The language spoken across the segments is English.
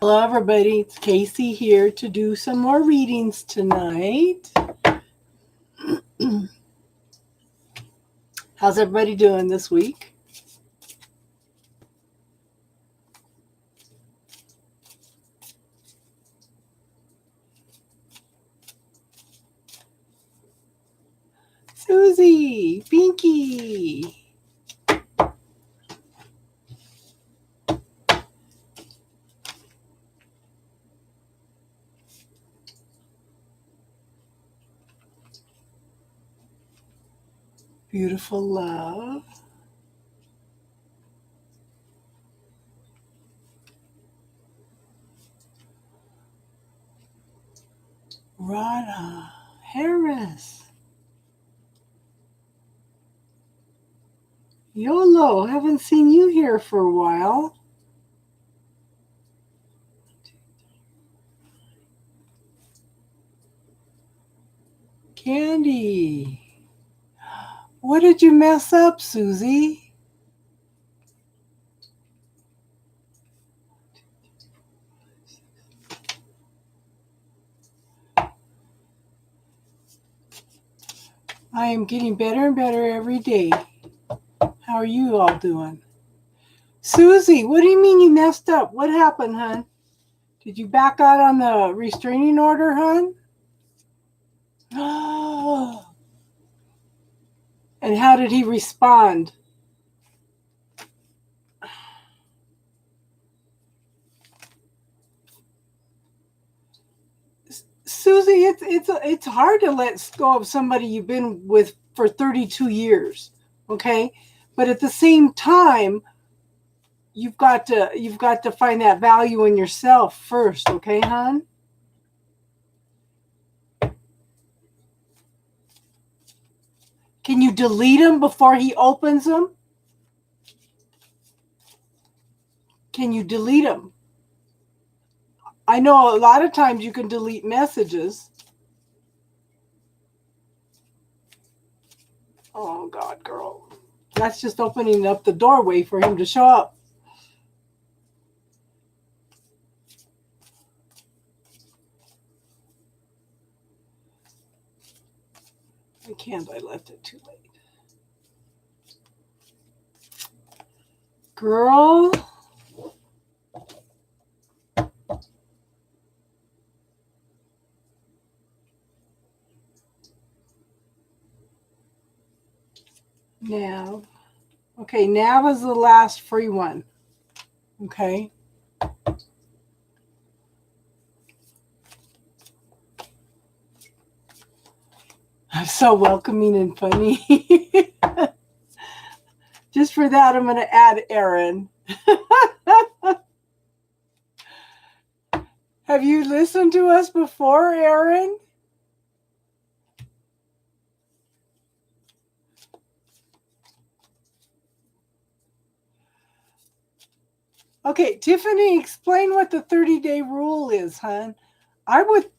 Hello, everybody. It's Casey here to do some more readings tonight. How's everybody doing this week? Susie, Pinky. Beautiful love. Radha Harris. YOLO, haven't seen you here for a while. Candy. What did you mess up, Susie? I am getting better and better every day. How are you all doing? Susie, what do you mean you messed up? What happened, hon? Did you back out on the restraining order, hon? And how did he respond? Susie, it's hard to let go of somebody you've been with for 32 years, okay? But at the same time, you've got to find that value in yourself first, okay, hon? Can you delete him before he opens them? Can you delete him? I know a lot of times you can delete messages. Oh, God, girl. That's just opening up the doorway for him to show up. I can't. I left it too late. Girl. Nav. Okay, Nav is the last free one. Okay. I'm so welcoming and funny. Just for that, I'm going to add Aaron. Have you listened to us before, Aaron? Okay, Tiffany, explain what the 30-day rule is, hon. I would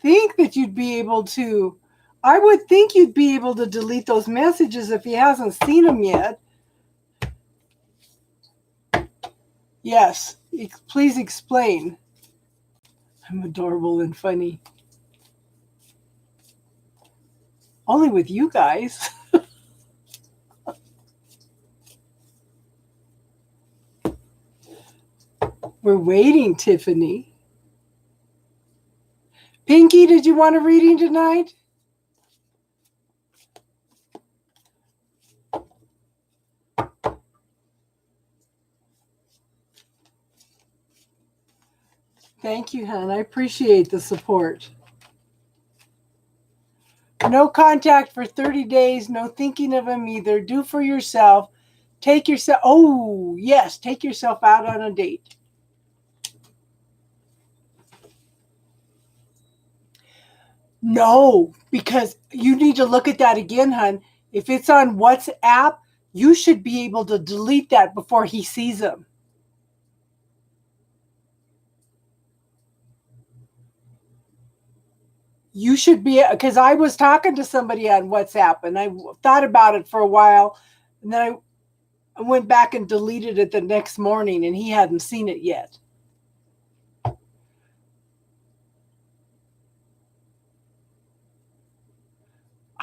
think that you'd be able to. I would think you'd be able to delete those messages if he hasn't seen them yet. Yes, please explain. I'm adorable and funny. Only with you guys. We're waiting, Tiffany. Pinky, did you want a reading tonight? Thank you, hon. I appreciate the support. No contact for 30 days. No thinking of him either. Do for yourself. Take yourself. Oh, yes. Take yourself out on a date. No, because you need to look at that again, hon. If it's on WhatsApp, you should be able to delete that before he sees them. You should be, because I was talking to somebody on WhatsApp and I thought about it for a while, and then I went back and deleted it the next morning and he hadn't seen it yet.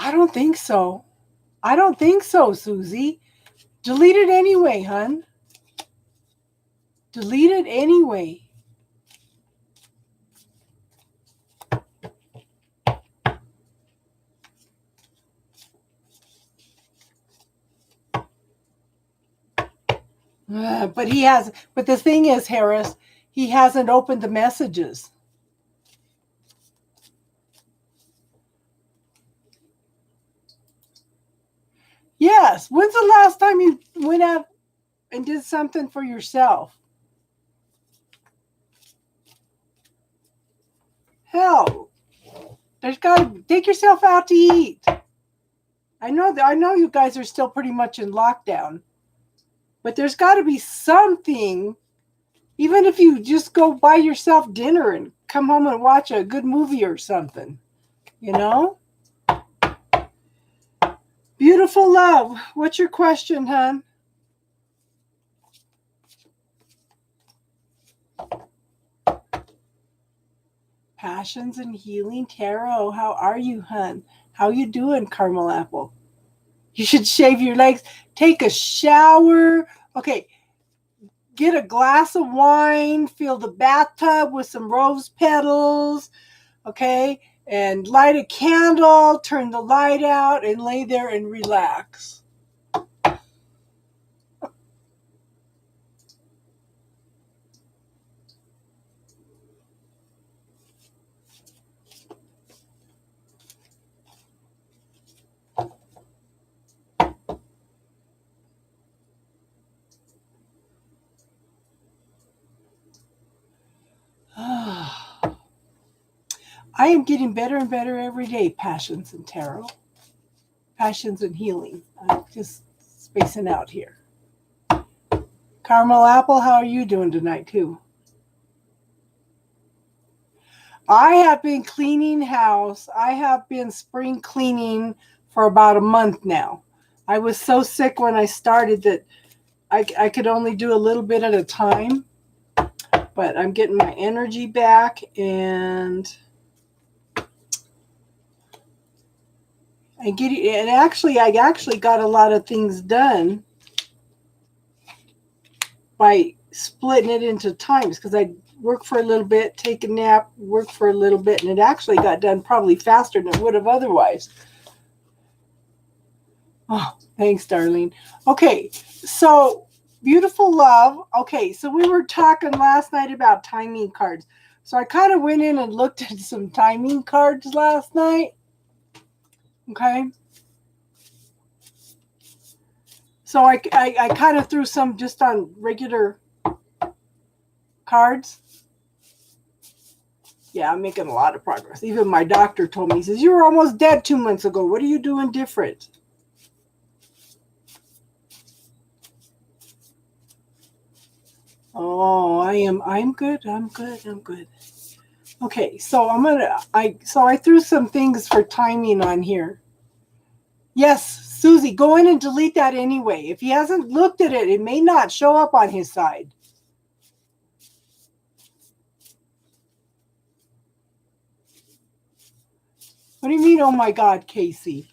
I don't think so. I don't think so, Susie. Delete it anyway, hun. Delete it anyway. But he has. But the thing is, Harris, he hasn't opened the messages. Yes. When's the last time you went out and did something for yourself? Hell, there's got to take yourself out to eat. I know you guys are still pretty much in lockdown, but there's got to be something. Even if you just go buy yourself dinner and come home and watch a good movie or something, you know? Beautiful love. What's your question, hon? Passions and Healing Tarot. How are you, hun? How you doing, Caramel Apple? You should shave your legs. Take a shower. Okay. Get a glass of wine, fill the bathtub with some rose petals, okay? And light a candle, turn the light out, and lay there and relax. I am getting better and better every day, Passions and Tarot. Passions and Healing. I'm just spacing out here. Caramel Apple, how are you doing tonight, too? I have been cleaning house. I have been spring cleaning for about a month now. I was so sick when I started that I could only do a little bit at a time. But I'm getting my energy back, and I actually got a lot of things done by splitting it into times, because I work for a little bit, take a nap, work for a little bit, and it actually got done probably faster than it would have otherwise. Oh, thanks, Darlene. Okay, so beautiful love. Okay, so we were talking last night about timing cards. So I kind of went in and looked at some timing cards last night. Okay. So I kind of threw some just on regular cards. Yeah, I'm making a lot of progress. Even my doctor told me, he says, you were almost dead 2 months ago. What are you doing different? Oh, I'm good. I'm good. Okay, so I threw some things for timing on here. Yes, Susie, go in and delete that anyway. If he hasn't looked at it, it may not show up on his side. What do you mean, oh my God, Casey?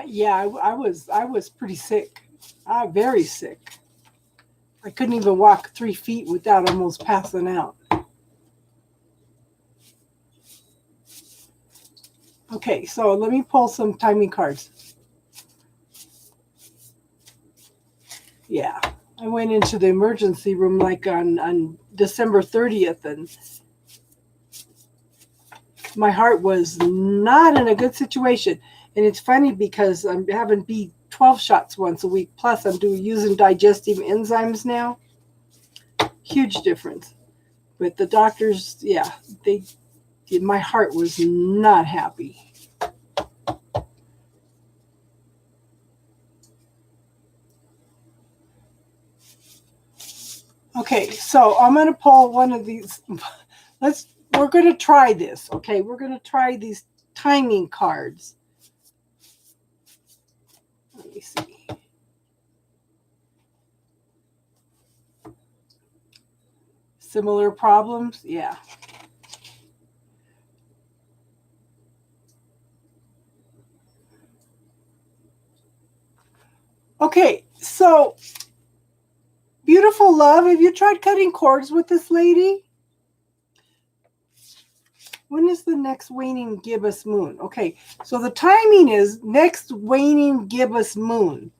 I was pretty sick. Very sick. I couldn't even walk 3 feet without almost passing out. Okay, so let me pull some timing cards. Yeah, I went into the emergency room like on December 30th, and my heart was not in a good situation. And it's funny because I'm having B12 shots once a week. Plus, I'm using digestive enzymes now. Huge difference. But the doctors, yeah, my heart was not happy. Okay, so I'm going to pull one of these. We're going to try this, okay? We're going to try these timing cards. Let me see. Similar problems? Yeah. Okay, so beautiful love, have you tried cutting cords with this lady? When is the next waning gibbous moon? Okay, so the timing is next waning gibbous moon,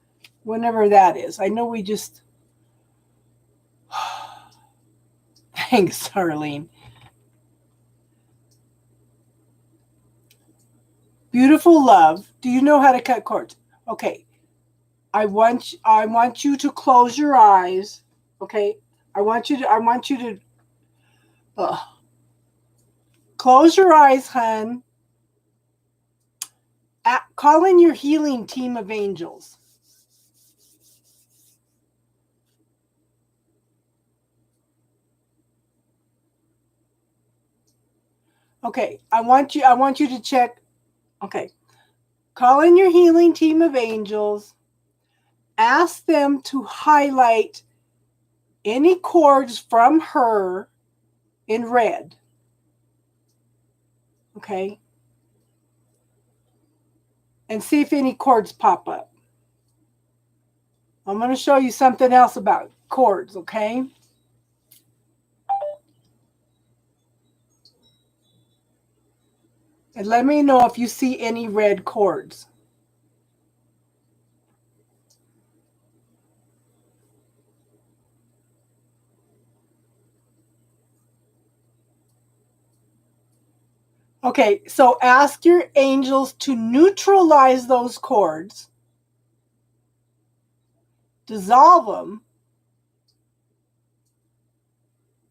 whenever that is. I know we just... Thanks, Arlene. Beautiful love, do you know how to cut cords? Okay, I want you to close your eyes. Okay, I want you to close your eyes, hun. Call in your healing team of angels. Okay, I want you to check. Okay, call in your healing team of angels. Ask them to highlight any cords from her in red. Okay, and see if any cords pop up. I'm going to show you something else about cords, okay? And let me know if you see any red cords. Okay, so ask your angels to neutralize those cords, dissolve them,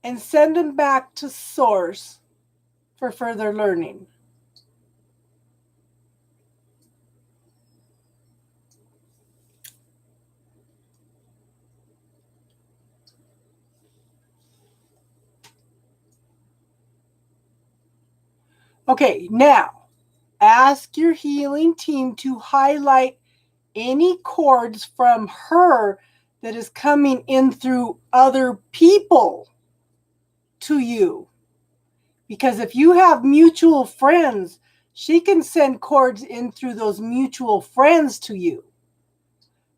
and send them back to source for further learning. Okay, now ask your healing team to highlight any cords from her that is coming in through other people to you. Because if you have mutual friends, she can send cords in through those mutual friends to you.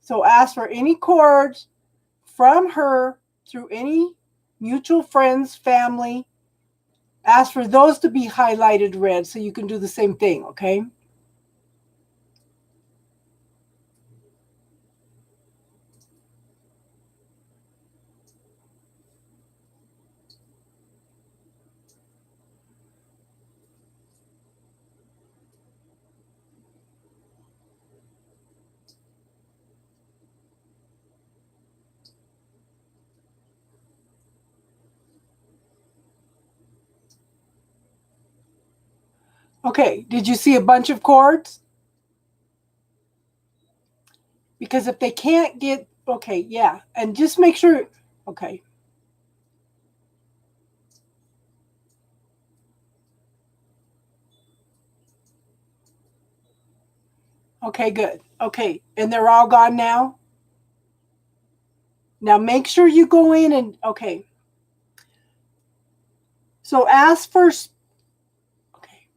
So ask for any cords from her through any mutual friends, family. Ask for those to be highlighted red so you can do the same thing, okay? Okay, did you see a bunch of cords? Because if they can't get, okay, yeah, and just make sure, okay. Okay, good. Okay, and they're all gone now? Now make sure you go in and, okay. So ask for, okay.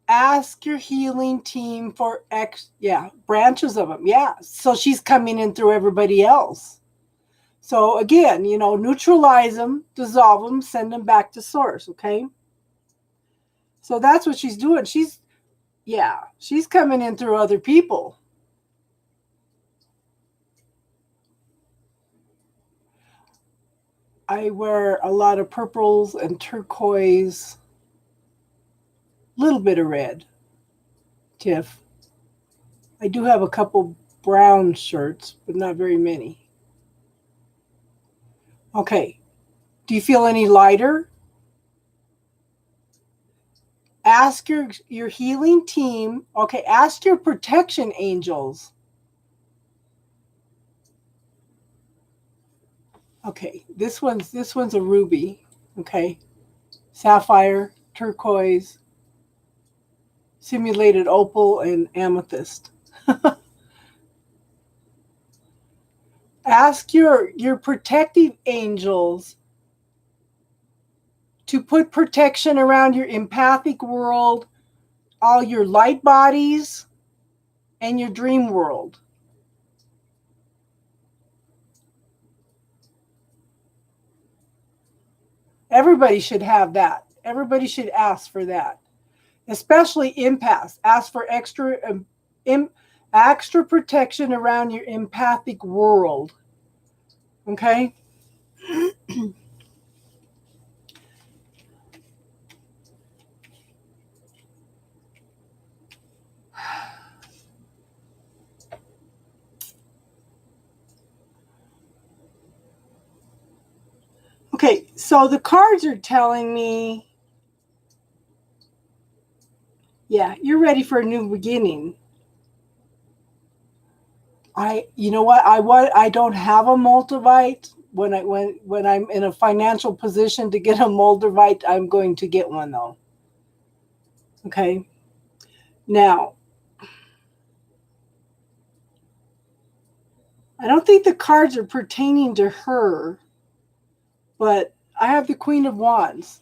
Ask your healing team for branches of them. Yeah, so she's coming in through everybody else. So again, neutralize them, dissolve them, send them back to source, okay? So that's what she's doing. She's coming in through other people. I wear a lot of purples and turquoise, little bit of red, Tiff. I do have a couple brown shirts, but not very many. Okay. Do you feel any lighter? Ask your healing team. Okay, ask your protection angels. Okay, this one's a ruby. Okay, sapphire, turquoise, simulated opal, and amethyst. Ask your protective angels to put protection around your empathic world, all your light bodies, and your dream world. Everybody should have that. Everybody should ask for that, especially empaths. Ask for extra protection around your empathic world. Okay? Okay, so the cards are telling me, yeah, you're ready for a new beginning. You know what? I don't have a Moldavite. When I'm in a financial position to get a Moldavite, I'm going to get one though. Okay. Now, I don't think the cards are pertaining to her, but I have the Queen of Wands.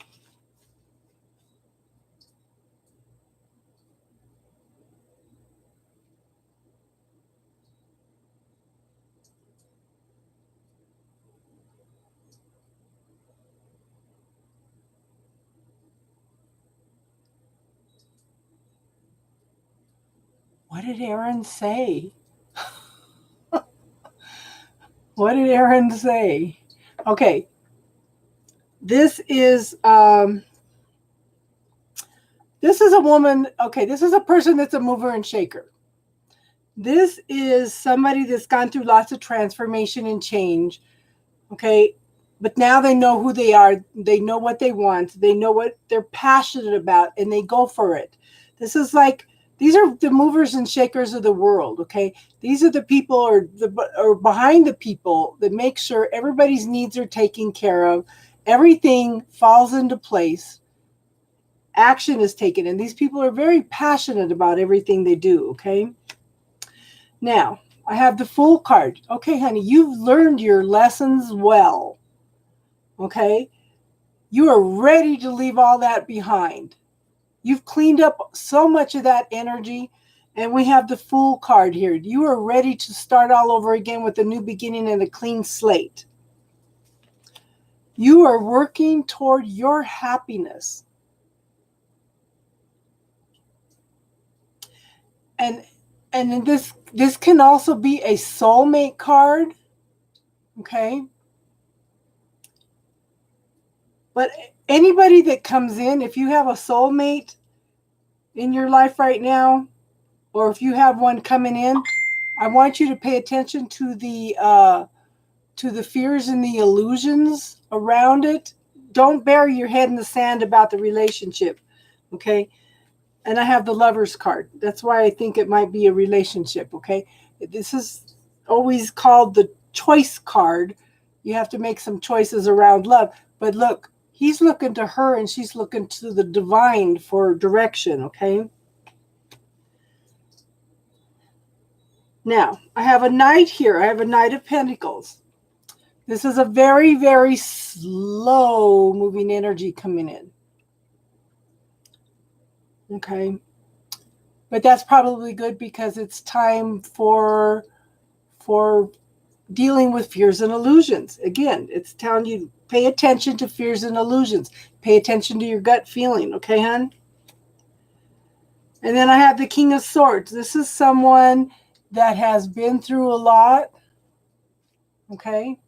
What did Aaron say? What did Aaron say? Okay. This is a woman. Okay, this is a person that's a mover and shaker. This is somebody that's gone through lots of transformation and change. Okay. But now they know who they are. They know what they want. They know what they're passionate about, and they go for it. This is like, these are the movers and shakers of the world. Okay. These are the people or behind the people that make sure everybody's needs are taken care of. Everything falls into place. Action is taken. And these people are very passionate about everything they do. Okay. Now, I have the Fool card. Okay, honey, you've learned your lessons well. Okay? You are ready to leave all that behind. You've cleaned up so much of that energy, and we have the Fool card here. You are ready to start all over again with a new beginning and a clean slate. You are working toward your happiness. And this can also be a soulmate card. Okay? But anybody that comes in, if you have a soulmate in your life right now, or if you have one coming in, I want you to pay attention to the fears and the illusions around it. Don't bury your head in the sand about the relationship, okay? And I have the Lover's card. That's why I think it might be a relationship, okay? This is always called the choice card. You have to make some choices around love. But look, he's looking to her and she's looking to the divine for direction, okay? Now, I have a Knight here. I have a Knight of Pentacles. This is a very, very slow moving energy coming in. Okay. But that's probably good because it's time for dealing with fears and illusions. Again, it's telling you, pay attention to fears and illusions. Pay attention to your gut feeling. Okay, hon? And then I have the King of Swords. This is someone that has been through a lot. Okay.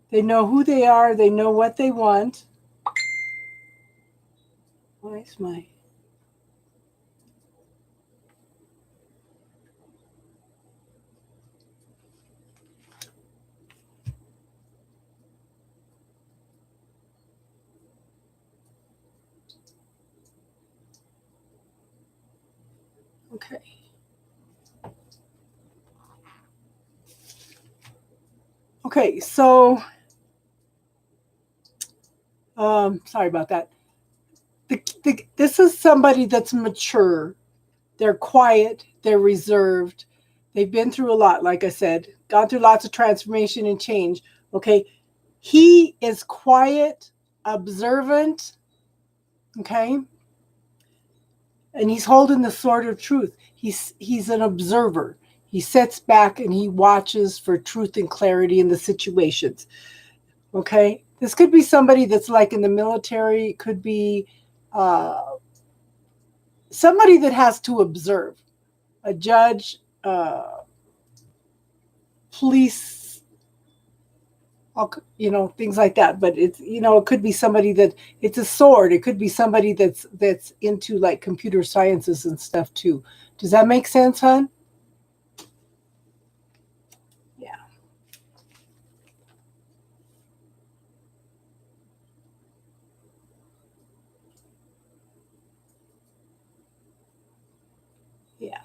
They know who they are. They know what they want. Why is my... Okay. Okay, so sorry about that. This is somebody that's mature. They're quiet. They're reserved. They've been through a lot, like I said, gone through lots of transformation and change. Okay. He is quiet, observant. Okay. And he's holding the sword of truth. He's an observer. He sits back and he watches for truth and clarity in the situations. Okay. This could be somebody that's like in the military. It could be somebody that has to observe. A judge, police, things like that. But it's, it could be somebody that it's a sword. It could be somebody that's into like computer sciences and stuff too. Does that make sense, hon? Yeah. Yeah.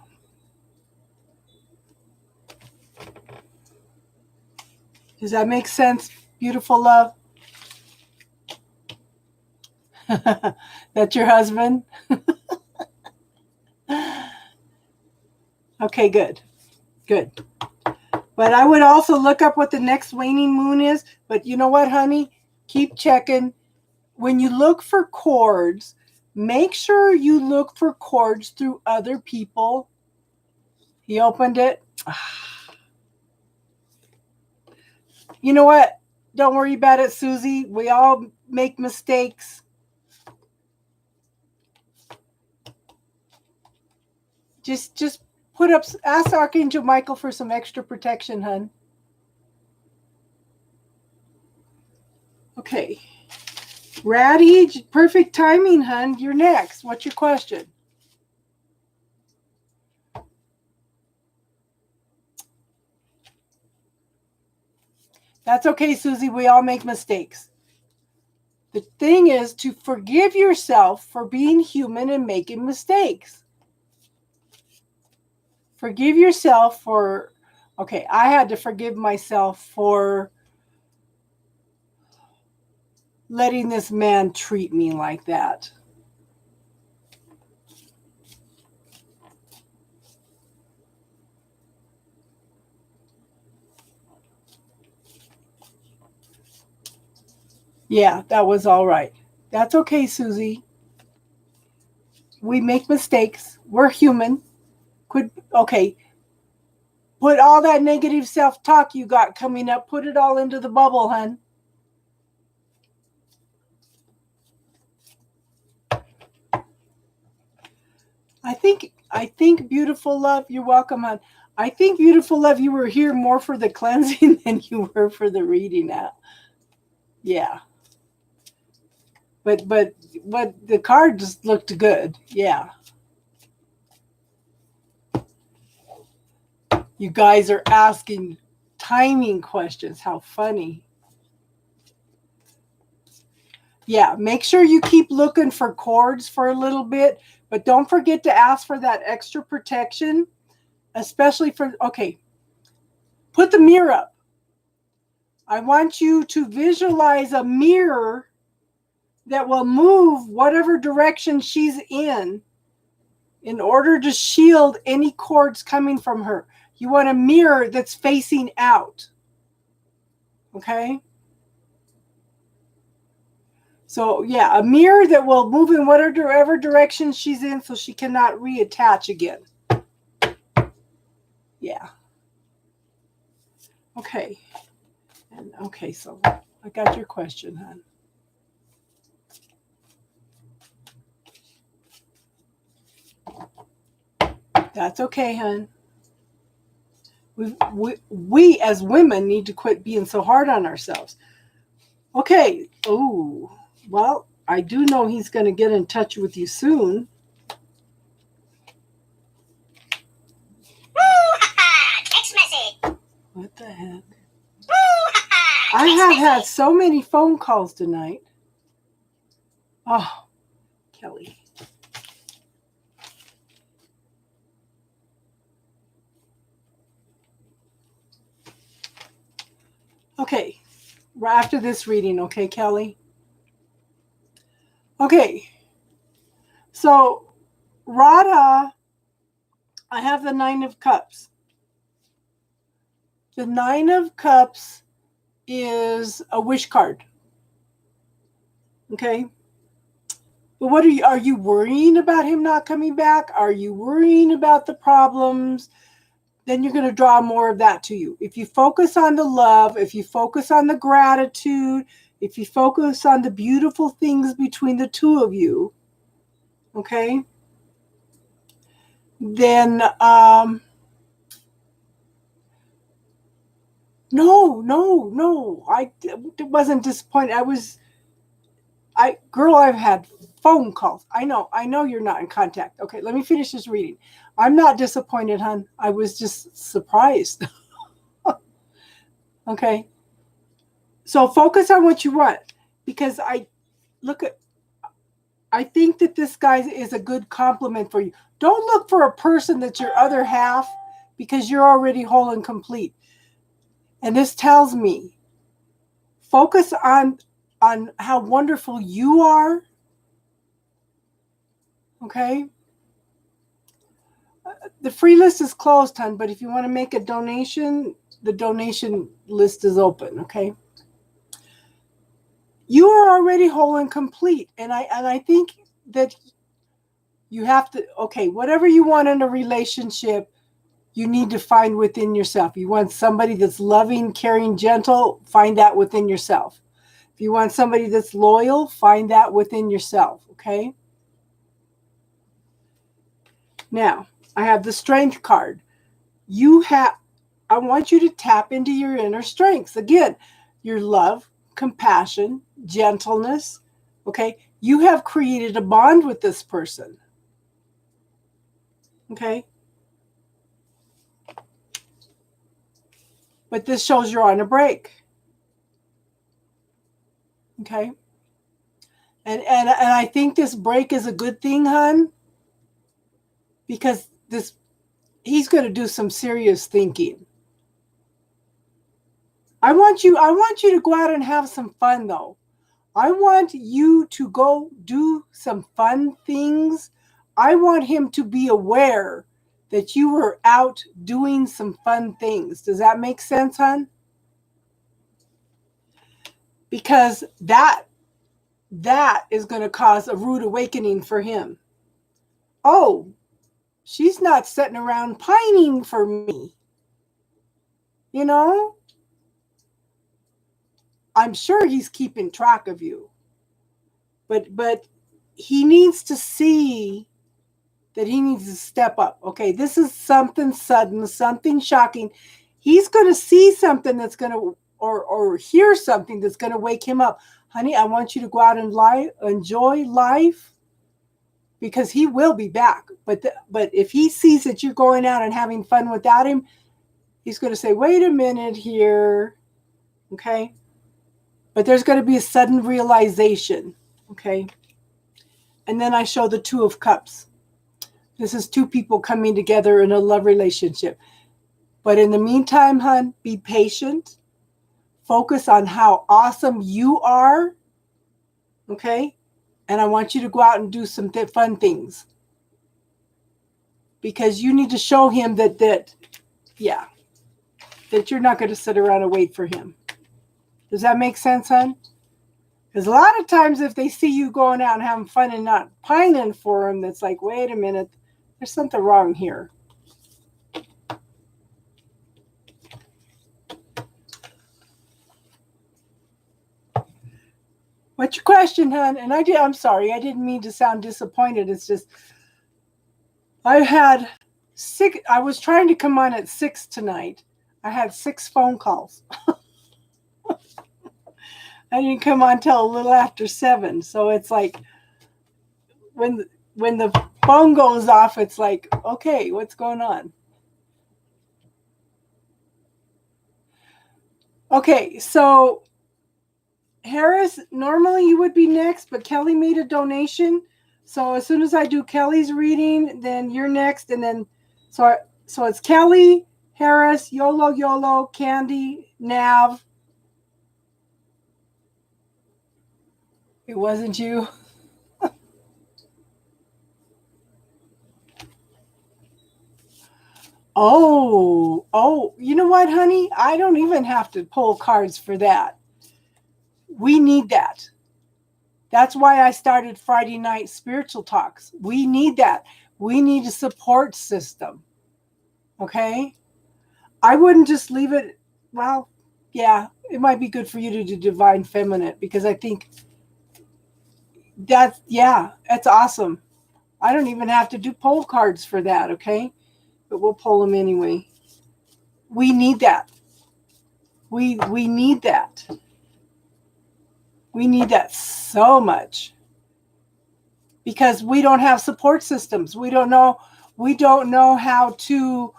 Does that make sense, beautiful love? That's your husband? Okay, good. Good. But I would also look up what the next waning moon is. But you know what, honey? Keep checking. When you look for cords, make sure you look for cords through other people. He opened it. You know what? Don't worry about it, Susie. We all make mistakes. Just ask Archangel Michael for some extra protection, hun. Okay. Ratty, perfect timing, hun. You're next. What's your question? That's okay, Susie. We all make mistakes. The thing is to forgive yourself for being human and making mistakes. Forgive yourself for, okay, I had to forgive myself for letting this man treat me like that. Yeah, that was all right. That's okay, Susie. We make mistakes. We're human. Okay. Put all that negative self-talk you got coming up, put it all into the bubble, hun. I think, beautiful love, you're welcome, hon. I think, beautiful love, you were here more for the cleansing than you were for the reading out. Yeah. But the card just looked good. Yeah. You guys are asking timing questions. How funny. Yeah, make sure you keep looking for cords for a little bit, but don't forget to ask for that extra protection, especially for, okay, put the mirror up. I want you to visualize a mirror that will move whatever direction she's in order to shield any cords coming from her. You want a mirror that's facing out. Okay? So, yeah, a mirror that will move in whatever direction she's in so she cannot reattach again. Yeah. Okay. And okay, so I got your question, hon. That's okay, hon. We as women need to quit being so hard on ourselves. Okay. Oh, well, I do know he's going to get in touch with you soon. Text message. What the heck? I have had so many phone calls tonight. Oh, Kelly. Okay. After this reading, okay, Kelly? Okay. So, Radha, I have the 9 of Cups. The Nine of Cups is a wish card. Okay. But what are you worrying about him not coming back? Are you worrying about the problems? Then you're going to draw more of that to you. If you focus on the love, if you focus on the gratitude, if you focus on the beautiful things between the two of you, okay, then no, I wasn't disappointed. I've had phone calls. I know you're not in contact. Okay, let me finish this reading. I'm not disappointed, hon. I was just surprised. Okay. So focus on what you want, because I think that this guy is a good compliment for you. Don't look for a person that's your other half, because you're already whole and complete. And this tells me, focus on how wonderful you are. Okay. The free list is closed, hon, but if you want to make a donation, the donation list is open. Okay. You are already whole and complete. And I think that you have to, okay, whatever you want in a relationship, you need to find within yourself. You want somebody that's loving, caring, gentle, find that within yourself. If you want somebody that's loyal, find that within yourself. Okay. Now, I have the Strength card. I want you to tap into your inner strengths. Again, your love, compassion, gentleness. Okay. You have created a bond with this person. Okay. But this shows you're on a break. Okay. And I think this break is a good thing, hon, because he's going to do some serious thinking. I want you to go out and have some fun, though. I want you to go do some fun things. I want him to be aware that you were out doing some fun things. Does that make sense, hon? Because that is going to cause a rude awakening for him. Oh, she's not sitting around pining for me. You know? I'm sure he's keeping track of you. But he needs to see that he needs to step up. Okay, this is something sudden, something shocking. He's going to see something that's going to, or hear something that's going to wake him up. Honey, I want you to go out and enjoy life, because he will be back. But if he sees that you're going out and having fun without him, he's going to say, wait a minute here. Okay. But there's going to be a sudden realization. Okay. And then I show the Two of Cups. This is two people coming together in a love relationship. But in the meantime, hon, be patient. Focus on how awesome you are. Okay. And I want you to go out and do some fun things. Because you need to show him that you're not going to sit around and wait for him. Does that make sense, hon? Because a lot of times if they see you going out and having fun and not pining for him, that's like, wait a minute, there's something wrong here. What's your question, hon? And I'm sorry, I didn't mean to sound disappointed. It's just, I was trying to come on at 6 tonight. I had 6 phone calls. I didn't come on till a little after 7. So it's like, when the phone goes off, it's like, okay, what's going on? Okay, so Harris, normally you would be next, but Kelly made a donation. So as soon as I do Kelly's reading, then you're next. And then, so it's Kelly, Harris, YOLO, Candy, Nav. It wasn't you. Oh, you know what, honey? I don't even have to pull cards for that. We need that. That's why I started Friday night spiritual talks. We need that. We need a support system. Okay? I wouldn't just leave it. Well, yeah, it might be good for you to do divine feminine, because I think that's awesome. I don't even have to do poll cards for that, okay? But we'll pull them anyway. We need that. We need that. We need that so much, because we don't have support systems. We don't know how to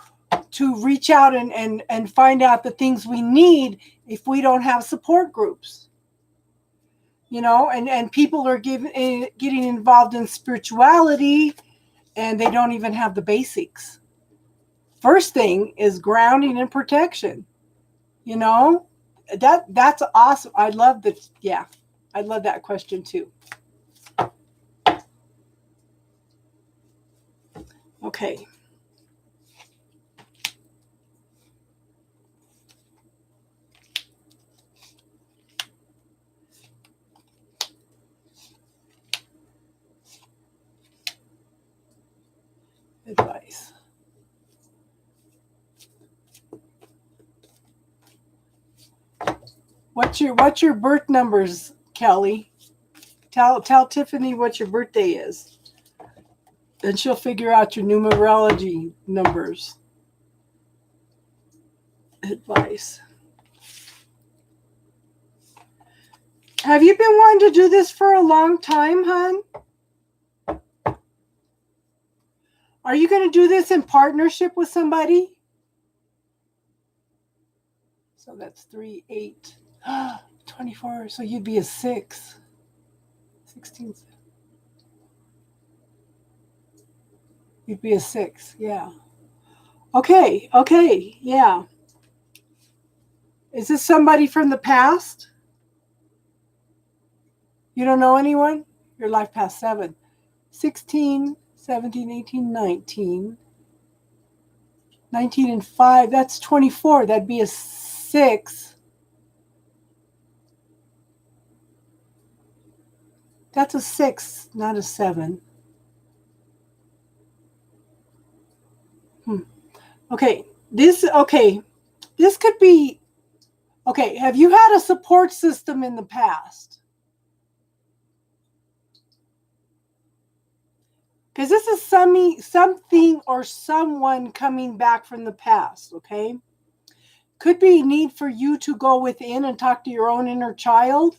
reach out and find out the things we need if we don't have support groups. And people are getting involved in spirituality, and they don't even have the basics. First thing is grounding and protection. That's awesome. I love that. Yeah, I love that question too. Okay. Advice. What's your birth numbers, Kelly? Tell Tiffany what your birthday is, and she'll figure out your numerology numbers. Advice. Have you been wanting to do this for a long time, hon? Are you going to do this in partnership with somebody? So that's 3, 8, 24. So you'd be a 6. 16. You'd be a 6. Yeah. Okay. Yeah. Is this somebody from the past? You don't know anyone? Your life past 7. 16, 17, 18, 19. 19 and 5, that's 24. That'd be a 6. That's a 6, not a 7. Okay, this could be, okay, have you had a support system in the past? Because this is something or someone coming back from the past, okay? Could be a need for you to go within and talk to your own inner child.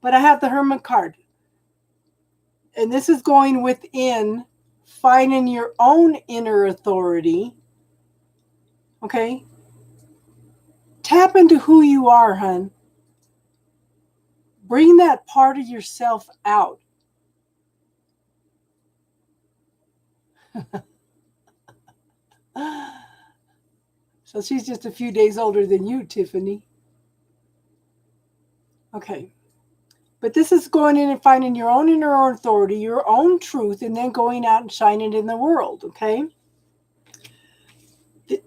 But I have the Hermit card. And this is going within, finding your own inner authority. Okay? Tap into who you are, hon. Bring that part of yourself out. So she's just a few days older than you, Tiffany. Okay. But this is going in and finding your own inner authority, your own truth, and then going out and shining in the world, okay?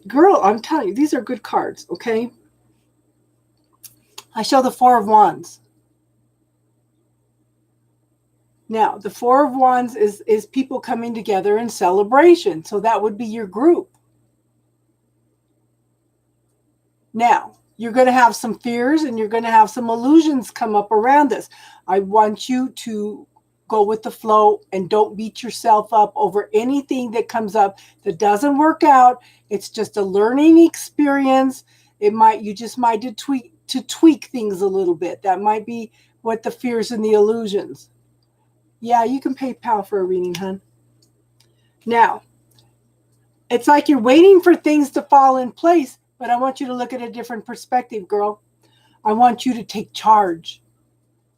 Girl, I'm telling you, these are good cards, okay? I show the 4 of Wands. Now, the 4 of Wands is people coming together in celebration. So that would be your group. Now, you're going to have some fears and you're going to have some illusions come up around this. I want you to go with the flow and don't beat yourself up over anything that comes up that doesn't work out. It's just a learning experience. You just might tweak things a little bit. That might be what the fears and the illusions. Yeah, you can pay PayPal for a reading, hon. Now, it's like you're waiting for things to fall in place, but I want you to look at a different perspective, girl. I want you to take charge.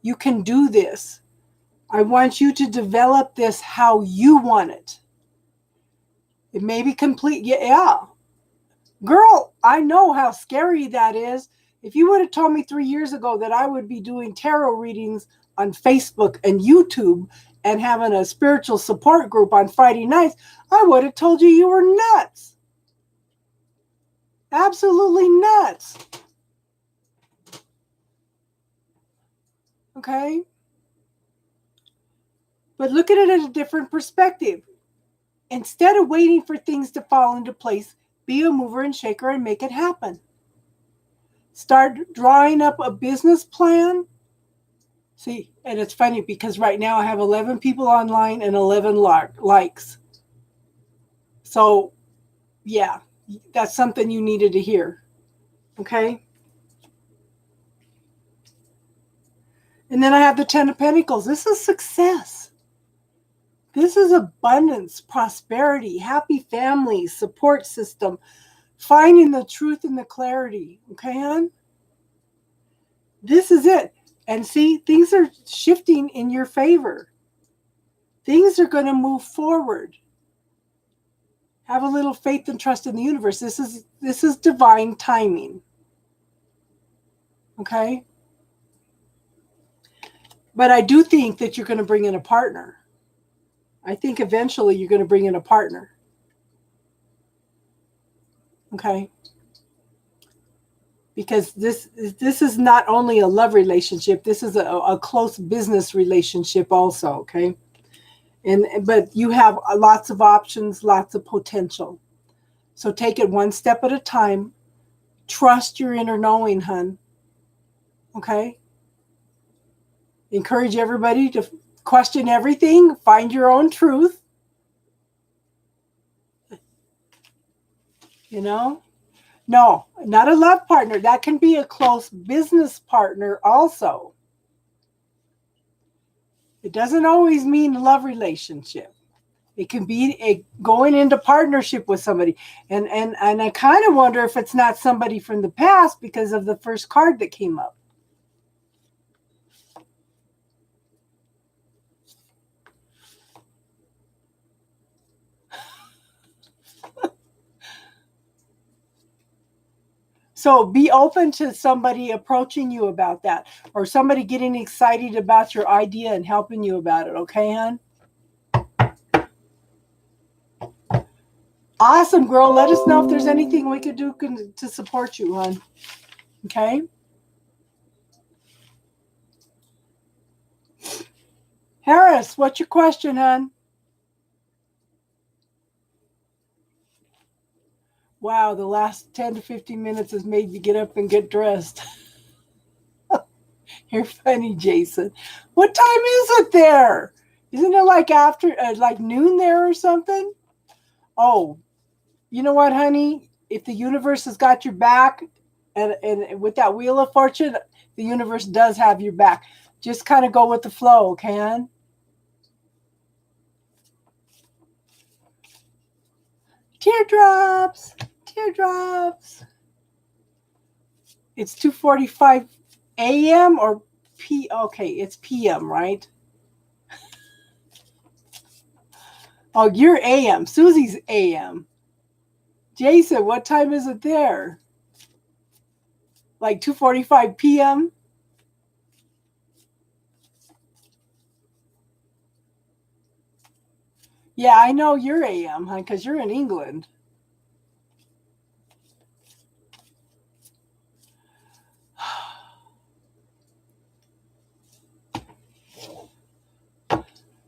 You can do this. I want you to develop this how you want it. It may be complete. Yeah. Girl, I know how scary that is. If you would have told me 3 years ago that I would be doing tarot readings on Facebook and YouTube and having a spiritual support group on Friday nights, I would have told you were nuts. Absolutely nuts. Okay? But look at it at a different perspective. Instead of waiting for things to fall into place, be a mover and shaker and make it happen. Start drawing up a business plan. See, and it's funny because right now I have 11 people online and 11 likes. So, yeah, that's something you needed to hear. Okay? And then I have the 10 of Pentacles. This is success. This is abundance, prosperity, happy families, support system, finding the truth and the clarity. Okay, hon? This is it. And see, things are shifting in your favor. Things are going to move forward. Have a little faith and trust in the universe. This is divine timing. Okay? But I do think that you're going to bring in a partner. I think eventually you're going to bring in a partner. Okay? Because this is not only a love relationship, this is a close business relationship also, okay? But you have lots of options, lots of potential. So take it one step at a time. Trust your inner knowing, hun. Okay? Encourage everybody to question everything, find your own truth. You know? No, not a love partner. That can be a close business partner also. It doesn't always mean a love relationship. It can be going into partnership with somebody. And I kind of wonder if it's not somebody from the past because of the first card that came up. So be open to somebody approaching you about that, or somebody getting excited about your idea and helping you about it. Okay, hon? Awesome, girl. Let us know if there's anything we could do to support you, hon. Okay? Harris, what's your question, hon? Wow, the last 10 to 15 minutes has made me get up and get dressed. You're funny, Jason. What time is it there? Isn't it like after, like noon there or something? Oh, you know what, honey? If the universe has got your back, and with that Wheel of Fortune, the universe does have your back. Just kind of go with the flow, okay, hon? Teardrops, teardrops. It's 2:45 a.m. or p. Okay, it's p.m. right? Oh, you're a.m. Susie's a.m. Jason, what time is it there? Like 2:45 p.m. Yeah, I know you're a.m., huh? Because you're in England.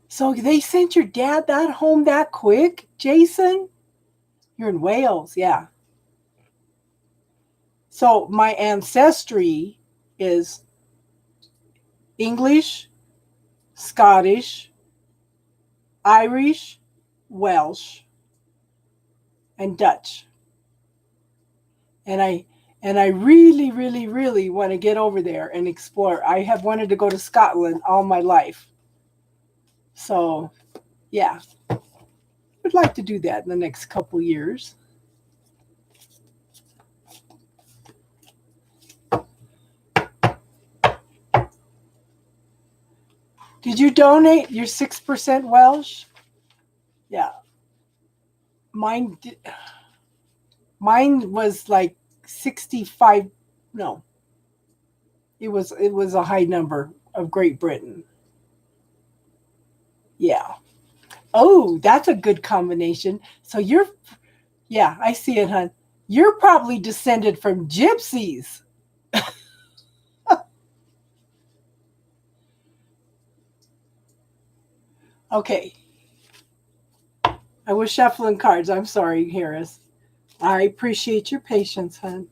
So they sent your dad that home that quick, Jason? You're in Wales, yeah. So my ancestry is English, Scottish, Irish, Welsh, and Dutch. And I really, really, really want to get over there and explore. I have wanted to go to Scotland all my life. So, yeah. Would like to do that in the next couple years. Did you donate your 6% Welsh? Yeah. Mine was like 65. No. It was a high number of Great Britain. Yeah. Oh, that's a good combination. So you're, yeah, I see it, hon. You're probably descended from gypsies. Okay. I was shuffling cards. I'm sorry, Harris. I appreciate your patience, hon.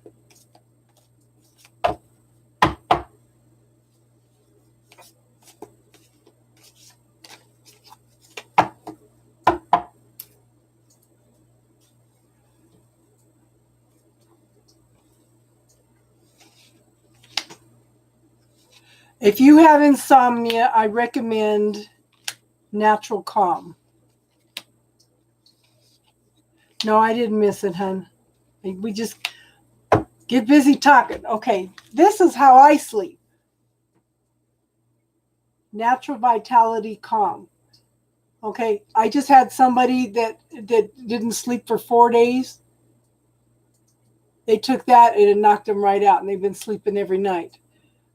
If you have insomnia, I recommend Natural Calm. No, I didn't miss it, hon. We just get busy talking. Okay, this is how I sleep. Natural Vitality Calm. Okay, I just had somebody that didn't sleep for 4 days. They took that and it knocked them right out, and they've been sleeping every night.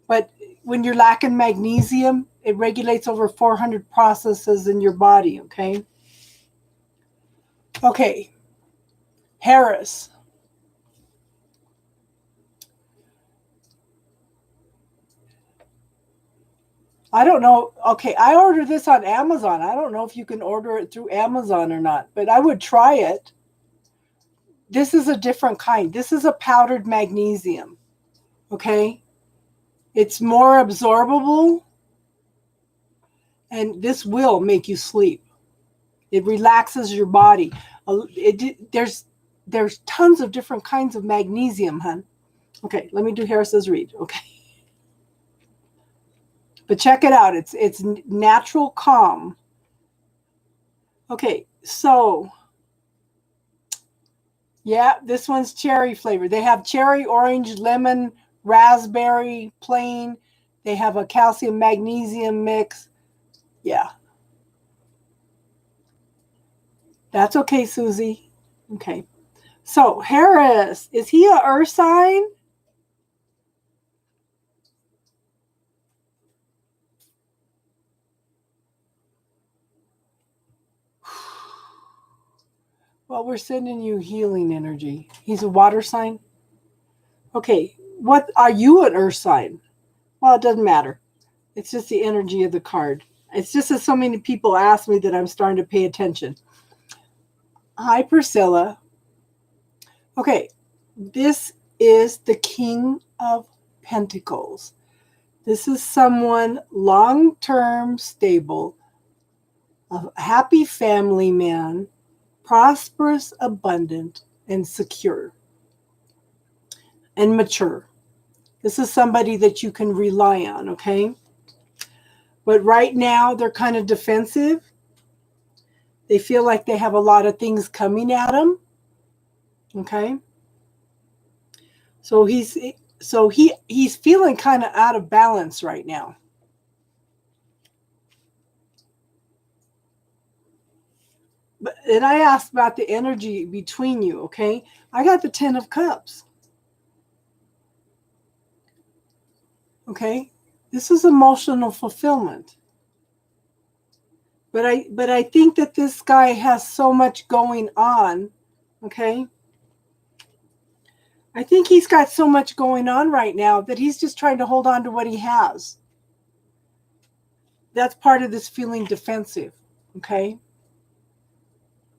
But when you're lacking magnesium, it regulates over 400 processes in your body, okay? Okay, Harris. I don't know. Okay, I ordered this on Amazon. I don't know if you can order it through Amazon or not, but I would try it. This is a different kind. This is a powdered magnesium, okay? It's more absorbable, and this will make you sleep. It relaxes your body. There's tons of different kinds of magnesium, hon. Okay, let me do Harris's read. Okay, but check it out. It's Natural Calm. Okay, so yeah, this one's cherry flavor. They have cherry, orange, lemon, raspberry, plain. They have a calcium magnesium mix. Yeah, that's okay, Susie. Okay, so Harris, is he a earth sign? Well, we're sending you healing energy. He's a water sign. Okay, what are you an earth sign? Well, it doesn't matter. It's just the energy of the card. It's just that so many people ask me that I'm starting to pay attention. Hi, Priscilla. Okay, this is the King of Pentacles. This is someone long-term, stable, a happy family man, prosperous, abundant, and secure, and mature. This is somebody that you can rely on, okay? But right now, they're kind of defensive. They feel like they have a lot of things coming at them, okay? So he's feeling kind of out of balance right now. But and I asked about the energy between you, okay? I got the 10 of Cups. Okay? This is emotional fulfillment. But I think that this guy has so much going on, okay? I think he's got so much going on right now that he's just trying to hold on to what he has. That's part of this feeling defensive, okay?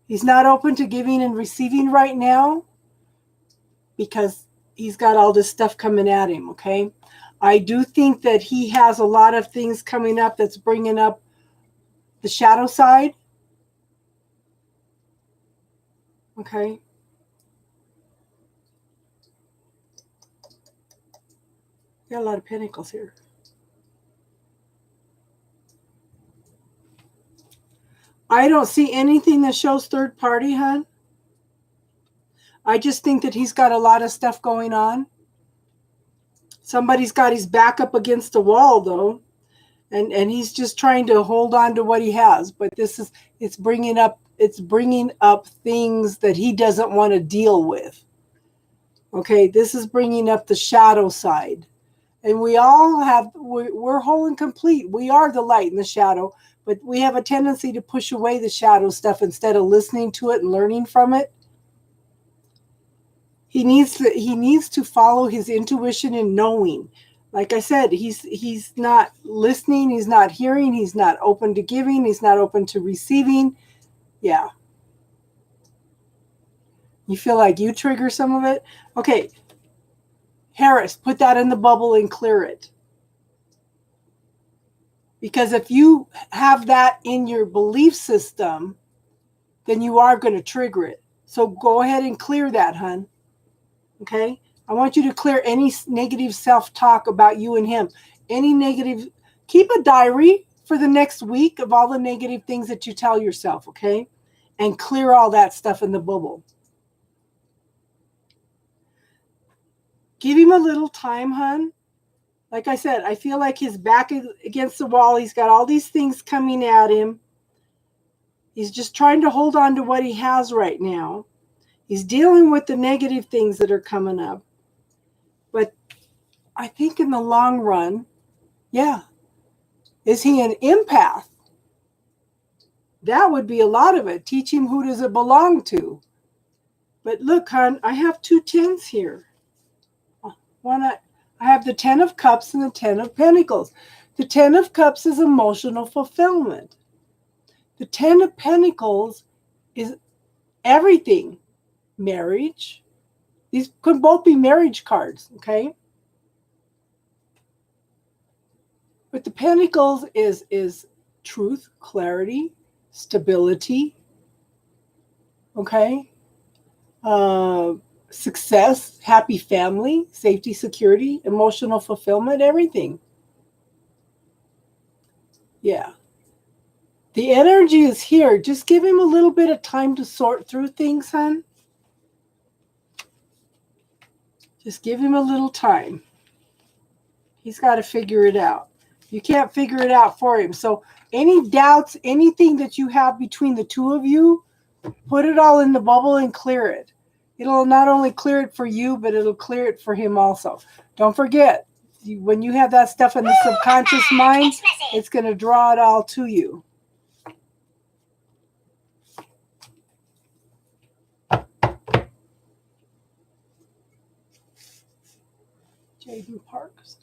He's not open to giving and receiving right now because he's got all this stuff coming at him, okay? I do think that he has a lot of things coming up that's bringing up the shadow side, okay? Got a lot of pentacles here. I don't see anything that shows third party, hon. I just think that he's got a lot of stuff going on. Somebody's got his back up against the wall, though, and he's just trying to hold on to what he has. But it's bringing up things that he doesn't want to deal with. Okay, this is bringing up the shadow side, And we all have, we're whole and complete. We are the light and the shadow, but we have a tendency to push away the shadow stuff instead of listening to it and learning from it. He needs to follow his intuition and knowing. Like I said, he's not listening, he's not hearing, he's not open to giving, he's not open to receiving. Yeah. You feel like you trigger some of it? Okay. Harris, put that in the bubble and clear it. Because if you have that in your belief system, then you are going to trigger it. So go ahead and clear that, hun. Okay? I want you to clear any negative self-talk about you and him. Any negative, keep a diary for the next week of all the negative things that you tell yourself, okay? And clear all that stuff in the bubble. Give him a little time, hun. Like I said, I feel like his back against the wall. He's got all these things coming at him. He's just trying to hold on to what he has right now. He's dealing with the negative things that are coming up. But I think in the long run, yeah. Is he an empath? That would be a lot of it. Teach him who does it belong to. But look, hon, I have 2 10s here. I have the 10 of Cups and the 10 of Pentacles. The 10 of Cups is emotional fulfillment. The 10 of Pentacles is everything. Marriage. These could both be marriage cards, okay? But the Pentacles is truth, clarity, stability, okay? Success, happy family, safety, security, emotional fulfillment, everything. Yeah. The energy is here. Just give him a little bit of time to sort through things, hon. Just give him a little time. He's got to figure it out. You can't figure it out for him. So any doubts, anything that you have between the two of you, put it all in the bubble and clear it. It'll not only clear it for you, but it'll clear it for him also. Don't forget, when you have that stuff in the subconscious mind, it's going to draw it all to you. Jaden Parks.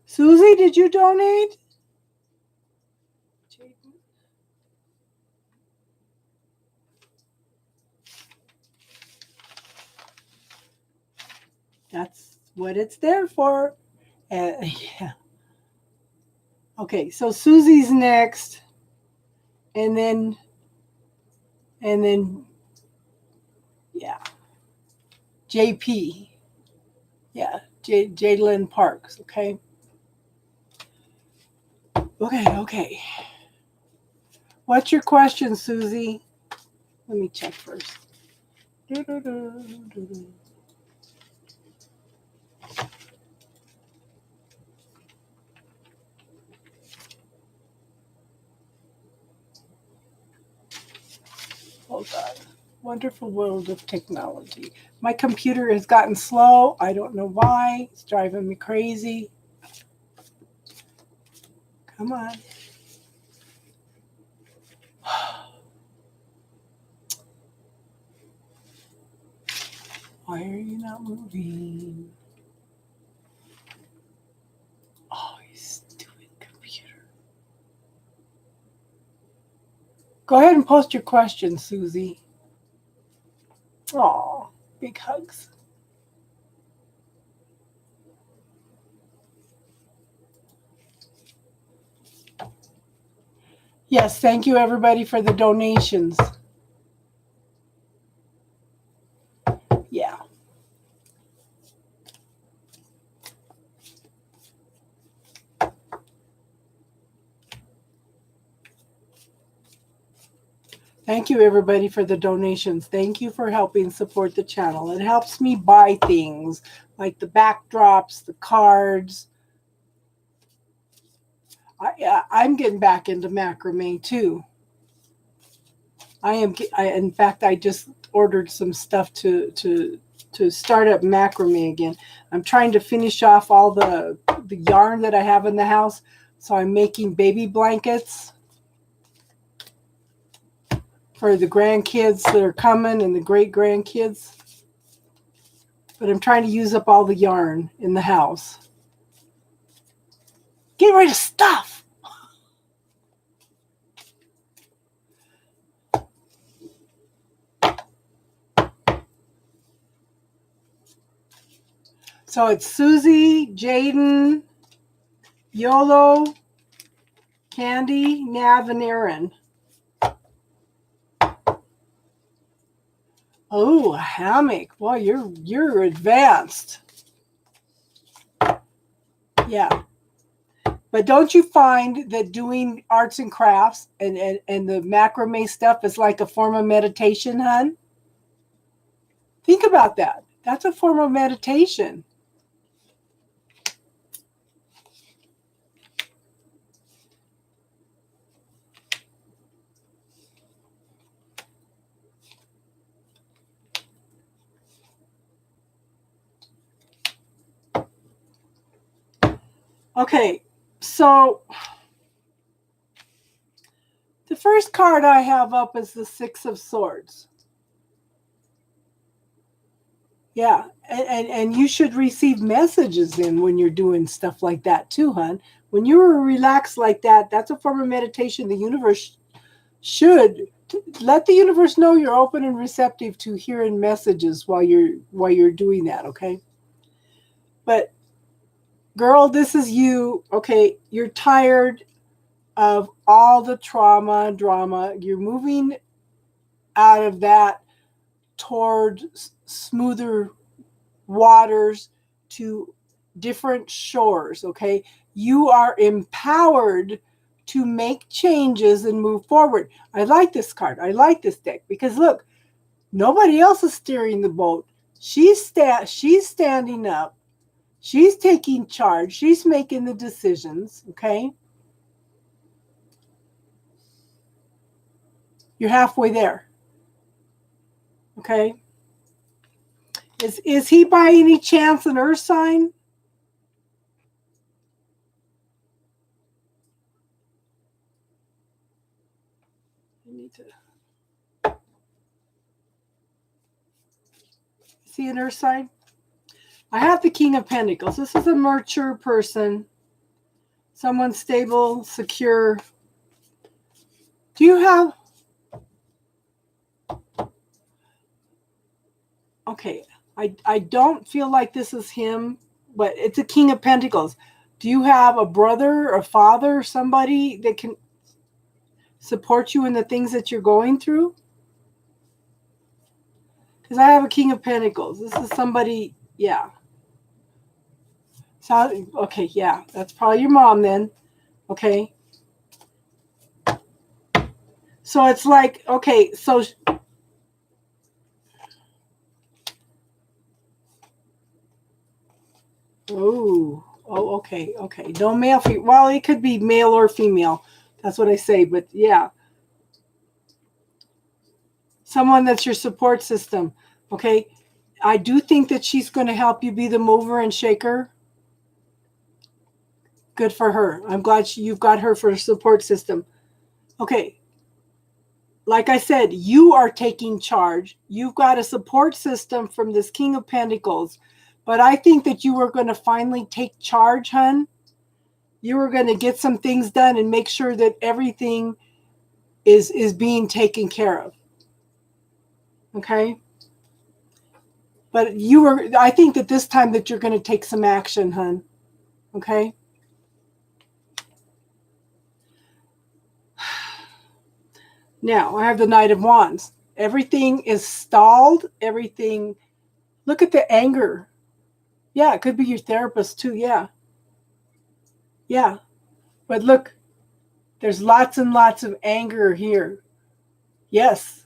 Susie, did you donate? Jaden. That's what it's there for. Yeah. Okay, so Susie's next. And then, yeah. JP. Yeah, Jadlyn Parks, okay? Okay. What's your question, Susie? Let me check first. Hold on. Wonderful world of technology. My computer has gotten slow. I don't know why. It's driving me crazy. Come on. Why are you not moving? Oh, you stupid computer. Go ahead and post your question, Susie. Aw, big hugs. Yes, thank you everybody for the donations. Yeah. Thank you everybody for the donations. Thank you for helping support the channel. It helps me buy things like the backdrops, the cards. I'm getting back into macrame too. In fact, I just ordered some stuff to start up macrame again. I'm trying to finish off all the the yarn that I have in the house. So I'm making baby blankets for the grandkids that are coming and the great grandkids. But I'm trying to use up all the yarn in the house. Get rid of stuff. So it's Susie, Jaden, Yolo, Candy, Nav, and Aaron. Oh, a hammock. Boy, you're advanced. Yeah. But don't you find that doing arts and crafts and the macrame stuff is like a form of meditation, hon? Think about that. That's a form of meditation. Okay, so the first card I have up is the Six of Swords. Yeah, and you should receive messages in when you're doing stuff like that too, hon. When you're relaxed like that, that's a form of meditation. The universe should let the universe know you're open and receptive to hearing messages while you're doing that, okay? But girl, this is you. Okay, you're tired of all the trauma and drama. You're moving out of that toward smoother waters to different shores, okay? You are empowered to make changes and move forward. I like this card. I like this deck because look, nobody else is steering the boat. She's standing up. She's taking charge. She's making the decisions, okay? You're halfway there. Okay? Is he by any chance an earth sign? I need to. Is he an earth sign? I have the King of Pentacles. This is a mature person. Someone stable, secure. Do you have... Okay, I don't feel like this is him, but it's a King of Pentacles. Do you have a brother or father, somebody that can support you in the things that you're going through? Because I have a King of Pentacles. This is somebody, yeah. So, okay, yeah, that's probably your mom then. Okay. So it's like, okay, so... Oh, okay. No male, well, it could be male or female. That's what I say, but yeah. Someone that's your support system, okay? I do think that she's going to help you be the mover and shaker. Good for her. I'm glad you've got her for a support system. Okay. Like I said, you are taking charge. You've got a support system from this King of Pentacles. But I think that you are going to finally take charge, hun. You are going to get some things done and make sure that everything is being taken care of. Okay? But I think that this time that you're going to take some action, hun. Okay? Now, I have the Knight of Wands. Everything is stalled. Everything. Look at the anger. Yeah, it could be your therapist too. Yeah. Yeah. But look, there's lots and lots of anger here. Yes.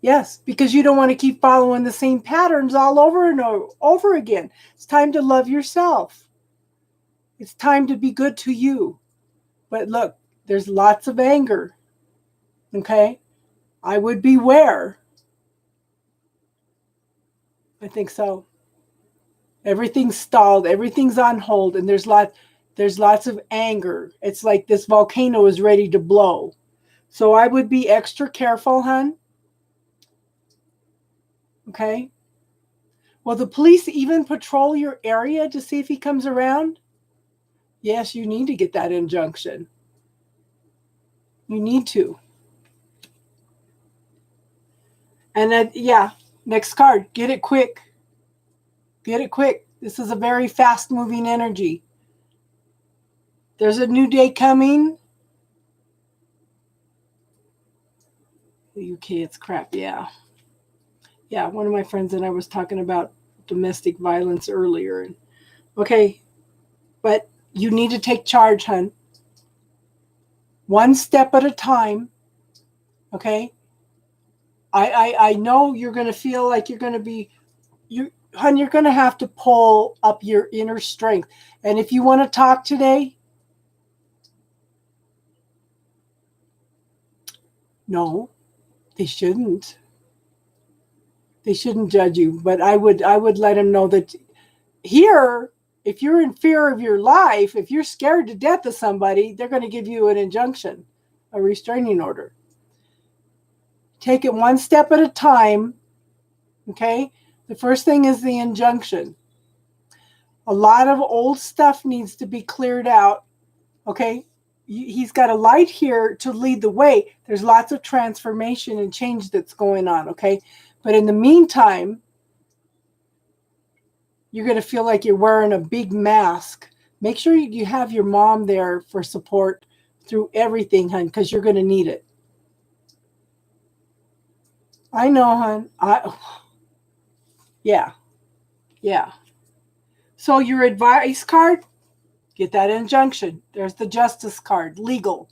Yes, because you don't want to keep following the same patterns all over and over again. It's time to love yourself. It's time to be good to you. But look, there's lots of anger. Okay? I would beware. I think so. Everything's stalled. Everything's on hold. And there's lots. There's lots of anger. It's like this volcano is ready to blow. So I would be extra careful, hon. Okay. Will the police even patrol your area to see if he comes around? Yes, you need to get that injunction. You need to. And then, yeah, next card. Get it quick. Get it quick. This is a very fast moving energy. There's a new day coming. The UK, it's crap. Yeah. Yeah, one of my friends and I was talking about domestic violence earlier. Okay, but you need to take charge, hun. One step at a time. Okay? I know you're going to feel like you're going to be, hon, you're going to have to pull up your inner strength. And if you want to talk today, no, they shouldn't. They shouldn't judge you. But I would let them know that here, if you're in fear of your life, if you're scared to death of somebody, they're going to give you an injunction, a restraining order. Take it one step at a time. Okay? The first thing is the injunction. A lot of old stuff needs to be cleared out. Okay? He's got a light here to lead the way. There's lots of transformation and change that's going on. Okay? But in the meantime, you're going to feel like you're wearing a big mask. Make sure you have your mom there for support through everything, hon, because you're going to need it. I know, hon. Yeah. So your advice card, get that injunction. There's the justice card, legal.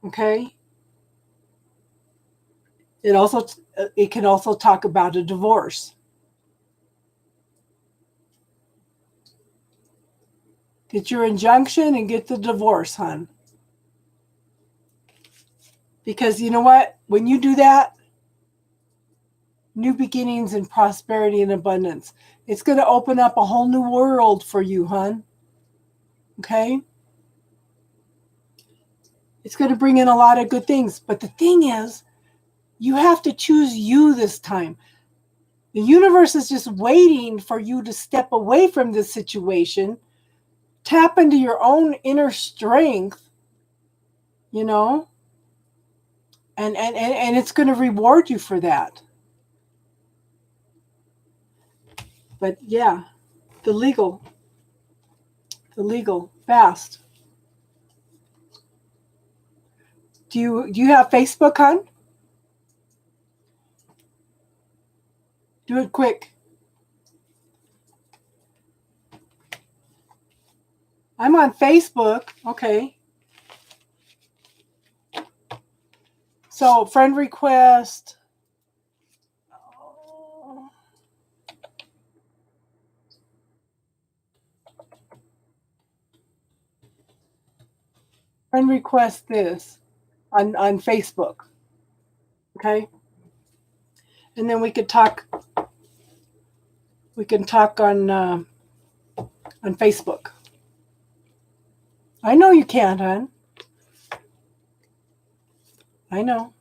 Okay? It can also talk about a divorce. Get your injunction and get the divorce, hon. Because you know what? When you do that, new beginnings and prosperity and abundance. It's going to open up a whole new world for you, hon. Okay? It's going to bring in a lot of good things. But the thing is, you have to choose you this time. The universe is just waiting for you to step away from this situation, tap into your own inner strength, you know, and it's going to reward you for that. But yeah, the legal, fast. Do you have Facebook, hon? Do it quick. I'm on Facebook. Okay. So friend request. Friend request this on Facebook. Okay. And then we could talk. We can talk on Facebook. I know you can't, hon. I know.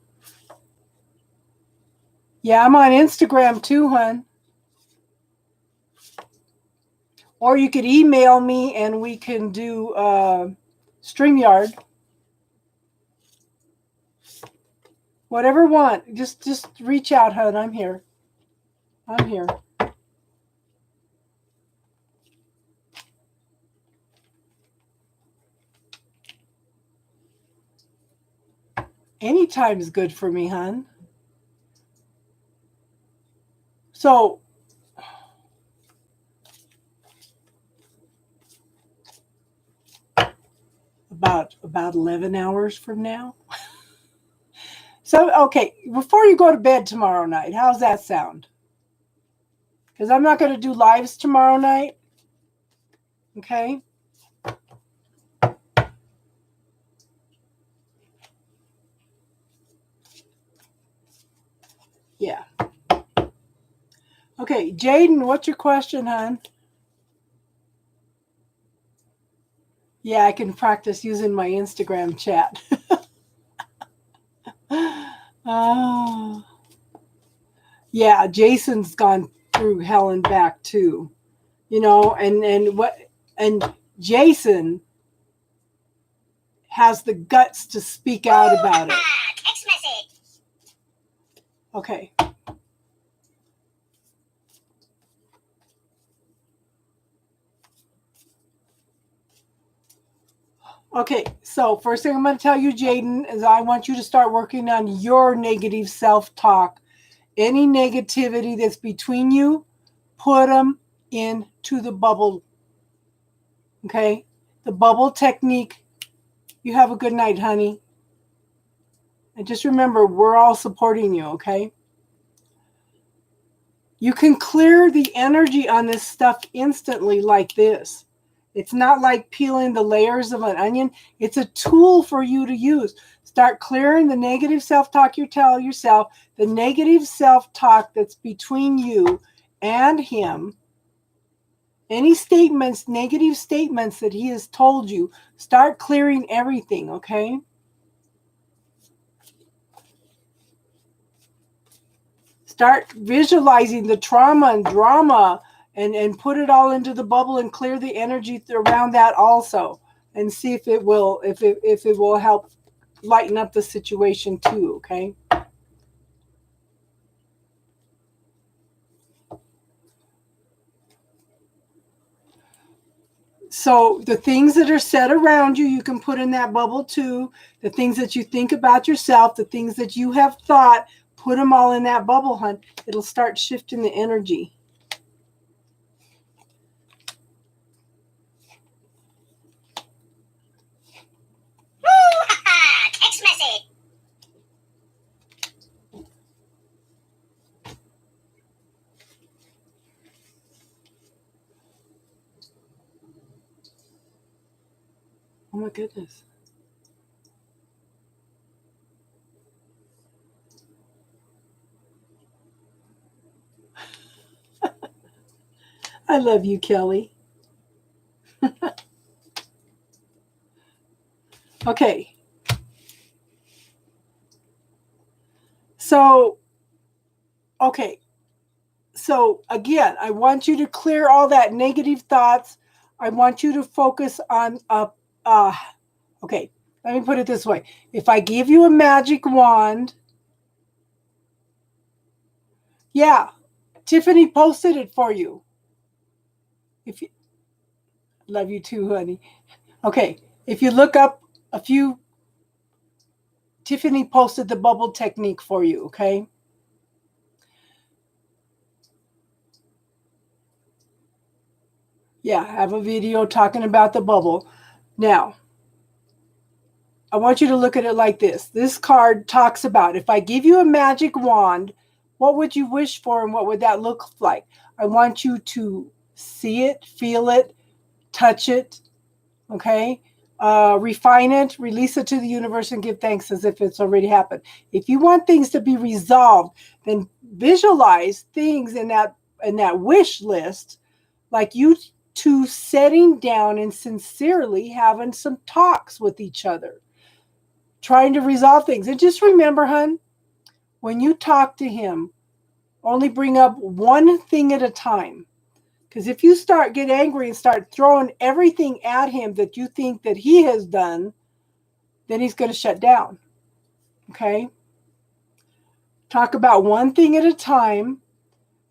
Yeah, I'm on Instagram too, hon. Or you could email me and we can do StreamYard. Whatever want. Just reach out, hon. I'm here. Anytime is good for me, hon. So about 11 hours from now. So, okay, before you go to bed tomorrow night, how's that sound? Because I'm not going to do lives tomorrow night. Okay? Yeah. Okay, Jaden, what's your question, hon? Yeah, I can practice using my Instagram chat. Oh. Yeah, Jason's gone through hell and back too. You know, and Jason has the guts to speak out about it. Text message. Okay. Okay, so first thing I'm going to tell you, Jaden, is I want you to start working on your negative self-talk. Any negativity that's between you, put them into the bubble. Okay? The bubble technique. You have a good night, honey. And just remember, we're all supporting you, okay? You can clear the energy on this stuff instantly like this. It's not like peeling the layers of an onion. It's a tool for you to use. Start clearing the negative self-talk you tell yourself, the negative self-talk that's between you and him. Any statements, negative statements that he has told you, start clearing everything, okay? Start visualizing the trauma and drama and put it all into the bubble and clear the energy around that also, and see if it will help lighten up the situation too, okay? So the things that are said around you, you can put in that bubble too. The things that you think about yourself, the things that you have thought, put them all in that bubble, hun. It'll start shifting the energy. Text message. Oh my goodness. I love you, Kelly. Okay. So, okay. So again, I want you to clear all that negative thoughts. I want you to focus on okay, let me put it this way. If I give you a magic wand, yeah, Tiffany posted it for you. If you love you too, honey. Okay, if you look up a few, Tiffany posted the bubble technique for you, okay? Yeah, I have a video talking about the bubble. Now, I want you to look at it like this. This card talks about if I give you a magic wand, what would you wish for and what would that look like? I want you to see it, feel it, touch it, okay? Refine it, release it to the universe, and give thanks as if it's already happened. If you want things to be resolved, then visualize things in that wish list, like you two sitting down and sincerely having some talks with each other, trying to resolve things. And just remember, hun, when you talk to him, only bring up one thing at a time. Because if you get angry and start throwing everything at him that you think that he has done, then he's going to shut down. Okay? Talk about one thing at a time.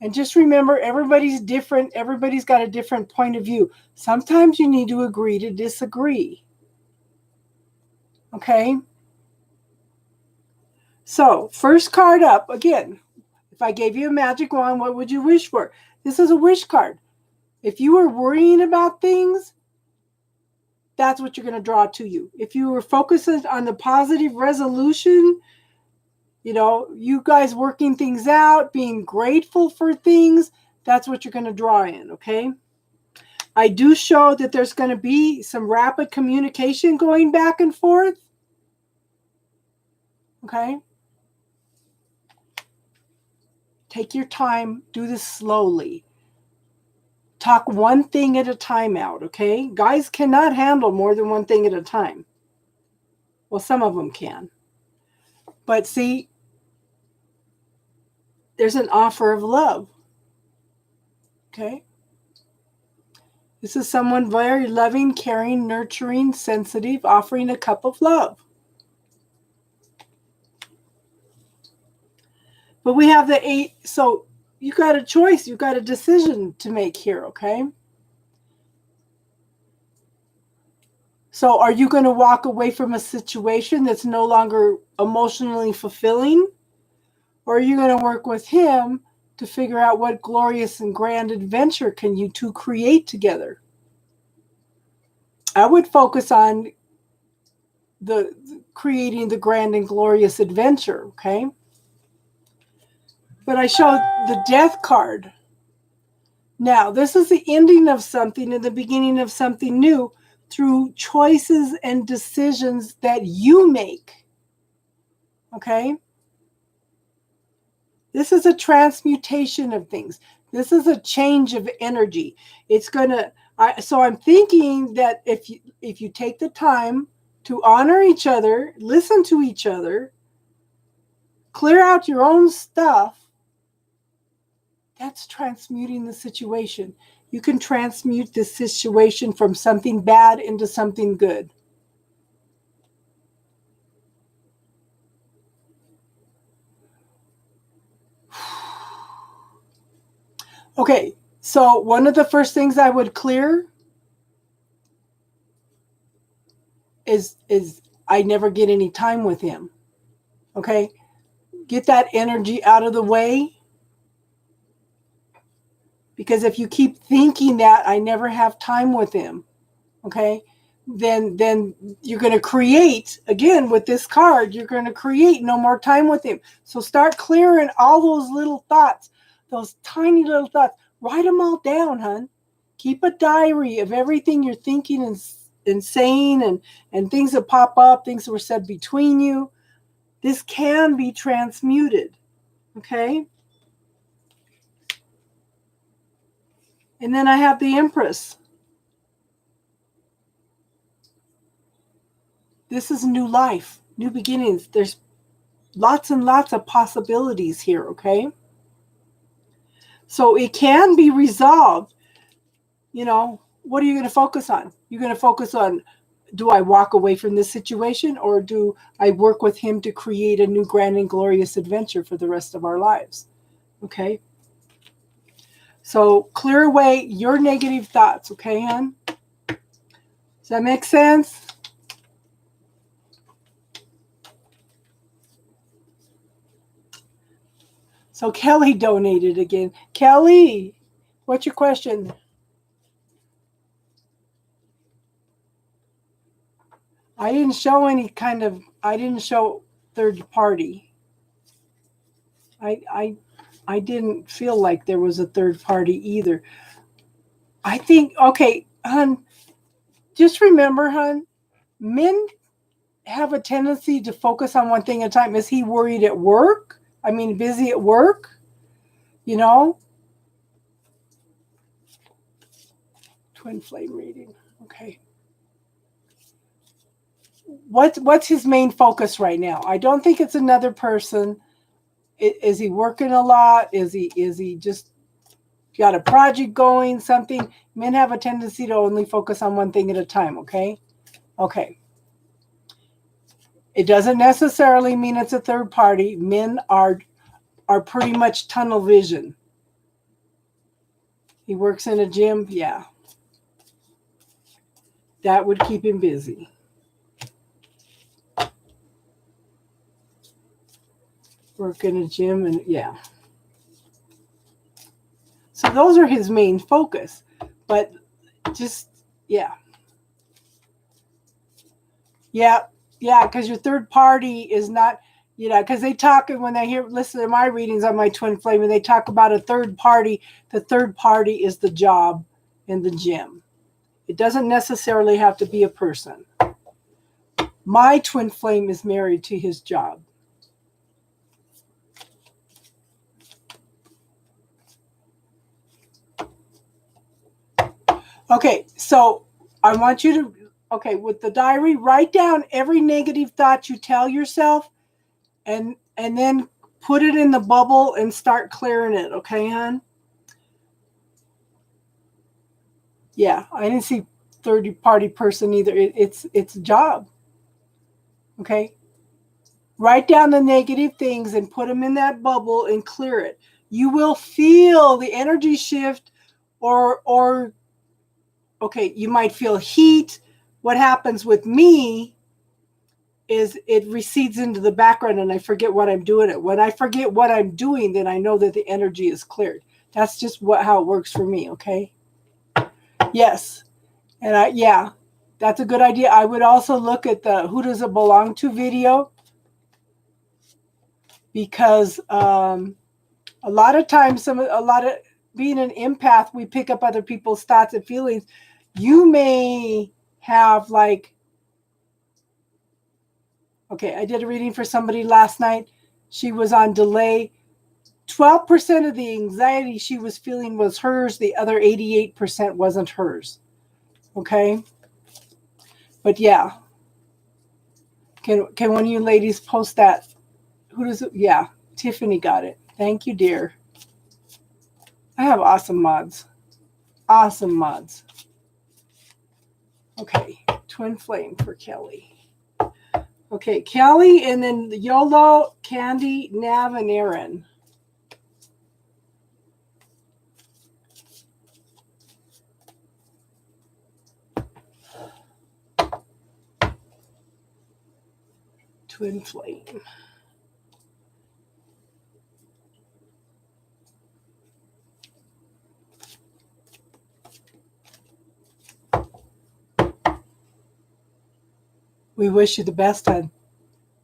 And just remember, everybody's different. Everybody's got a different point of view. Sometimes you need to agree to disagree. Okay? So, first card up, again, if I gave you a magic wand, what would you wish for? This is a wish card. If you were worrying about things, that's what you're going to draw to you. If you were focusing on the positive resolution, you guys working things out, being grateful for things, that's what you're going to draw in, okay? I do show that there's going to be some rapid communication going back and forth, okay? Take your time, do this slowly. talk one thing at a time out, okay? Guys cannot handle more than one thing at a time. Well, some of them can. But see, there's an offer of love, okay? This is someone very loving, caring, nurturing, sensitive, offering a cup of love. But we have the 8, so you got a choice, you got a decision to make here, okay? So are you going to walk away from a situation that's no longer emotionally fulfilling? Or are you going to work with him to figure out what glorious and grand adventure can you two create together? I would focus on the creating the grand and glorious adventure, okay? But I showed the death card. Now, this is the ending of something and the beginning of something new through choices and decisions that you make, okay? This is a transmutation of things. This is a change of energy. It's going to, so I'm thinking that if you take the time to honor each other, listen to each other, clear out your own stuff, that's transmuting the situation. You can transmute this situation from something bad into something good. Okay, so one of the first things I would clear is I never get any time with him. Okay? Get that energy out of the way. Because if you keep thinking that I never have time with him, okay, then you're going to create, again, with this card, you're going to create no more time with him. So start clearing all those little thoughts, those tiny little thoughts. Write them all down, hon. Keep a diary of everything you're thinking and saying and things that pop up, things that were said between you. This can be transmuted, okay? And then I have the Empress. This is new life, new beginnings. There's lots and lots of possibilities here, okay? So it can be resolved. You know, what are you going to focus on? You're going to focus on, do I walk away from this situation, or do I work with him to create a new grand and glorious adventure for the rest of our lives? Okay? So clear away your negative thoughts, okay, hon? Does that make sense? So Kelly donated again. Kelly, what's your question? I didn't show any kind of, I didn't show third party. I didn't feel like there was a third party either. I think, okay, hon, just remember, hon, men have a tendency to focus on one thing at a time. Is he worried at work? I mean, busy at work? You know? Twin flame reading. Okay. What's his main focus right now? I don't think it's another person. Is he working a lot? Is he just got a project going, something? Men have a tendency to only focus on one thing at a time, okay? Okay. It doesn't necessarily mean it's a third party. Men are pretty much tunnel vision. He works in a gym, yeah. That would keep him busy. Work in a gym, and yeah. So those are his main focus. But just, yeah. Yeah, because your third party is not, because they talk, when they listen to my readings on my twin flame, and they talk about a third party, the third party is the job in the gym. It doesn't necessarily have to be a person. My twin flame is married to his job. Okay, so I want you to, okay, with the diary, write down every negative thought you tell yourself, and then put it in the bubble and start clearing it. Okay, hon? Yeah, I didn't see third party person either. It's a job. Okay, write down the negative things and put them in that bubble and clear it. You will feel the energy shift, or okay, you might feel heat. What happens with me is it recedes into the background and I forget what I'm doing. When I forget what I'm doing, then I know that the energy is cleared. That's just how it works for me. Okay. Yes. And yeah, that's a good idea. I would also look at the Who Does It Belong To video, because a lot of times, being an empath, we pick up other people's thoughts and feelings. You may have okay, I did a reading for somebody last night. She was on delay. 12% of the anxiety she was feeling was hers. The other 88% wasn't hers. Okay. But yeah. Can one of you ladies post that? Who does it? Yeah. Tiffany got it. Thank you, dear. I have awesome mods. Awesome mods. Okay. Twin flame for Kelly. Okay. Kelly, and then YOLO, Candy, Nav, and Aaron. Twin flame. We wish you the best, hon.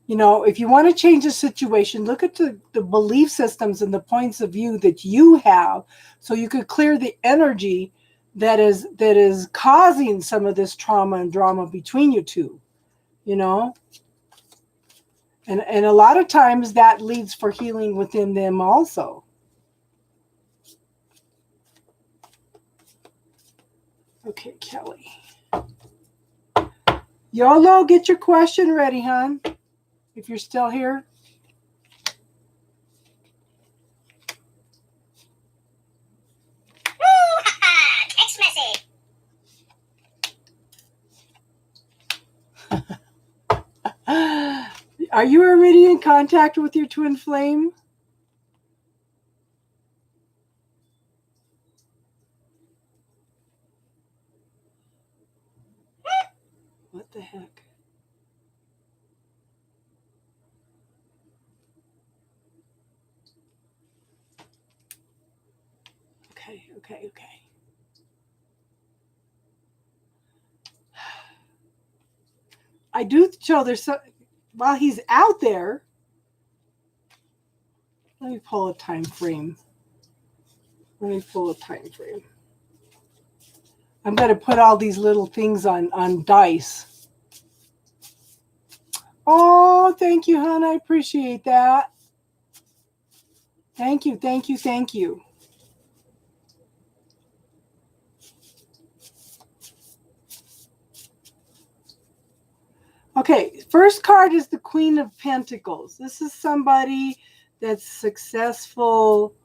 You know, if you want to change the situation, look at the belief systems and the points of view that you have, so you could clear the energy that is causing some of this trauma and drama between you two, you know? And a lot of times that leads for healing within them also. Okay, Kelly. YOLO, get your question ready, hon, if you're still here. Text message. Are you already in contact with your twin flame? What the heck? Okay. I do show there's some, while he's out there. Let me pull a time frame. I'm going to put all these little things on dice. Oh, thank you, hon. I appreciate that. Thank you. Okay, first card is the Queen of Pentacles. This is somebody that's successful,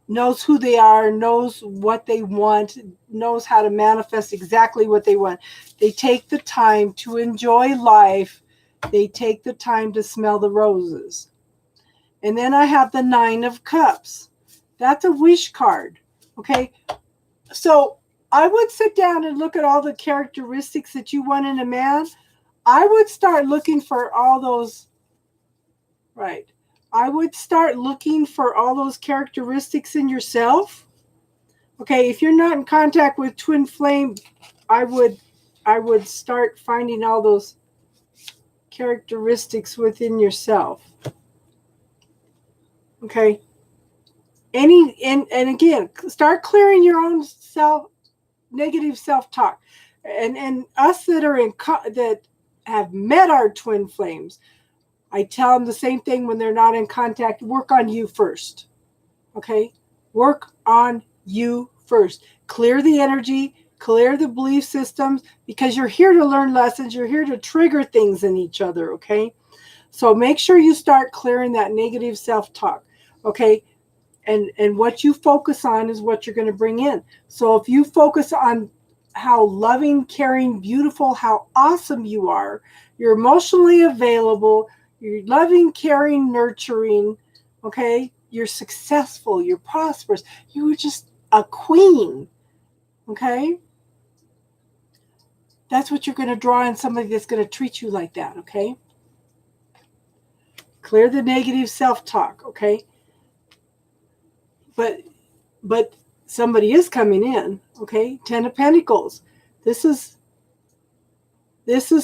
knows who they are, knows what they want, knows how to manifest exactly what they want. They take the time to enjoy life. They take the time to smell the roses. And then I have the Nine of Cups. That's a wish card. Okay, so I would sit down and look at all the characteristics that you want in a man. I would start looking for all those, right. I would start looking for all those characteristics in yourself. Okay, if you're not in contact with twin flame, I would start finding all those characteristics within yourself. Okay. And again, start clearing your own negative self-talk. And us that are that have met our twin flames, I tell them the same thing when they're not in contact. Work on you first. Okay? Work on you first. clear the energy, clear the belief systems, because you're here to learn lessons. You're here to trigger things in each other, okay? So make sure you start clearing that negative self-talk, okay? And what you focus on is what you're going to bring in. So if you focus on how loving, caring, beautiful, how awesome you are, you're emotionally available, you're loving, caring, nurturing, okay? You're successful, you're prosperous, you are just a queen, okay? That's what you're going to draw in somebody that's going to treat you like that, okay? Clear the negative self-talk, okay? But somebody is coming in, okay? 10 of Pentacles. This is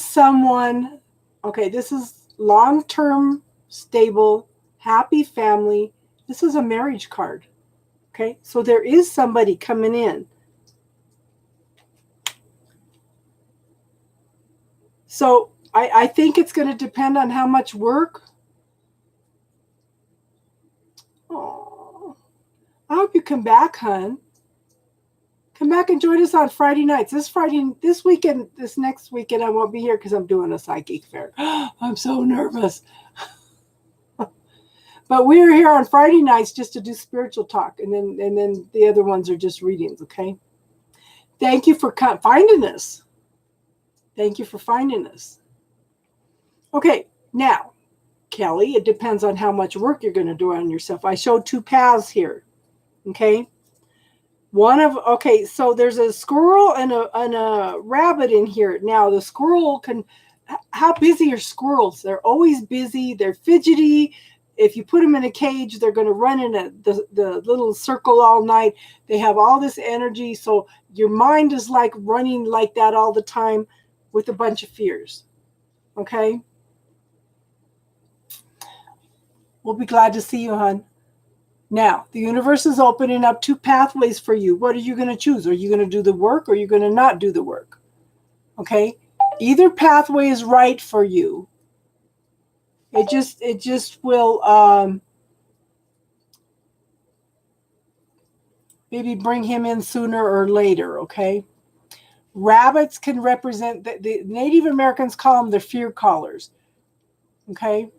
someone, okay, this is long-term, stable, happy family. This is a marriage card, okay? So there is somebody coming in. So I think it's going to depend on how much work. Oh, I hope you come back, hon. Come back and join us on Friday nights. This weekend, this next weekend, I won't be here because I'm doing a psychic fair. I'm so nervous. But we're here on Friday nights just to do spiritual talk, and then the other ones are just readings, okay? Thank you for finding us. Thank you for finding us. Okay, now, Kelly, it depends on how much work you're going to do on yourself. I showed two paths here, okay? So there's a squirrel and a rabbit in here. Now, the squirrel how busy are squirrels? They're always busy. They're fidgety. If you put them in a cage, they're going to run in the little circle all night. They have all this energy. So your mind is like running like that all the time with a bunch of fears. Okay? We'll be glad to see you, hon. Now, the universe is opening up two pathways for you. What are you going to choose? Are you going to do the work or are you going to not do the work? Okay? Either pathway is right for you. It just will maybe bring him in sooner or later, okay? Rabbits can represent, the Native Americans call them the fear callers, okay?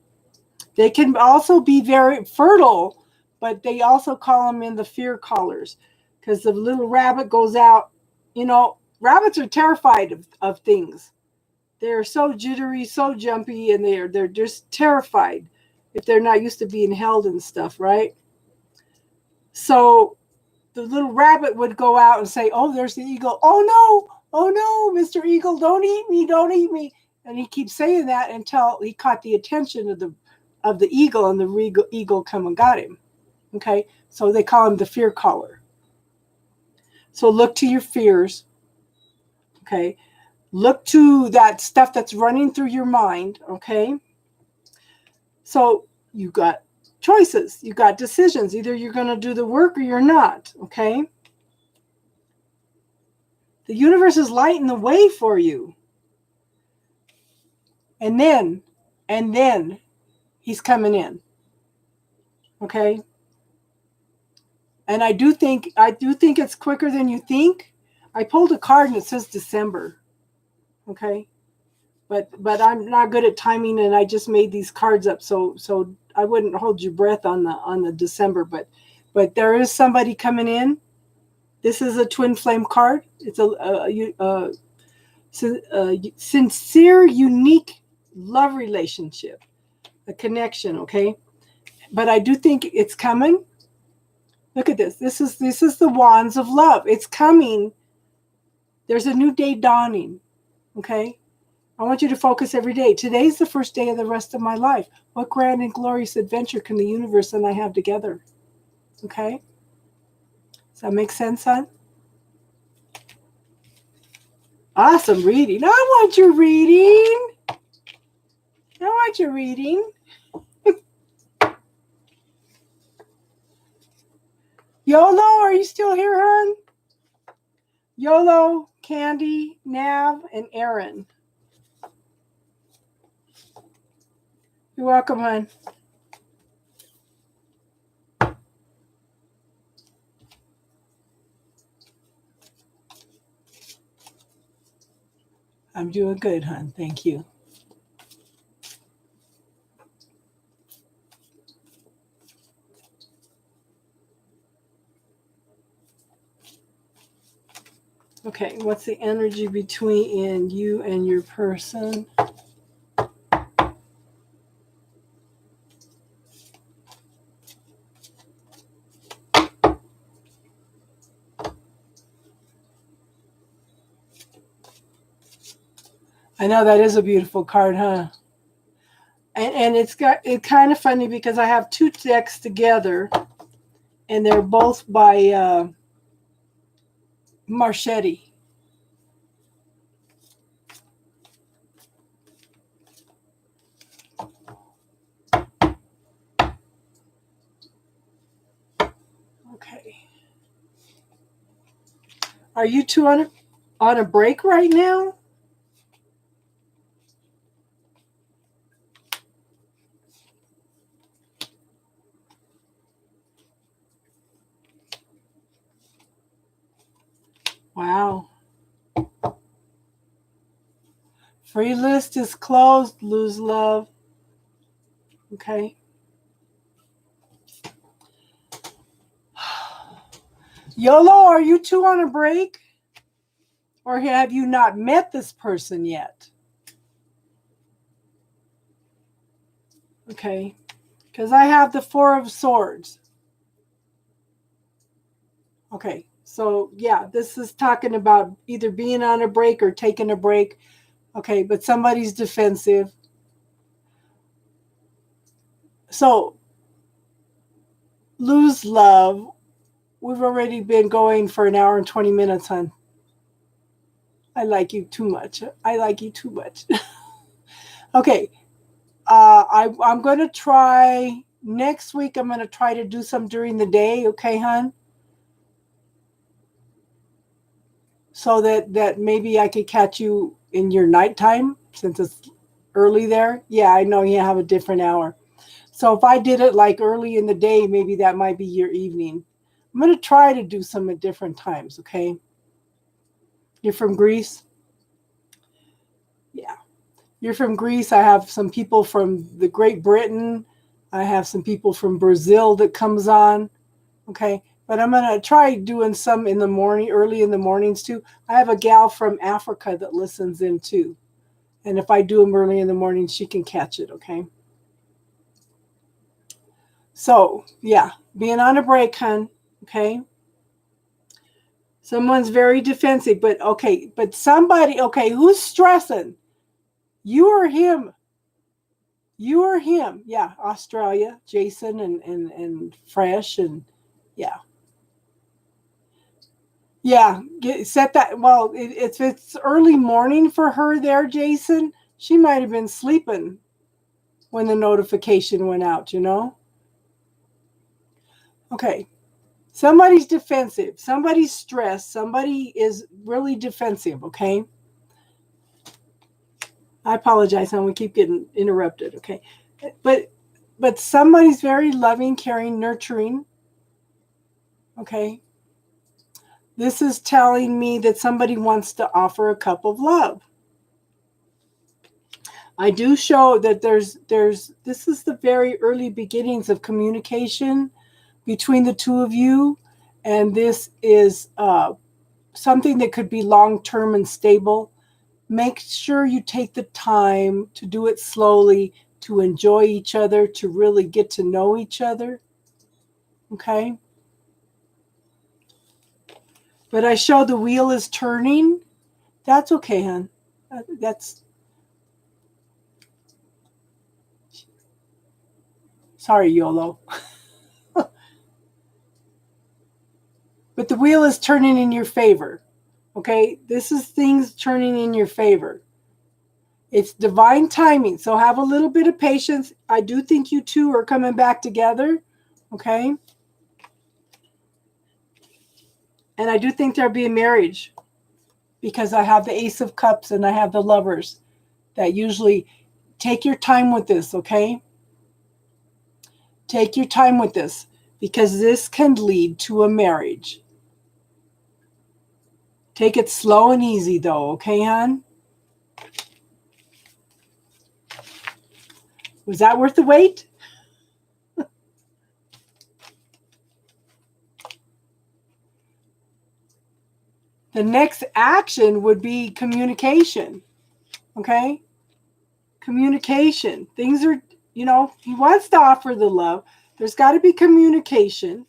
They can also be very fertile, but they also call them in the fear callers because the little rabbit goes out. You know, rabbits are terrified of things. They're so jittery, so jumpy, and they're just terrified if they're not used to being held and stuff, right? So the little rabbit would go out and say, "Oh, there's the eagle. Oh no, Mr. Eagle, don't eat me, don't eat me." And he keeps saying that until he caught the attention of the eagle, and the eagle come and got him. Okay, so they call him the fear caller. So look to your fears. Okay, look to that stuff that's running through your mind. Okay, so you got choices, you got decisions. Either you're going to do the work or you're not. Okay, the universe is lighting the way for you. And then he's coming in. Okay. And I do think it's quicker than you think. I pulled a card and it says December. Okay. But I'm not good at timing, and I just made these cards up so I wouldn't hold your breath on the December, but there is somebody coming in. This is a twin flame card. It's a sincere, unique love relationship, a connection, okay? But I do think it's coming. Look at this. This is the wands of love. It's coming. There's a new day dawning, okay? I want you to focus every day. Today's the first day of the rest of my life. What grand and glorious adventure can the universe and I have together? Okay? Does that make sense, hon? Awesome reading. I want your reading. I want your reading. YOLO, are you still here, hon? YOLO, Candy, Nav, and Aaron. You're welcome, hon. I'm doing good, hon. Thank you. Okay, what's the energy between you and your person? I know that is a beautiful card, huh? And it's kind of funny because I have two decks together, and they're both by Marchetti. Okay. Are you two on a break right now? Wow. Free list is closed, lose love. Okay. YOLO, are you two on a break? Or have you not met this person yet? Okay. Because I have the Four of Swords. Okay. So, yeah, this is talking about either being on a break or taking a break. Okay, but somebody's defensive. So, lose love. We've already been going for an hour and 20 minutes, hon. I like you too much. I like you too much. Okay. I'm going to try next week. I'm going to try to do some during the day. Okay, hon? So that maybe I could catch you in your nighttime since it's early there. Yeah, I know you have a different hour. So if I did it like early in the day, maybe that might be your evening. I'm going to try to do some at different times, okay? You're from Greece? Yeah. You're from Greece. I have some people from the Great Britain. I have some people from Brazil that comes on, okay? But I'm going to try doing some in the morning, early in the mornings too. I have a gal from Africa that listens in too. And if I do them early in the morning, she can catch it, okay? So, yeah, being on a break, hon, okay? Someone's very defensive, but okay, but somebody, okay, who's stressing? You or him? You or him? Yeah, Australia, Jason and Fresh and yeah. Yeah, set that. Well, if it's early morning for her there, Jason, she might have been sleeping when the notification went out, you know? Okay. Somebody's defensive. Somebody's stressed. Somebody is really defensive, okay? I apologize, hon. We keep getting interrupted, okay? But somebody's very loving, caring, nurturing, okay? This is telling me that somebody wants to offer a cup of love. I do show that this is the very early beginnings of communication between the two of you, and this is something that could be long-term and stable. Make sure you take the time to do it slowly, to enjoy each other, to really get to know each other. Okay? But I show the wheel is turning. That's okay, hon. That's sorry, YOLO. But the wheel is turning in your favor. Okay? This is things turning in your favor. It's divine timing. So have a little bit of patience. I do think you two are coming back together. Okay? And I do think there'll be a marriage because I have the Ace of Cups and I have the Lovers that usually take your time with this, okay? Take your time with this because this can lead to a marriage. Take it slow and easy though, okay, hon? Was that worth the wait? The next action would be communication. Okay? Communication. Things are, he wants to offer the love. There's got to be communication.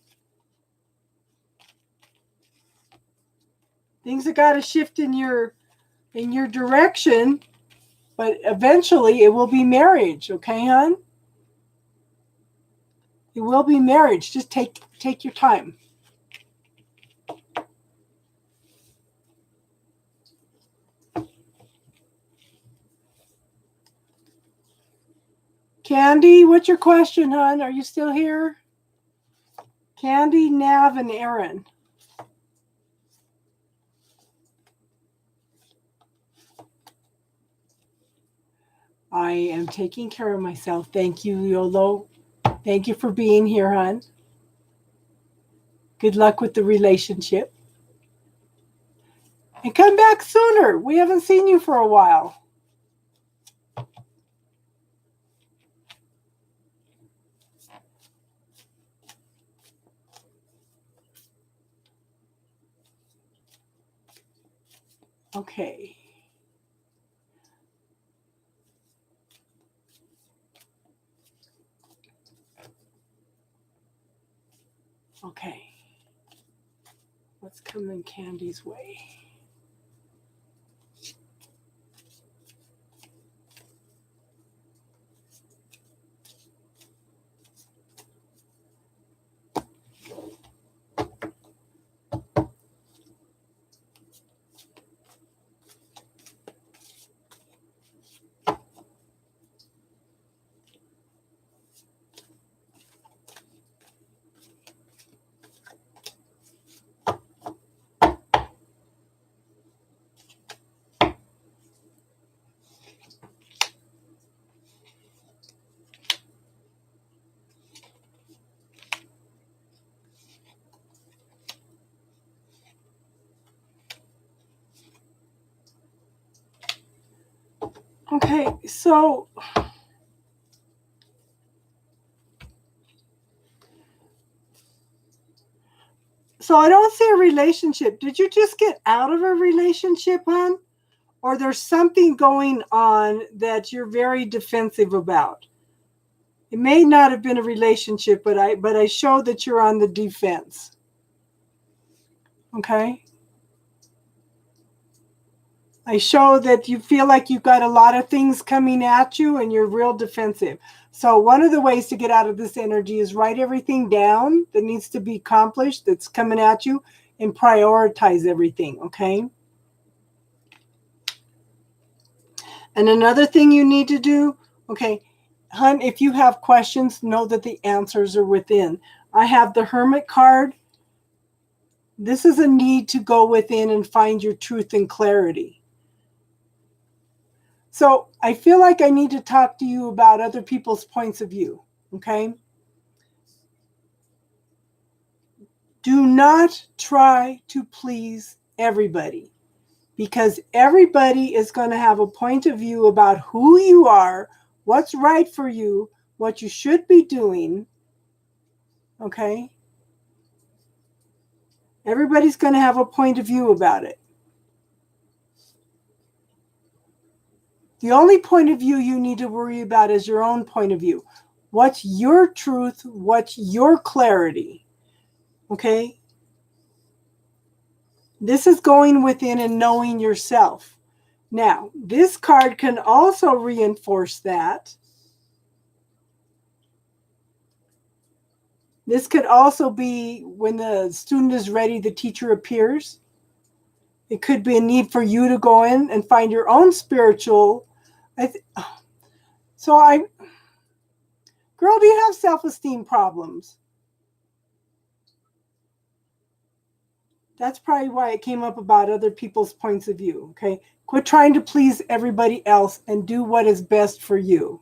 Things have got to shift in your direction, but eventually it will be marriage, okay, hon? It will be marriage. Just take your time. Candy, what's your question, hon? Are you still here? Candy, Nav, and Aaron. I am taking care of myself. Thank you, Yolo. Thank you for being here, hon. Good luck with the relationship. And come back sooner. We haven't seen you for a while. Okay. Okay. What's coming Candy's way? Okay, so I don't see a relationship. Did you just get out of a relationship, hon? Or there's something going on that you're very defensive about? It may not have been a relationship, but I show that you're on the defense. Okay? I show that you feel like you've got a lot of things coming at you and you're real defensive. So one of the ways to get out of this energy is write everything down that needs to be accomplished that's coming at you and prioritize everything, okay? And another thing you need to do, okay, hon, if you have questions, know that the answers are within. I have the Hermit card. This is a need to go within and find your truth and clarity. So I feel like I need to talk to you about other people's points of view, okay? Do not try to please everybody, because everybody is going to have a point of view about who you are, what's right for you, what you should be doing, okay? Everybody's going to have a point of view about it. The only point of view you need to worry about is your own point of view. What's your truth? What's your clarity? Okay? This is going within and knowing yourself. Now, this card can also reinforce that. This could also be when the student is ready, the teacher appears. It could be a need for you to go in and find your own spiritual. Girl, do you have self-esteem problems? That's probably why it came up about other people's points of view, okay? Quit trying to please everybody else and do what is best for you.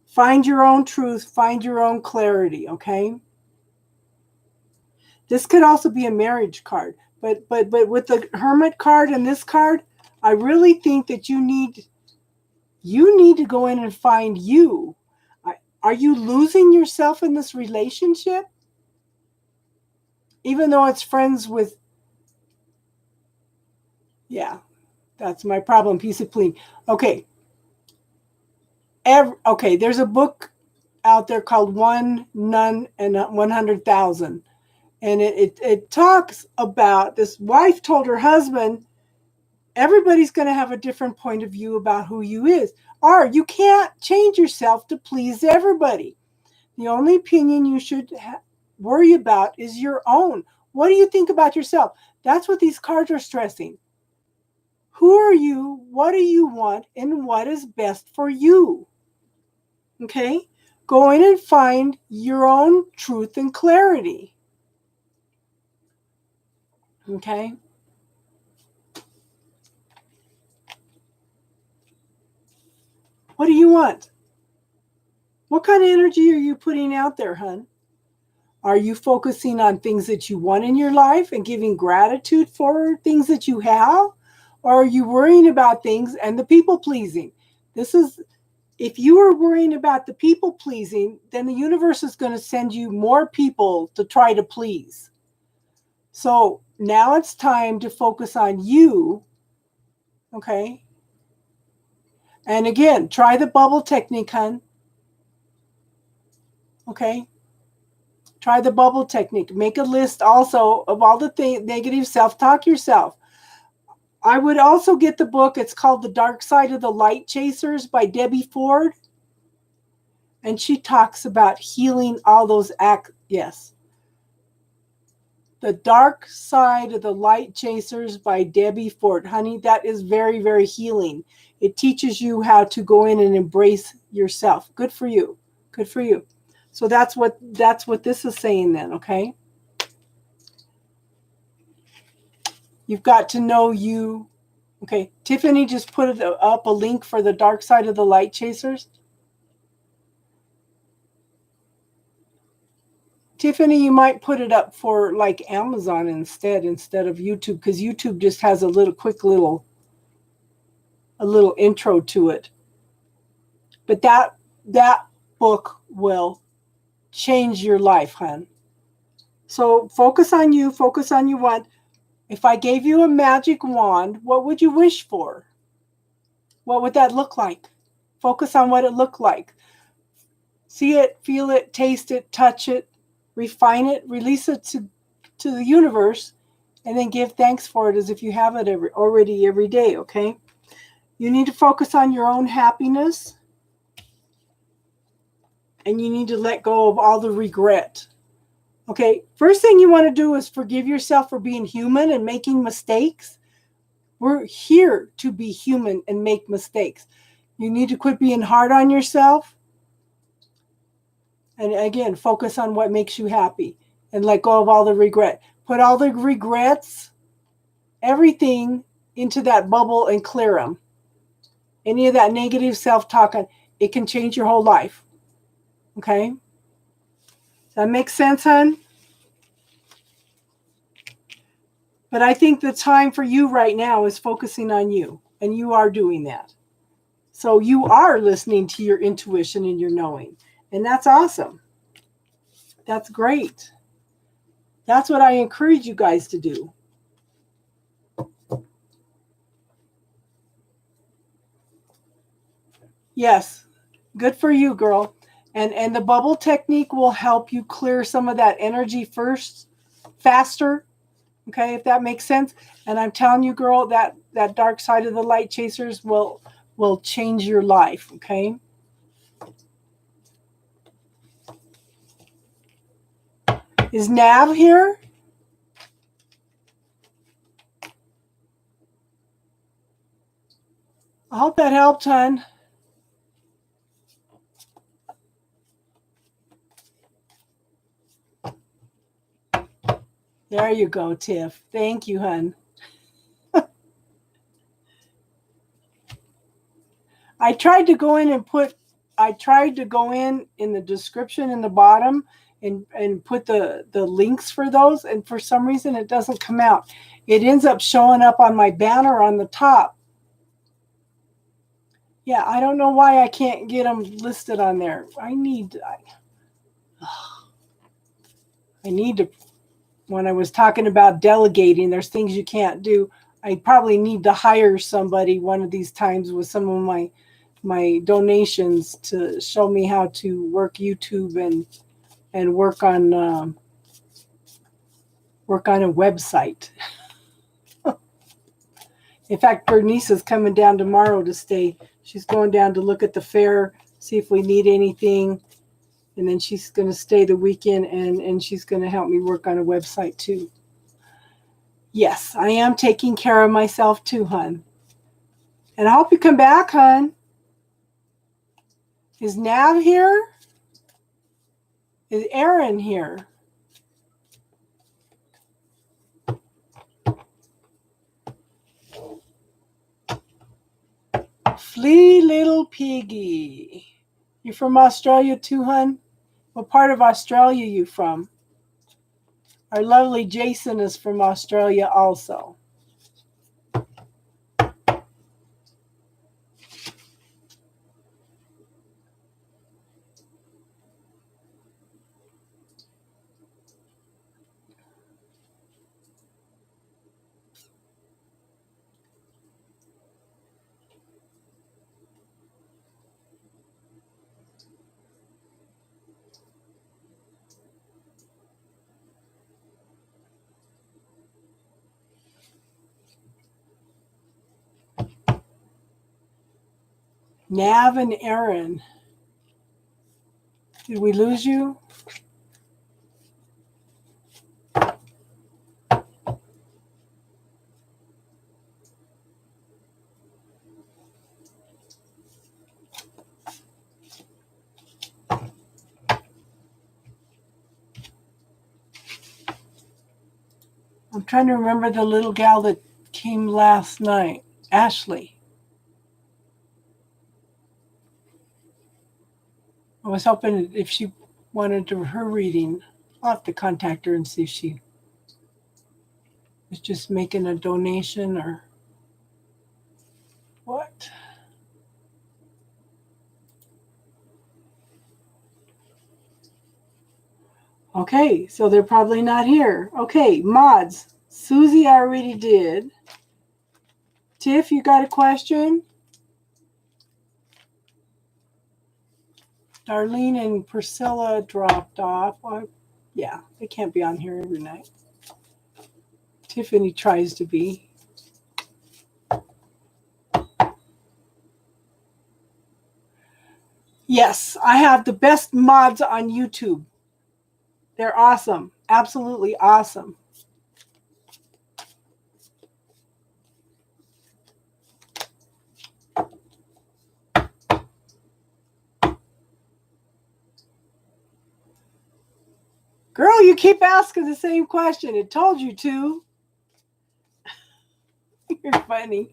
Find your own truth, find your own clarity, okay? This could also be a marriage card, but with the Hermit card and this card, I really think that you need to go in and find you. Are you losing yourself in this relationship? Even though it's friends with, yeah, that's my problem. Piece of clean. Okay. Okay, there's a book out there called One None and 100,000. And it talks about this wife told her husband, everybody's going to have a different point of view about who you is. Or you can't change yourself to please everybody. The only opinion you should worry about is your own. What do you think about yourself? That's what these cards are stressing. Who are you? What do you want? And what is best for you? Okay? Go in and find your own truth and clarity. Okay? What do you want? What kind of energy are you putting out there, hun? Are you focusing on things that you want in your life and giving gratitude for things that you have? Or are you worrying about things and the people pleasing? If you are worrying about the people pleasing, then the universe is going to send you more people to try to please. So now it's time to focus on you. Okay? And again, try the bubble technique, hun. Okay? Try the bubble technique. Make a list also of all the negative self-talk yourself. I would also get the book. It's called The Dark Side of the Light Chasers by Debbie Ford. And she talks about healing all those yes. The Dark Side of the Light Chasers by Debbie Ford. Honey, that is very, very healing. It teaches you how to go in and embrace yourself. Good for you. Good for you. So that's what this is saying then, okay? You've got to know you. Okay, Tiffany just put up a link for The Dark Side of the Light Chasers. Tiffany, you might put it up for like Amazon instead of YouTube, because YouTube just has a little intro to it. But that book will change your life, hon. So focus on you, focus on you want. If I gave you a magic wand, what would you wish for? What would that look like? Focus on what it looked like. See it, feel it, taste it, touch it, refine it, release it to the universe, and then give thanks for it as if you have it already every day, okay? You need to focus on your own happiness, and you need to let go of all the regret. Okay, first thing you want to do is forgive yourself for being human and making mistakes. We're here to be human and make mistakes. You need to quit being hard on yourself. And again, focus on what makes you happy and let go of all the regret. Put all the regrets, everything into that bubble and clear them. Any of that negative self-talk, it can change your whole life. Okay? Does that make sense, hon? But I think the time for you right now is focusing on you, and you are doing that. So you are listening to your intuition and your knowing, and that's awesome. That's great. That's what I encourage you guys to do. Yes, good for you, girl. And the bubble technique will help you clear some of that energy faster. Okay, if that makes sense. And I'm telling you, girl, that dark side of the light chasers will change your life, okay? Is Nav here? I hope that helped, hon. There you go, Tiff. Thank you, hon. I tried to go in in the description in the bottom and put the links for those, and for some reason it doesn't come out. It ends up showing up on my banner on the top, Yeah, I don't know why I can't get them listed on there. I need to, when I was talking about delegating, there's things you can't do. I probably need to hire somebody one of these times with some of my donations to show me how to work YouTube and work on a website. In fact, Bernice is coming down tomorrow to stay. She's going down to look at the fair, see if we need anything. And then she's going to stay the weekend and she's going to help me work on a website too. Yes, I am taking care of myself too, hon. And I hope you come back, hon. Is Nav here? Is Aaron here? Flea little piggy. You from Australia too, hon? What part of Australia you from? Our lovely Jason is from Australia also. Nav and Aaron. Did we lose you? I'm trying to remember the little gal that came last night. Ashley. I was hoping if she wanted to her reading, I'll have to contact her and see if she was just making a donation or what. Okay, so they're probably not here. Okay, mods. Susie I already did. Tiff, you got a question? Darlene and Priscilla dropped off. Well, yeah, they can't be on here every night. Tiffany tries to be. Yes, I have the best mods on YouTube. They're awesome. Absolutely awesome. Girl, you keep asking the same question. It told you to. You're funny.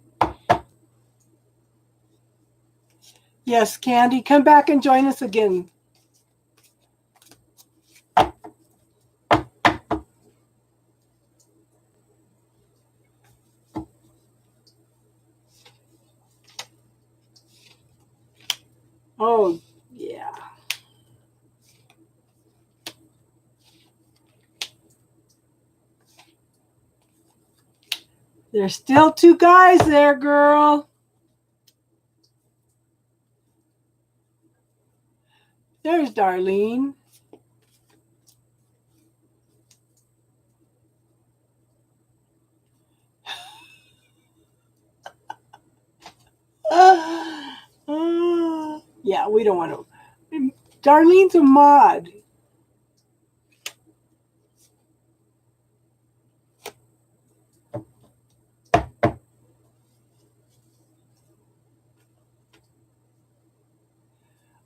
Yes, Candy, come back and join us again. Oh, yeah. There's still two guys there, girl. There's Darlene. Yeah, we don't want to. Darlene's a mod.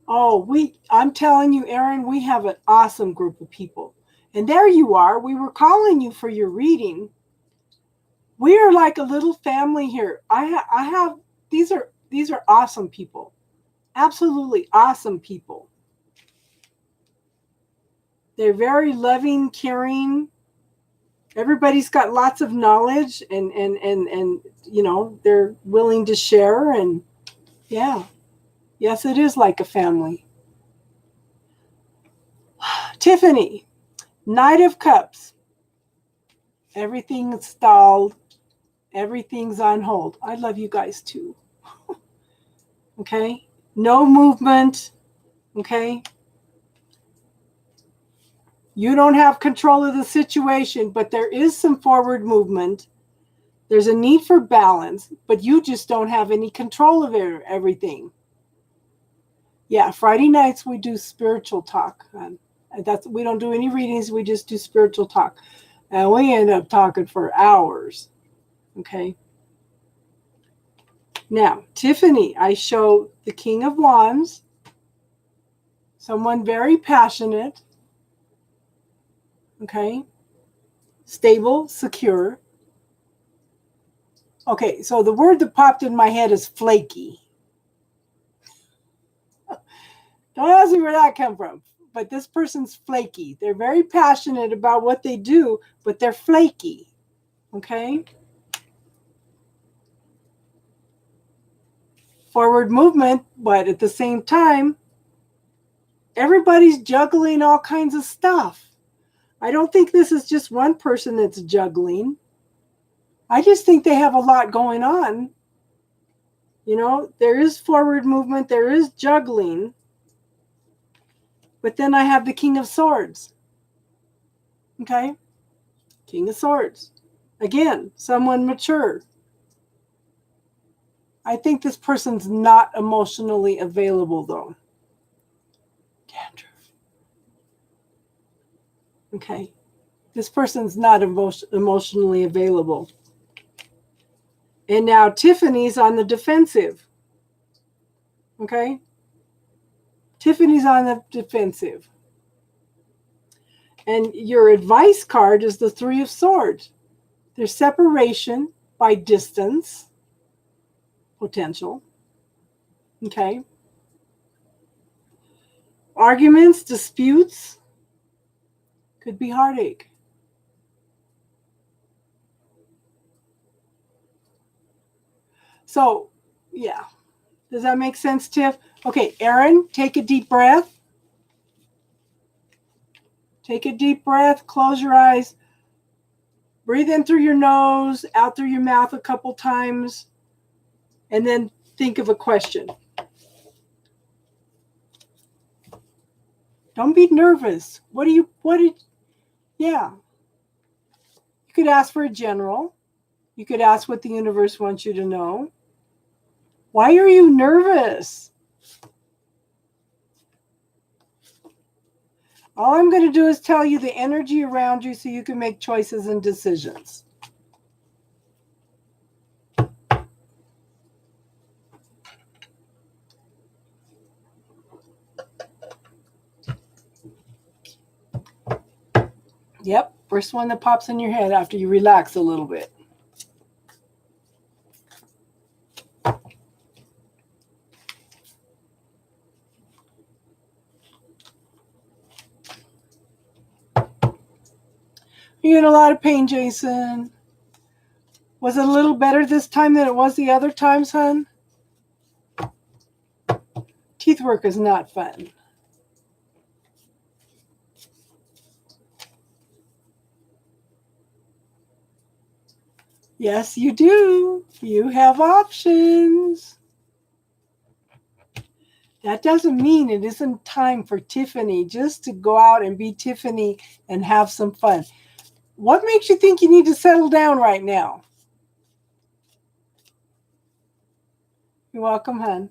Oh, I'm telling you, Aaron, we have an awesome group of people. And there you are. We were calling you for your reading. We are like a little family here. I have these are awesome people. Absolutely awesome people. They're very loving, caring. Everybody's got lots of knowledge and you know, they're willing to share and yeah. Yes, it is like a family. Tiffany, Knight of Cups. Everything's stalled. Everything's on hold. I love you guys too. Okay? No movement. Okay? You don't have control of the situation, but there is some forward movement. There's a need for balance, but you just don't have any control of everything. Yeah, Friday nights we do spiritual talk. We don't do any readings. We just do spiritual talk, and we end up talking for hours. Okay. Now, Tiffany, I show the King of Wands, someone very passionate. Okay. Stable, secure. Okay, so the word that popped in my head is flaky. Don't ask me where that came from, but this person's flaky. They're very passionate about what they do, but they're flaky. Okay? Forward movement, but at the same time, everybody's juggling all kinds of stuff. I don't think this is just one person that's juggling. I just think they have a lot going on. You know, there is forward movement, there is juggling. But then I have the King of Swords. Okay? King of Swords. Again, someone mature. I think this person's not emotionally available, though. Dandruff. Okay. This person's not emotionally available. And now Tiffany's on the defensive. Okay? Tiffany's on the defensive. And your advice card is the Three of Swords. There's separation by distance potential. Okay? Arguments, disputes, could be heartache. So, yeah. Does that make sense, Tiff? Okay, Aaron, take a deep breath. Take a deep breath. Close your eyes. Breathe in through your nose, out through your mouth a couple times, and then think of a question. Don't be nervous. Yeah. You could ask for a general. You could ask what the universe wants you to know. Why are you nervous? All I'm going to do is tell you the energy around you so you can make choices and decisions. Yep, first one that pops in your head after you relax a little bit. You're in a lot of pain, Jason. Was it a little better this time than it was the other times, hon? Teeth work is not fun. Yes, you do. You have options. That doesn't mean it isn't time for Tiffany just to go out and be Tiffany and have some fun. What makes you think you need to settle down right now? You're welcome, hon.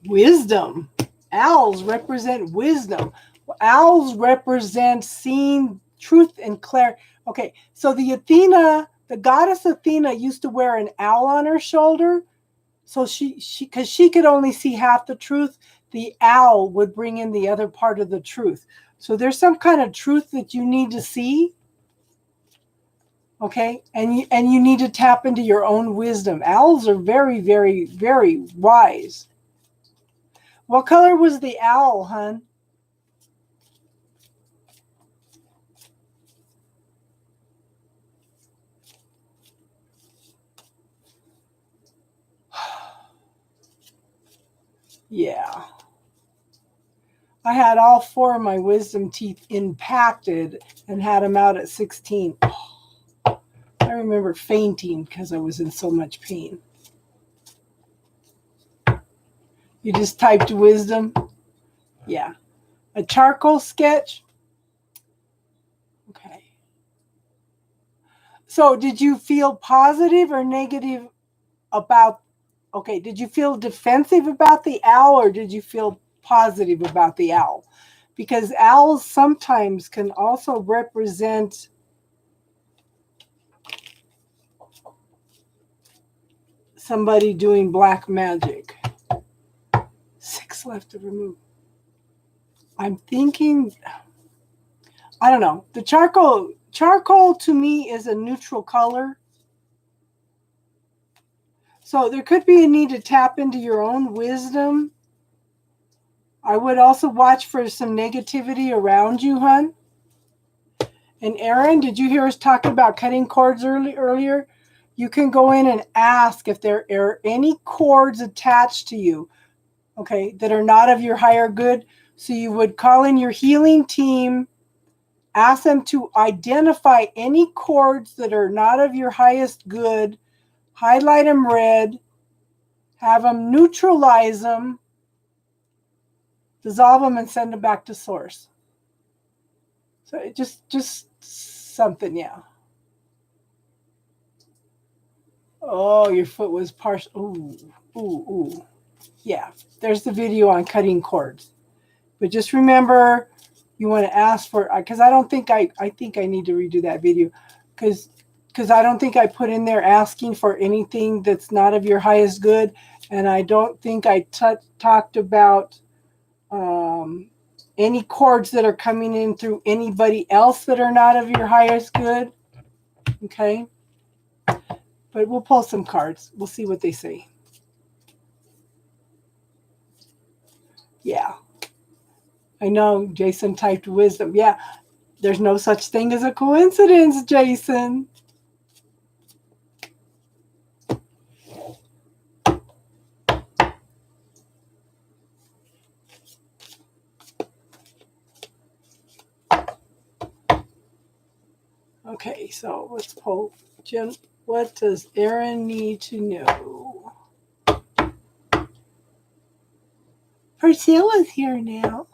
Wisdom. Owls represent wisdom. Owls represent seeing truth and clarity. Okay, so the goddess Athena used to wear an owl on her shoulder. So because she could only see half the truth, the owl would bring in the other part of the truth. So there's some kind of truth that you need to see. Okay, and you need to tap into your own wisdom. Owls are very, very, very wise. What color was the owl, hon? Yeah. I had all 4 of my wisdom teeth impacted and had them out at 16. I remember fainting because I was in so much pain. You just typed wisdom? Yeah. A charcoal sketch? Okay. So did you feel positive or negative about, okay, did you feel defensive about the owl or did you feel positive about the owl? Because owls sometimes can also represent somebody doing black magic. 6 left to remove. I'm thinking, I don't know. The charcoal to me is a neutral color. So there could be a need to tap into your own wisdom. I would also watch for some negativity around you, hon. And Aaron, did you hear us talking about cutting cords earlier? You can go in and ask if there are any cords attached to you, okay, that are not of your higher good. So you would call in your healing team, ask them to identify any cords that are not of your highest good, highlight them red, have them neutralize them, dissolve them, and send them back to source. So it just something, yeah. Oh, your foot was partial. Ooh. Yeah, there's the video on cutting cords. But just remember, you want to ask for, because I don't think I think I need to redo that video, because I don't think I put in there asking for anything that's not of your highest good, and I don't think I talked about any cords that are coming in through anybody else that are not of your highest good. Okay, but we'll pull some cards. We'll see what they say. Yeah. I know Jason typed wisdom. Yeah, there's no such thing as a coincidence, Jason. Okay, so let's pull. Jim, what does Aaron need to know? Priscilla's here now.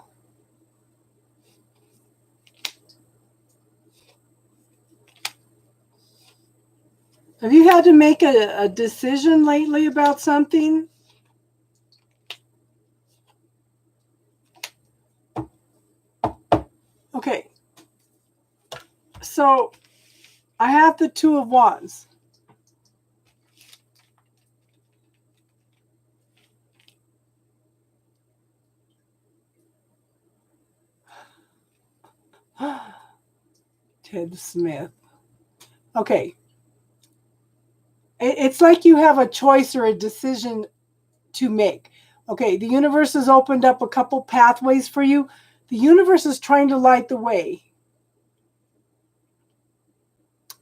Have you had to make a decision lately about something? Okay. So I have the 2 of Wands. Ted Smith. Okay. It's like you have a choice or a decision to make. Okay, the universe has opened up a couple pathways for you. The universe is trying to light the way.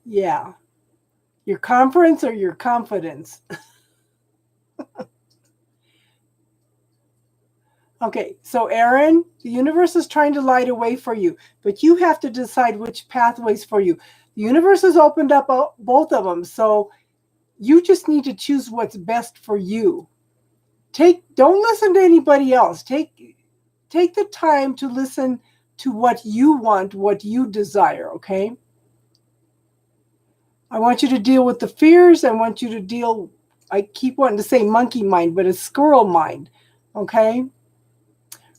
Yeah. Your conference or your confidence? Okay, so Aaron, the universe is trying to light a way for you, but you have to decide which pathways for you. The universe has opened up both of them, so you just need to choose what's best for you. Don't listen to anybody else. Take the time to listen to what you want, what you desire, okay? I want you to deal with the fears. I want you to deal, I keep wanting to say monkey mind, but it's squirrel mind, okay?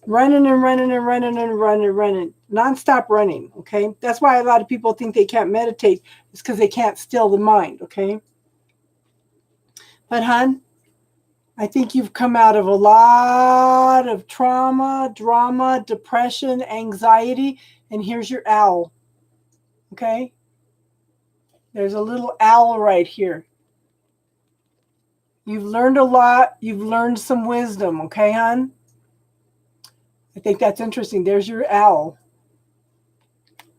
Running and running and running and running, nonstop running, okay? That's why a lot of people think they can't meditate. It's because they can't still the mind, okay? But, hon, I think you've come out of a lot of trauma, drama, depression, anxiety, and here's your owl, okay? There's a little owl right here. You've learned a lot. You've learned some wisdom, okay, hon? I think that's interesting. There's your owl.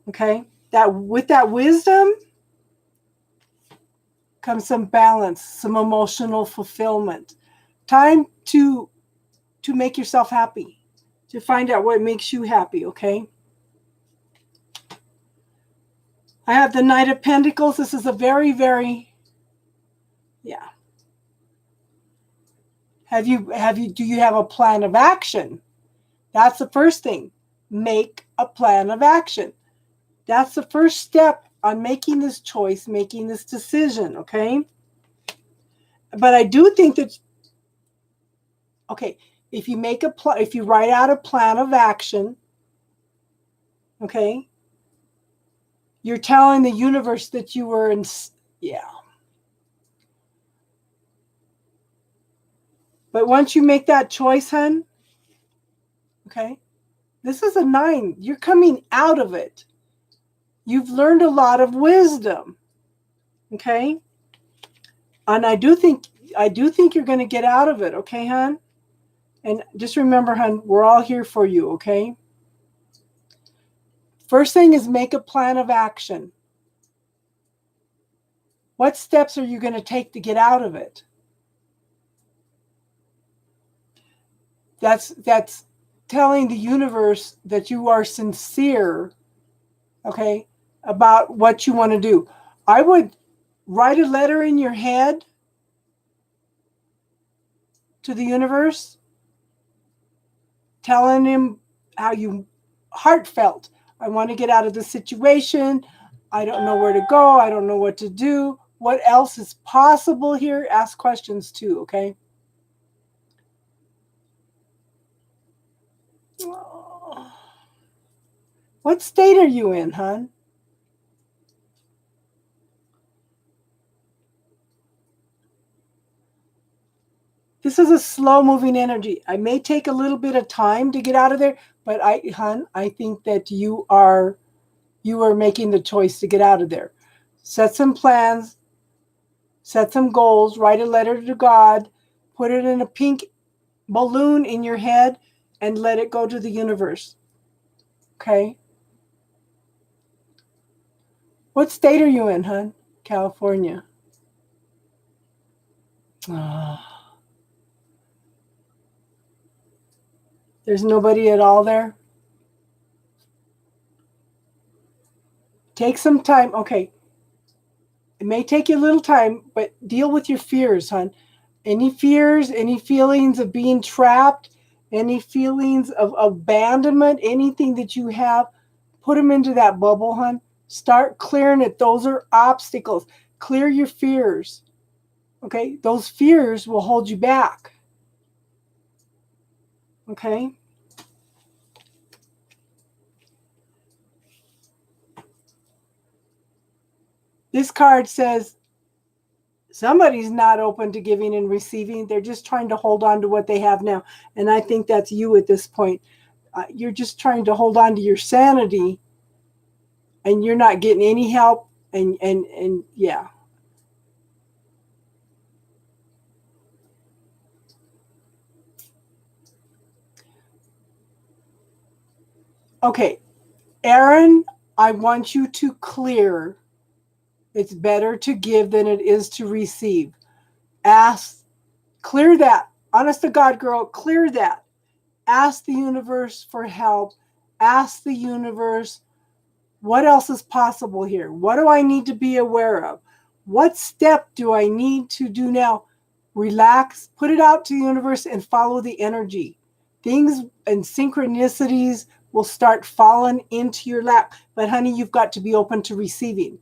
Okay? With that wisdom comes some balance, some emotional fulfillment. Time to to make yourself happy, to find out what makes you happy, okay? I have the Knight of Pentacles. This is a very, very, yeah. Do you have a plan of action? That's the first thing. Make a plan of action. That's the first step on making this choice, making this decision, okay? But I do think that, okay, if you write out a plan of action, okay, you're telling the universe that you were in, yeah. But once you make that choice, hun, okay, this is a 9. You're coming out of it. You've learned a lot of wisdom, okay? And I do think you're going to get out of it, okay, hun? And just remember, hun, we're all here for you, okay? First thing is make a plan of action. What steps are you going to take to get out of it? That's telling the universe that you are sincere, okay, about what you want to do. I would write a letter in your head to the universe, telling him how you heartfelt. I want to get out of this situation. I don't know where to go. I don't know what to do. What else is possible here? Ask questions too, okay? What state are you in, hon? This is a slow-moving energy. I may take a little bit of time to get out of there, but I think that you are making the choice to get out of there. Set some plans, set some goals, write a letter to God, put it in a pink balloon in your head, and let it go to the universe. Okay? What state are you in, hon? California. There's nobody at all there? Take some time. Okay. It may take you a little time, but deal with your fears, hon. Any fears, any feelings of being trapped, any feelings of abandonment, anything that you have, put them into that bubble, hon. Start clearing it. Those are obstacles. Clear your fears. Okay? Those fears will hold you back. Okay? This card says somebody's not open to giving and receiving. They're just trying to hold on to what they have now. And I think that's you at this point. You're just trying to hold on to your sanity, and you're not getting any help. And yeah. Okay, Aaron, I want you to clear. It's better to give than it is to receive. Clear that. Honest to God, girl, clear that. Ask the universe for help. Ask the universe, what else is possible here? What do I need to be aware of? What step do I need to do now? Relax, put it out to the universe, and follow the energy. Things and synchronicities will start falling into your lap. But honey, you've got to be open to receiving.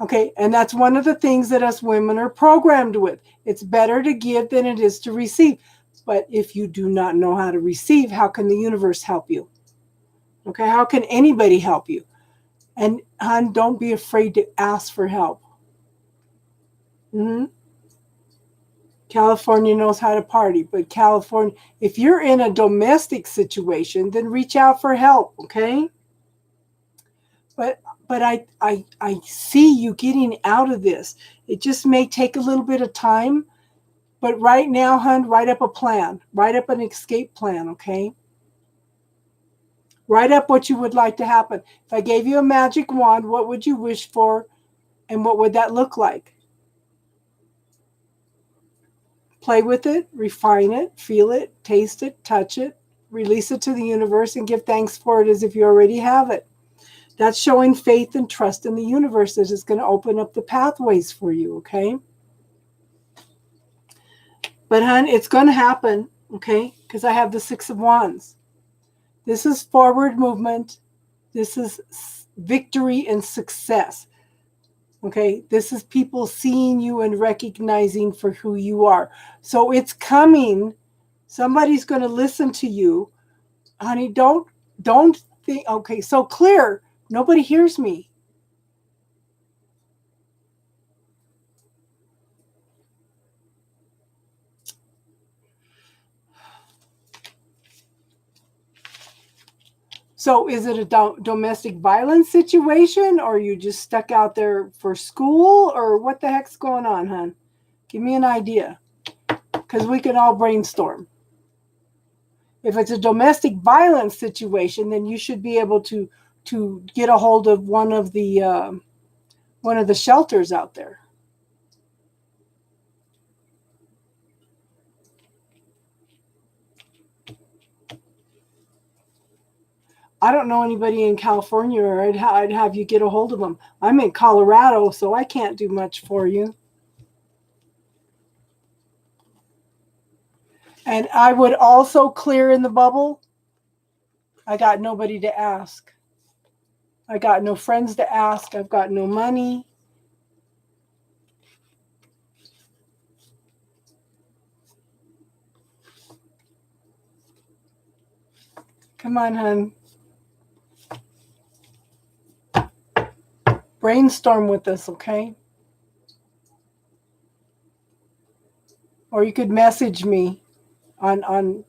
Okay, and that's one of the things that us women are programmed with. It's better to give than it is to receive. But if you do not know how to receive, how can the universe help you? Okay, how can anybody help you? And hon, don't be afraid to ask for help. California knows how to party, but California, if you're in a domestic situation, then reach out for help, okay? But I see you getting out of this. It just may take a little bit of time, but right now, hon, write up a plan. Write up an escape plan, okay? Write up what you would like to happen. If I gave you a magic wand, what would you wish for, and what would that look like? Play with it, refine it, feel it, taste it, touch it, release it to the universe, and give thanks for it as if you already have it. That's showing faith and trust in the universe that is going to open up the pathways for you, okay? But, hon, it's going to happen, okay? Because I have the Six of Wands. This is forward movement. This is victory and success. Okay, this is people seeing you and recognizing for who you are. So it's coming. Somebody's going to listen to you. Honey, don't think, okay, so clear. Nobody hears me. So is it a domestic violence situation, or are you just stuck out there for school, or what the heck's going on, hon? Give me an idea, because we can all brainstorm. If it's a domestic violence situation, then you should be able to get a hold of one of the shelters out there. I don't know anybody in California, or I'd have you get a hold of them. I'm in Colorado, so I can't do much for you. And I would also clear in the bubble. I got nobody to ask. I got no friends to ask. I've got no money. Come on, hon. Brainstorm with us, okay? Or you could message me on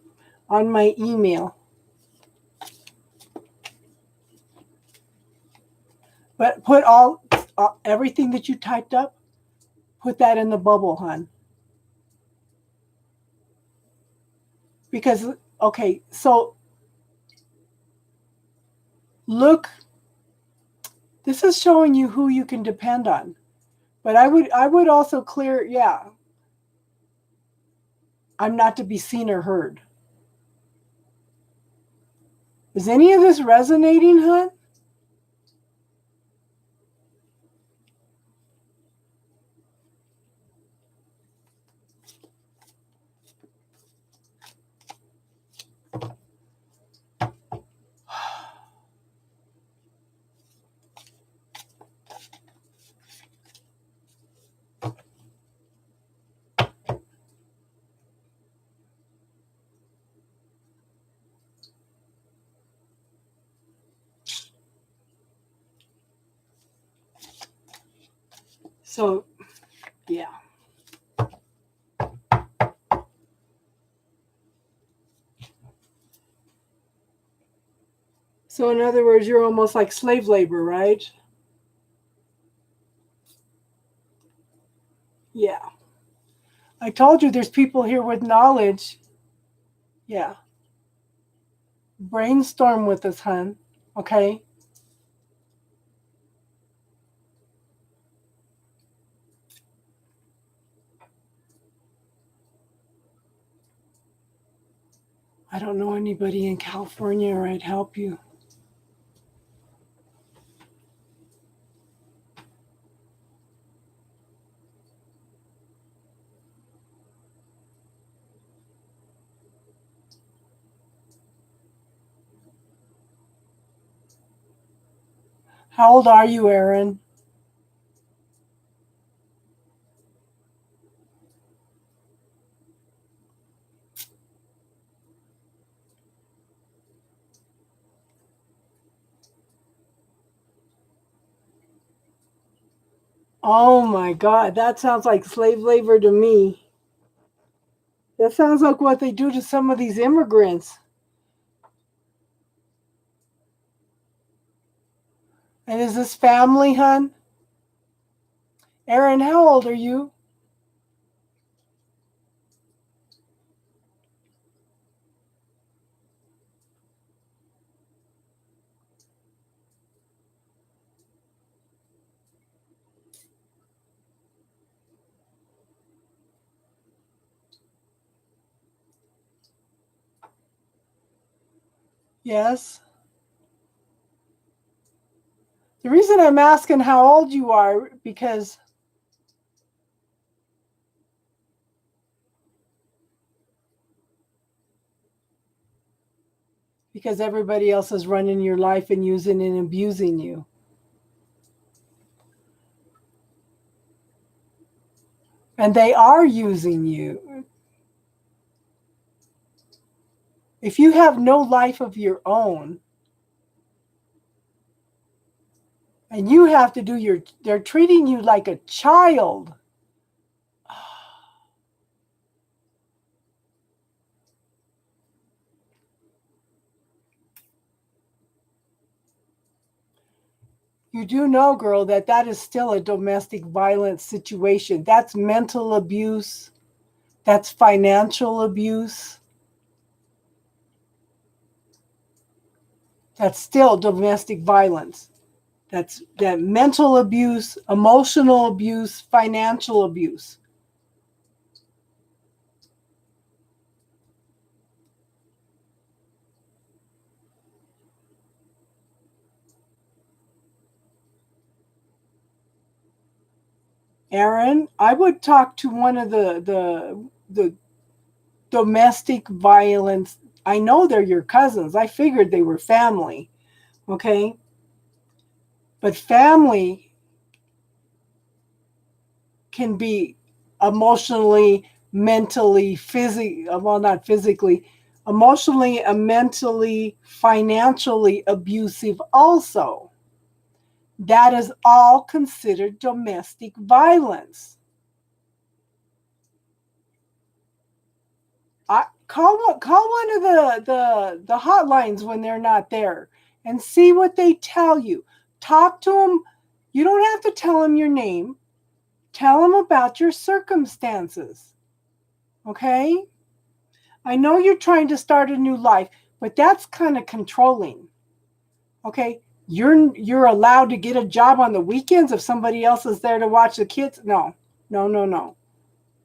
my email. But put everything that you typed up, put that in the bubble, hon. Because, okay, so look, this is showing you who you can depend on. But I would also clear, yeah, I'm not to be seen or heard. Is any of this resonating, hon? So, yeah. So in other words, you're almost like slave labor, right? Yeah. I told you there's people here with knowledge. Yeah. Brainstorm with us, hon. Okay? I don't know anybody in California, or I'd help you. How old are you, Aaron? Oh my God, that sounds like slave labor to me. That sounds like what they do to some of these immigrants. And is this family, hon? Aaron, how old are you? Yes. The reason I'm asking how old you are because everybody else is running your life and using and abusing you. And they are using you. If you have no life of your own and you have to do they're treating you like a child. You do know, girl, that is still a domestic violence situation. That's mental abuse. That's financial abuse. That's still domestic violence. That's that mental abuse, emotional abuse, financial abuse. Aaron, I would talk to one of the domestic violence. I know they're your cousins. I figured they were family. Okay? But family can be emotionally, mentally, physically, well, not physically, emotionally, mentally, financially abusive also. That is all considered domestic violence. Call one of the hotlines when they're not there and see what they tell you. Talk to them. You don't have to tell them your name. Tell them about your circumstances. Okay? I know you're trying to start a new life, but that's kind of controlling. Okay? You're allowed to get a job on the weekends if somebody else is there to watch the kids. No. No, no, no.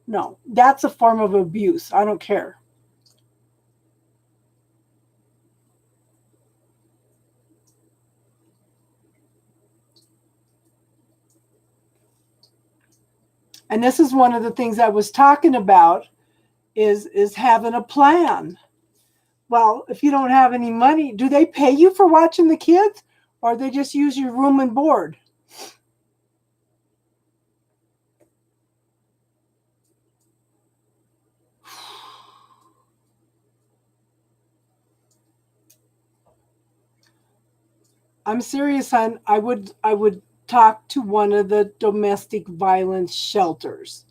No. That's a form of abuse. I don't care. And this is one of the things I was talking about is having a plan. Well, if you don't have any money, do they pay you for watching the kids or they just use your room and board? I'm serious, hon. I would talk to one of the domestic violence shelters.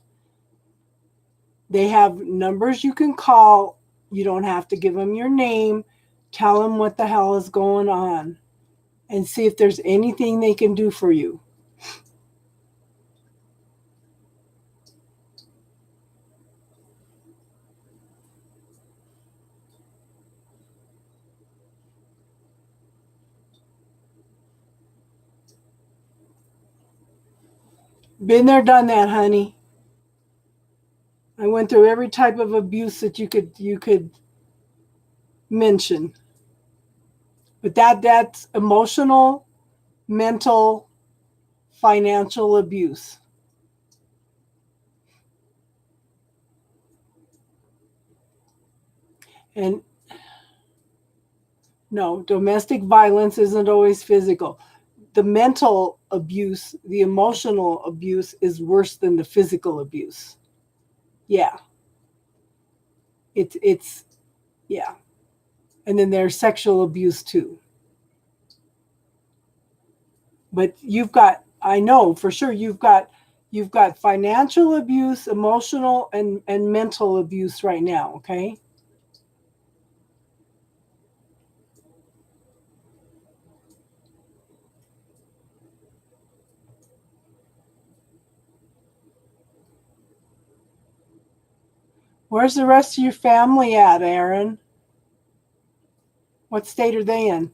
They have numbers you can call. You don't have to give them your name. Tell them what the hell is going on and see if there's anything they can do for you. Been there, done that, honey. I went through every type of abuse that you could mention. But that's emotional, mental, financial abuse. And no, domestic violence isn't always physical. The mental abuse, the emotional abuse is worse than the physical abuse. Yeah. It's yeah. And then there's sexual abuse too. But I know for sure you've got financial abuse, emotional and mental abuse right now, okay? Where's the rest of your family at, Aaron? What state are they in?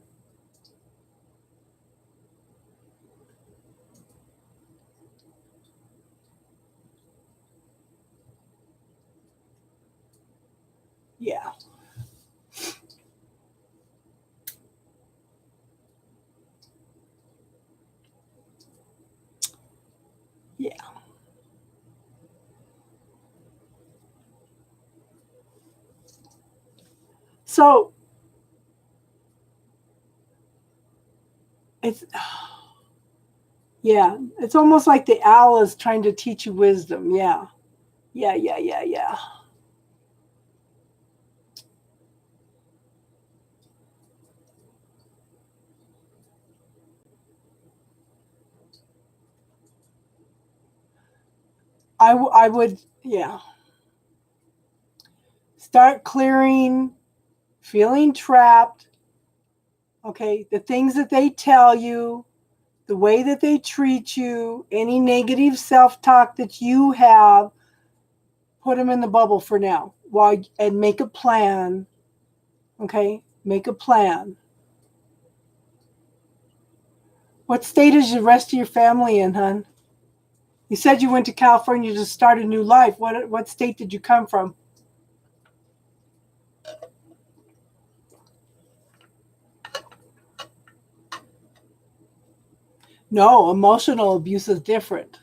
Yeah. So it's, yeah, it's almost like the owl is trying to teach you wisdom. Yeah. Yeah, yeah, yeah, yeah. I would, yeah. Start clearing, feeling trapped. Okay. The things that they tell you, the way that they treat you, any negative self talk that you have, put them in the bubble for now. And make a plan. Okay. Make a plan. What state is the rest of your family in, hon? You said you went to California to start a new life. What state did you come from? No, emotional abuse is different.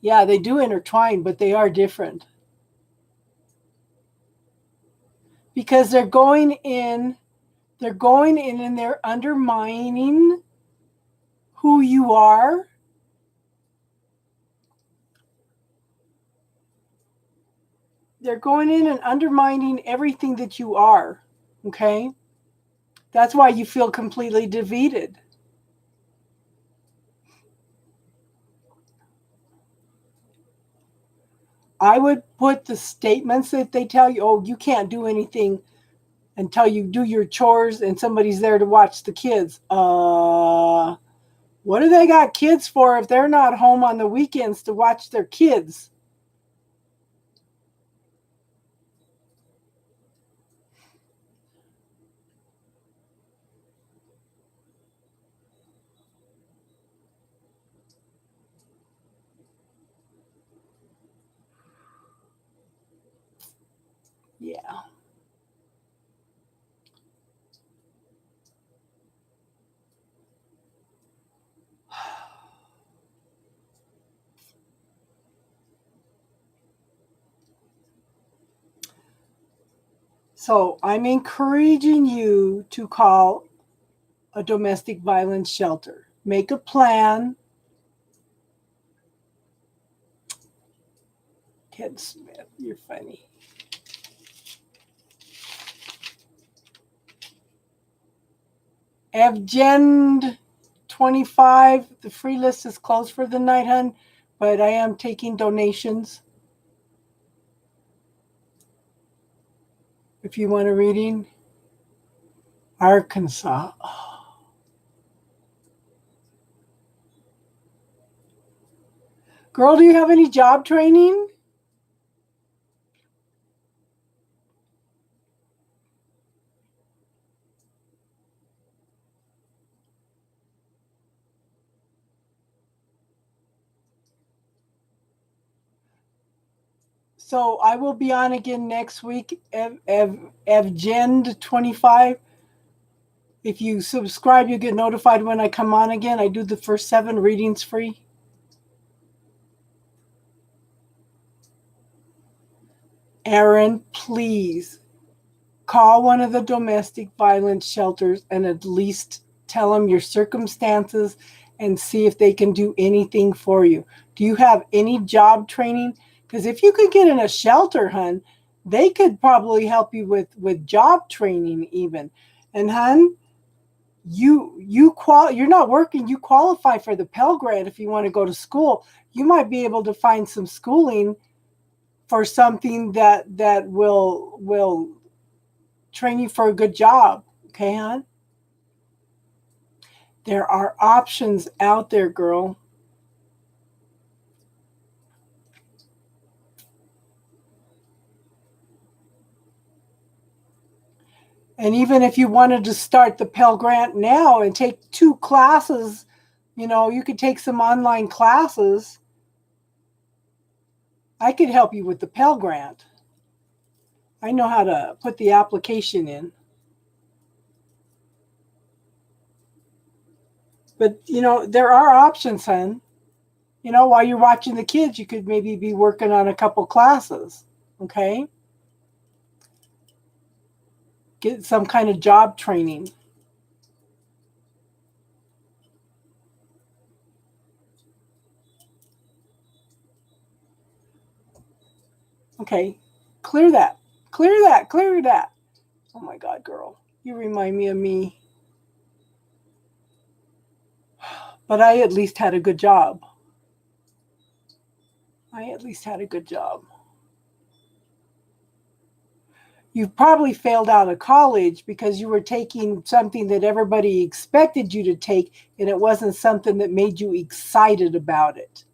Yeah, they do intertwine, but they are different. Because they're going in and they're undermining who you are. They're going in and undermining everything that you are. Okay? That's why you feel completely defeated. I would put the statements that they tell you, oh, you can't do anything until you do your chores and somebody's there to watch the kids. What do they got kids for if they're not home on the weekends to watch their kids? Yeah. So I'm encouraging you to call a domestic violence shelter. Make a plan. Ted Smith, you're funny. Evgen 25, the free list is closed for the night, hun, but I am taking donations. If you want a reading, Arkansas. Girl, do you have any job training? So I will be on again next week, Evgen 25. If you subscribe, you get notified when I come on again. I do the first 7 readings free. Aaron, please call one of the domestic violence shelters and at least tell them your circumstances and see if they can do anything for you. Do you have any job training? Because if you could get in a shelter, hun, they could probably help you with job training even. And hun, you're not working, you qualify for the Pell Grant if you want to go to school. You might be able to find some schooling for something that will train you for a good job. Okay, hon? There are options out there, girl. And even if you wanted to start the Pell Grant now and take 2 classes, you could take some online classes. I could help you with the Pell Grant. I know how to put the application in. But, there are options, hon. While you're watching the kids, you could maybe be working on a couple classes. Okay? get some kind of job training. Okay, clear that. Clear that. Clear that. Oh my God, girl. You remind me of me. But I at least had a good job. I at least had a good job. You probably failed out of college because you were taking something that everybody expected you to take, and it wasn't something that made you excited about it.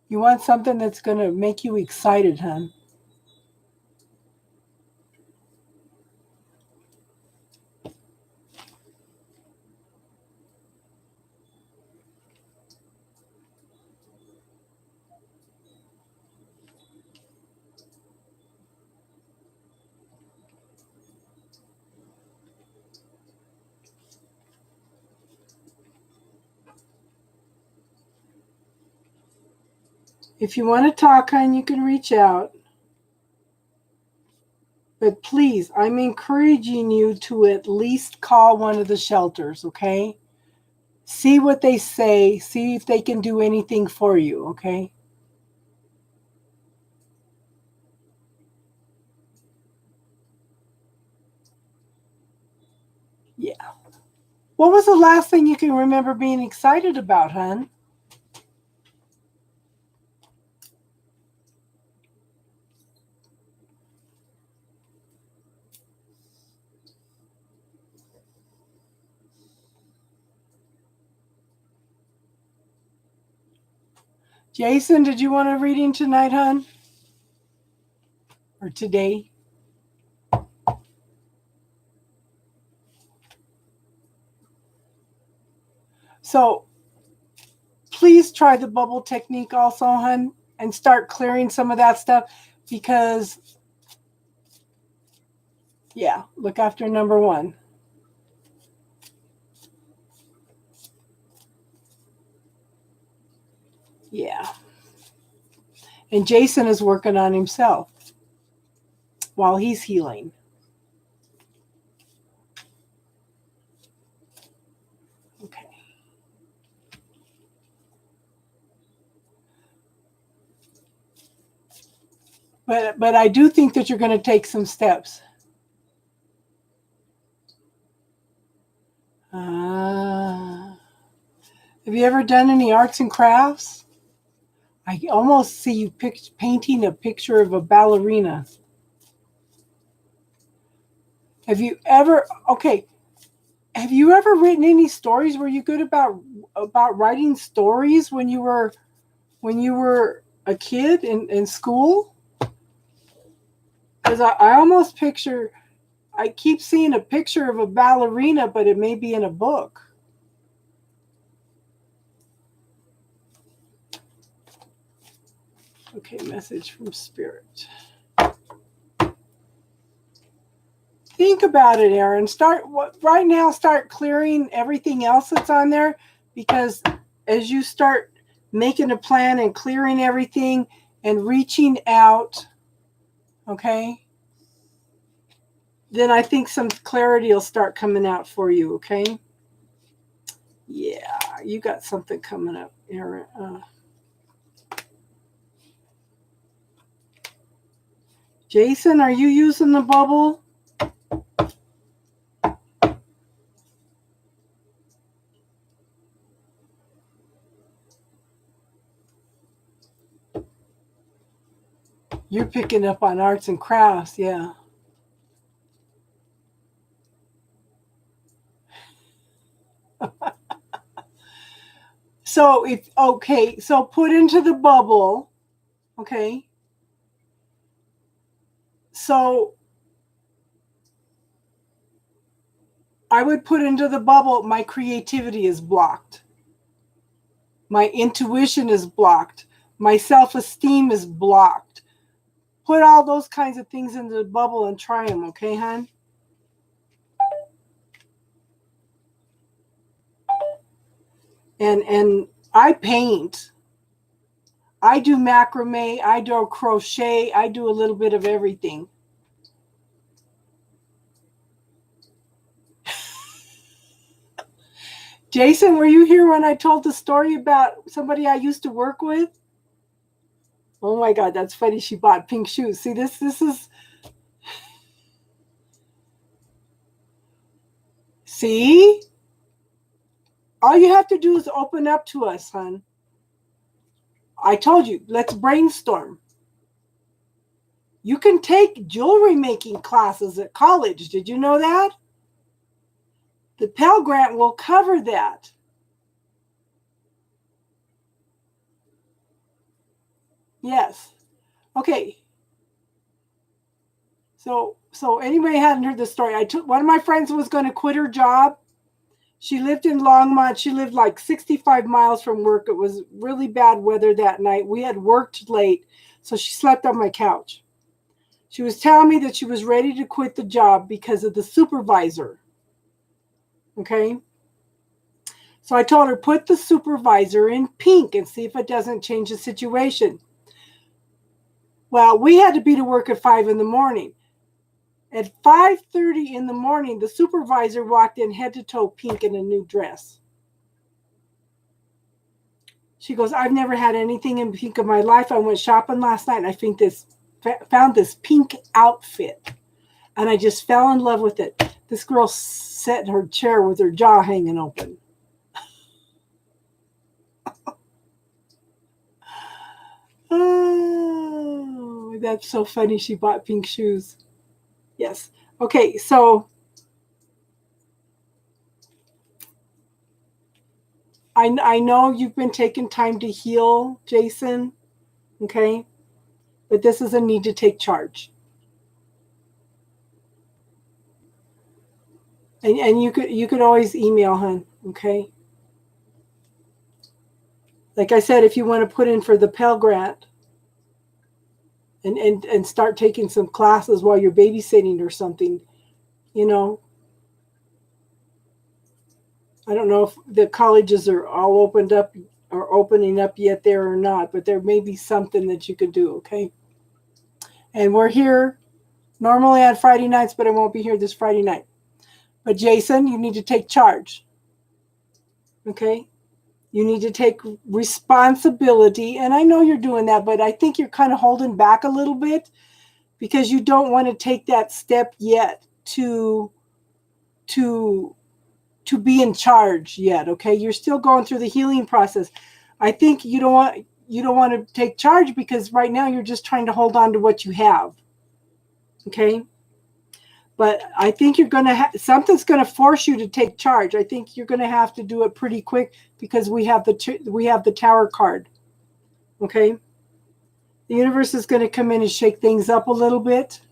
You want something that's going to make you excited, hon. If you want to talk, hon, you can reach out. But please, I'm encouraging you to at least call one of the shelters, okay? See what they say. See if they can do anything for you, okay? Yeah. What was the last thing you can remember being excited about, hon? Jason, did you want a reading tonight, hon? Or today? So please try the bubble technique also, hon, and start clearing some of that stuff because, yeah, look after number one. Yeah. And Jason is working on himself while he's healing. Okay. But I do think that you're going to take some steps. Have you ever done any arts and crafts? I almost see you painting a picture of a ballerina. Have you ever written any stories? Were you good about writing stories when you were a kid in school? Because I almost picture, I keep seeing a picture of a ballerina, but it may be in a book. Okay, message from Spirit. Think about it, Aaron. Start clearing everything else that's on there, because as you start making a plan and clearing everything and reaching out, okay, then I think some clarity will start coming out for you, okay? Yeah, you got something coming up, Aaron. Jason, are you using the bubble? You're picking up on arts and crafts, yeah. So so put into the bubble, okay? So I would put into the bubble, my creativity is blocked. My intuition is blocked. My self-esteem is blocked. Put all those kinds of things into the bubble and try them, okay, hon? And I paint. I do macrame, I do crochet, I do a little bit of everything. Jason, were you here when I told the story about somebody I used to work with? Oh my God, that's funny. She bought pink shoes. See, this is, see? All you have to do is open up to us, hon. I told you, let's brainstorm. You can take jewelry making classes at college. Did you know that? The Pell Grant will cover that. Yes. Okay. So anybody hadn't heard the story. One of my friends was going to quit her job. She lived in Longmont. She lived like 65 miles from work. It was really bad weather that night. We had worked late, so she slept on my couch. She was telling me that she was ready to quit the job because of the supervisor. Okay? So I told her, put the supervisor in pink and see if it doesn't change the situation. Well, we had to be to work at 5 in the morning. At 5:30 in the morning, the supervisor walked in head to toe pink in a new dress. She goes, I've never had anything in pink in my life. I went shopping last night and I found this pink outfit. And I just fell in love with it. This girl sat in her chair with her jaw hanging open. Oh, that's so funny. She bought pink shoes. Yes. Okay, so I know you've been taking time to heal, Jason. Okay, but this is a need to take charge. And you could always email, hon. Okay. Like I said, if you want to put in for the Pell Grant and start taking some classes while you're babysitting or something, you know. I don't know if the colleges are all opened up or opening up yet there or not, but there may be something that you could do, okay? And we're here normally on Friday nights, but I won't be here this Friday night. But Jason, you need to take charge, okay? You need to take responsibility, and I know you're doing that, but I think you're kind of holding back a little bit because you don't want to take that step yet to be in charge yet, okay? You're still going through the healing process. I think you don't want to take charge because right now you're just trying to hold on to what you have, okay? But I think you're going to something's going to force you to take charge. I think you're going to have to do it pretty quick because we have the Tower card, okay? The universe is going to come in and shake things up a little bit.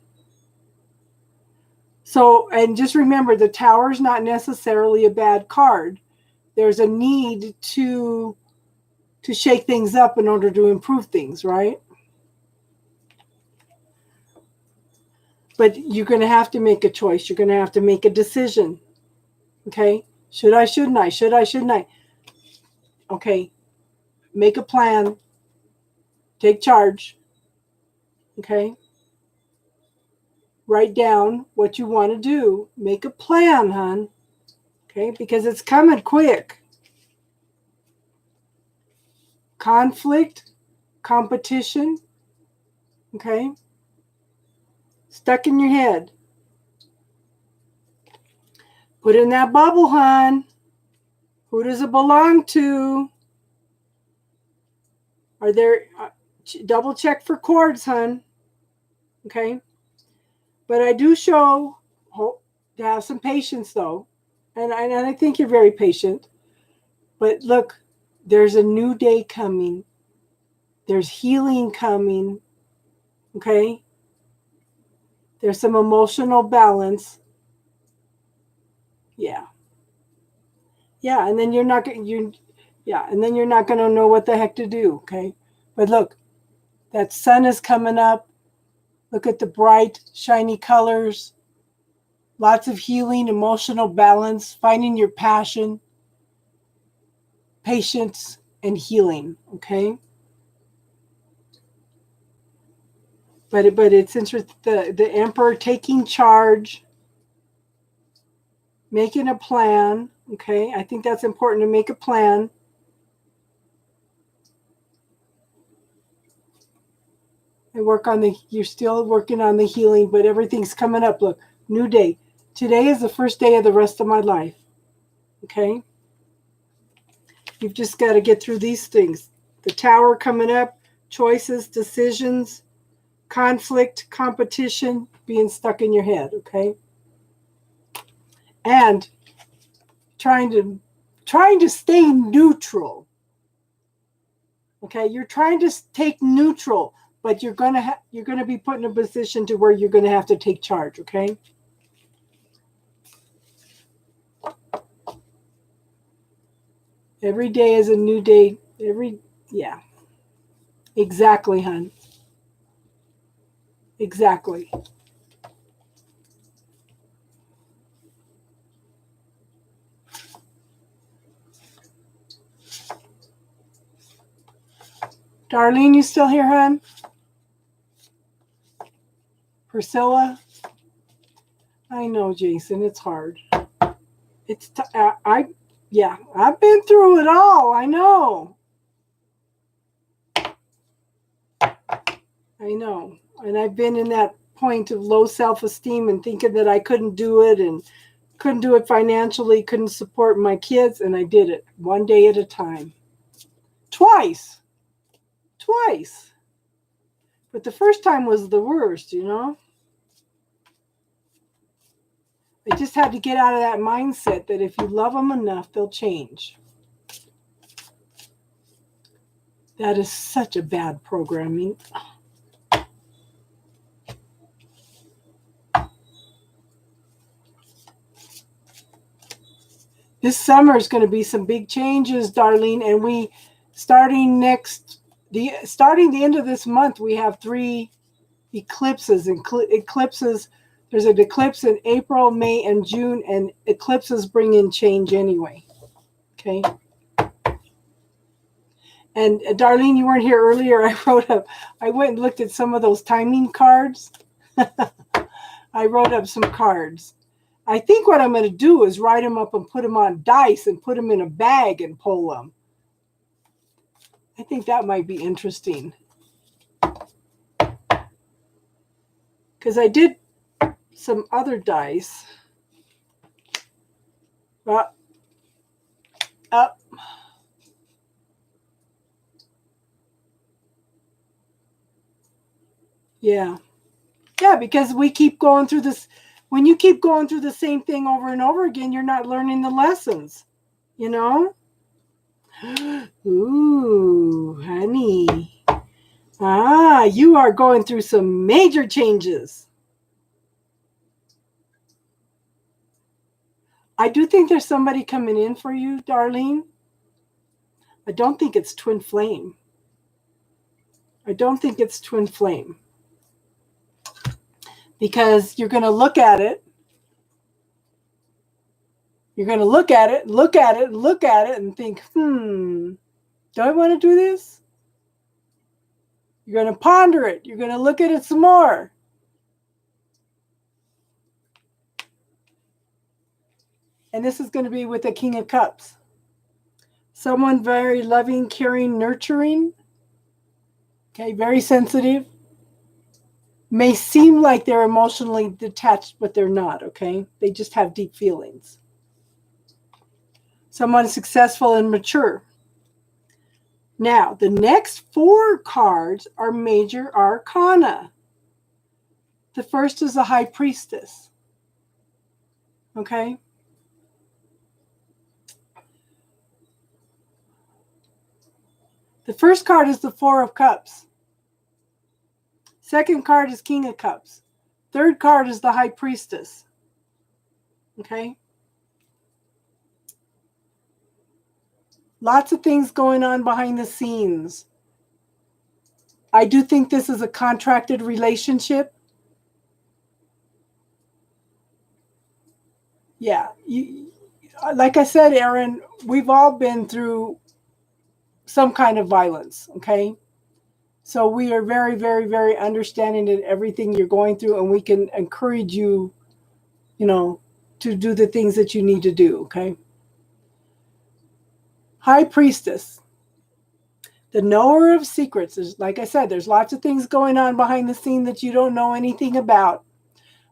So, and just remember, the Tower is not necessarily a bad card. There's a need to shake things up in order to improve things, right? But you're going to have to make a choice. You're going to have to make a decision. Okay? Should I, shouldn't I? Should I, shouldn't I? Okay. Make a plan. Take charge. Okay? Write down what you want to do. Make a plan, hon. Okay? Because it's coming quick. Conflict, competition. Okay? Stuck in your head. Put in that bubble, hon. Who does it belong to? Are there, double check for cords, hon. Okay? But I do show to have some patience, though. And I think you're very patient. But look, there's a new day coming. There's healing coming. Okay? There's some emotional balance. Yeah. Yeah, and then you're not going to know what the heck to do, okay? But look, that sun is coming up. Look at the bright, shiny colors. Lots of healing, emotional balance, finding your passion, patience, and healing, okay? But it's interesting, the Emperor taking charge, making a plan. Okay, I think that's important to make a plan. And you're still working on the healing, but everything's coming up. Look, new day. Today is the first day of the rest of my life. Okay? You've just got to get through these things. The Tower coming up, choices, decisions, conflict, competition, being stuck in your head, okay? And trying to stay neutral. Okay? You're trying to take neutral, but you're going to be put in a position to where you're going to have to take charge, okay? Every day is a new day. Yeah. Exactly, hon. Exactly. Darlene, you still here, hon? Priscilla? I know, Jason, it's hard. I've been through it all. I know. And I've been in that point of low self-esteem and thinking that I couldn't do it and couldn't do it financially, couldn't support my kids, and I did it one day at a time. Twice. But the first time was the worst, you know? I just had to get out of that mindset that if you love them enough, they'll change. That is such a bad programming. This summer is going to be some big changes, Darlene, and starting the end of this month, we have 3 eclipses. There's an eclipse in April, May, and June, and eclipses bring in change anyway. Okay. And Darlene, you weren't here earlier. I went and looked at some of those timing cards. I wrote up some cards. I think what I'm going to do is write them up and put them on dice and put them in a bag and pull them. I think that might be interesting. Because I did some other dice. Up. Yeah. Yeah, because we keep going through this. When you keep going through the same thing over and over again, you're not learning the lessons, you know? Ooh, honey. You are going through some major changes. I do think there's somebody coming in for you, Darlene. I don't think it's twin flame. Because you're going to look at it. You're going to look at it, and think, do I want to do this? You're going to ponder it. You're going to look at it some more. And this is going to be with the King of Cups. Someone very loving, caring, nurturing. Okay, very sensitive. May seem like they're emotionally detached, but they're not, okay? They just have deep feelings. Someone successful and mature. Now, the next 4 cards are major arcana. The first is the High Priestess. Okay? The first card is the 4 of Cups. Second card is King of Cups. Third card is the High Priestess. Okay? Lots of things going on behind the scenes. I do think this is a contracted relationship. Yeah. Like I said, Aaron, we've all been through some kind of violence, okay? So we are very, very, very understanding in everything you're going through, and we can encourage you, to do the things that you need to do, okay? High Priestess, the knower of secrets. Like I said, there's lots of things going on behind the scene that you don't know anything about.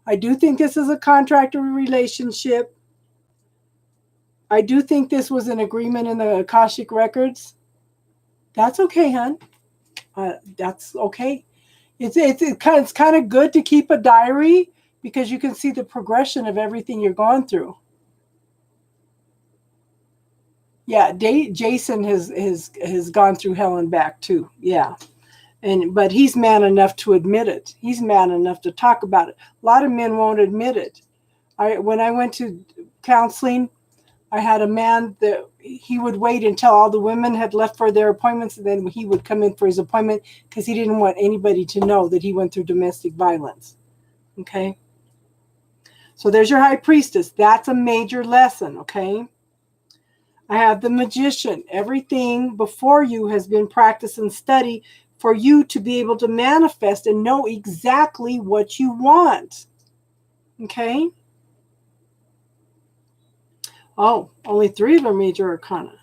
I do think this is a contractor relationship. I do think this was an agreement in the Akashic records. That's okay, hon. That's okay. It's kind of good to keep a diary because you can see the progression of everything you're going through. Yeah, Jason has gone through hell and back too. Yeah, but he's man enough to admit it. He's man enough to talk about it. A lot of men won't admit it. When I went to counseling, I had a man that he would wait until all the women had left for their appointments, and then he would come in for his appointment because he didn't want anybody to know that he went through domestic violence. Okay? So there's your High Priestess. That's a major lesson, okay? I have the Magician. Everything before you has been practiced and studied for you to be able to manifest and know exactly what you want. Okay? Oh, only 3 of them are major arcana.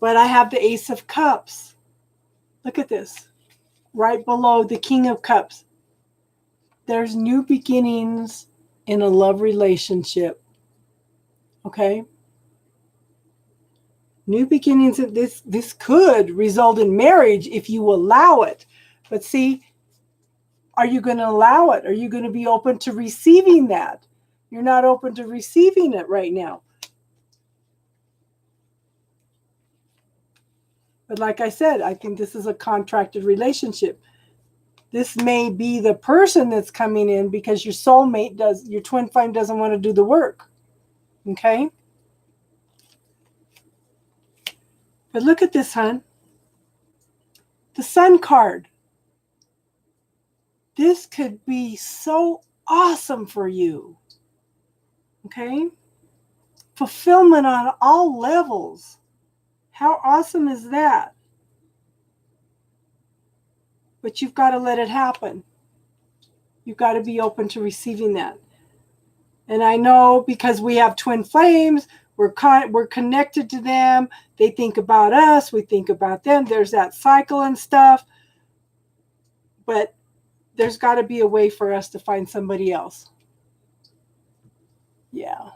But I have the Ace of Cups. Look at this. Right below the King of Cups. There's new beginnings in a love relationship. Okay? New beginnings of this could result in marriage if you allow it. But see, are you going to allow it? Are you going to be open to receiving that? You're not open to receiving it right now. But like I said, I think this is a contracted relationship. This may be the person that's coming in because your soulmate your twin flame doesn't want to do the work. Okay? But look at this, hon. The Sun card. This could be so awesome for you. Okay? Fulfillment on all levels. How awesome is that? But you've got to let it happen. You've got to be open to receiving that. And I know because we have twin flames, we're connected to them. They think about us. We think about them. There's that cycle and stuff. But there's got to be a way for us to find somebody else. Yeah.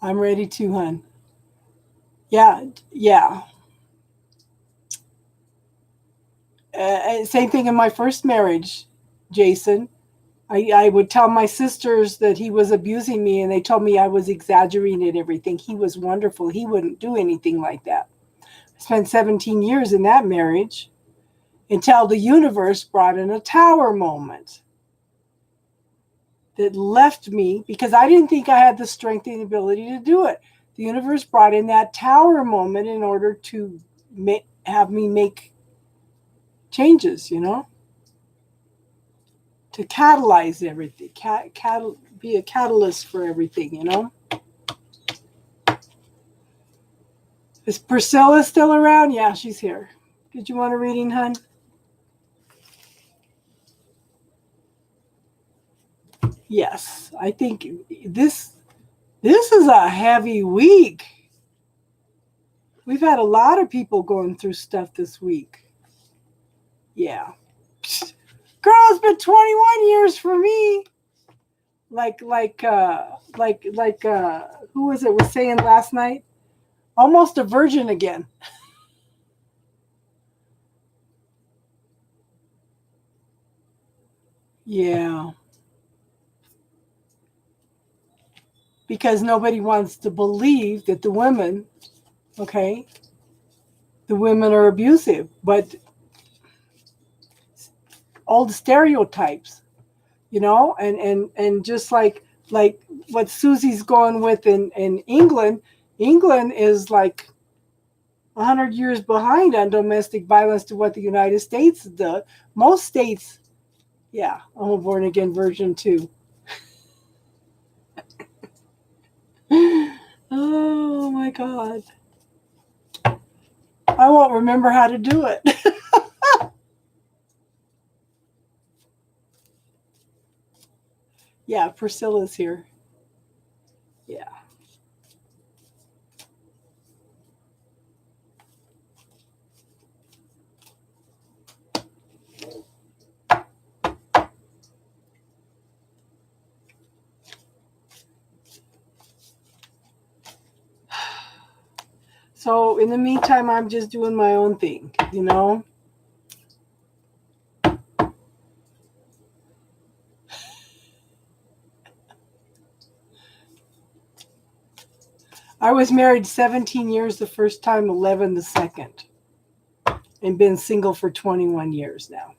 I'm ready to, hon. Yeah. Same thing in my first marriage, Jason. I would tell my sisters that he was abusing me, and they told me I was exaggerating and everything. He was wonderful. He wouldn't do anything like that. I spent 17 years in that marriage until the universe brought in a tower moment that left me because I didn't think I had the strength and ability to do it. The universe brought in that tower moment in order to have me make changes, to catalyze everything, be a catalyst for everything, Is Priscilla still around? Yeah, she's here. Did you want a reading, hon? Yes, I think this is a heavy week. We've had a lot of people going through stuff this week. Yeah. Girl, it's been 21 years for me. Like who was it was saying last night? Almost a virgin again. Yeah. Because nobody wants to believe that the women are abusive, but old stereotypes, and just like what Susie's going with in England is like 100 years behind on domestic violence to what the United States does. Most states, yeah, I'm a born again virgin too. Oh my God. I won't remember how to do it. Yeah, Priscilla's here. Yeah. So in the meantime, I'm just doing my own thing, you know? I was married 17 years the first time, 11 the second, and been single for 21 years now.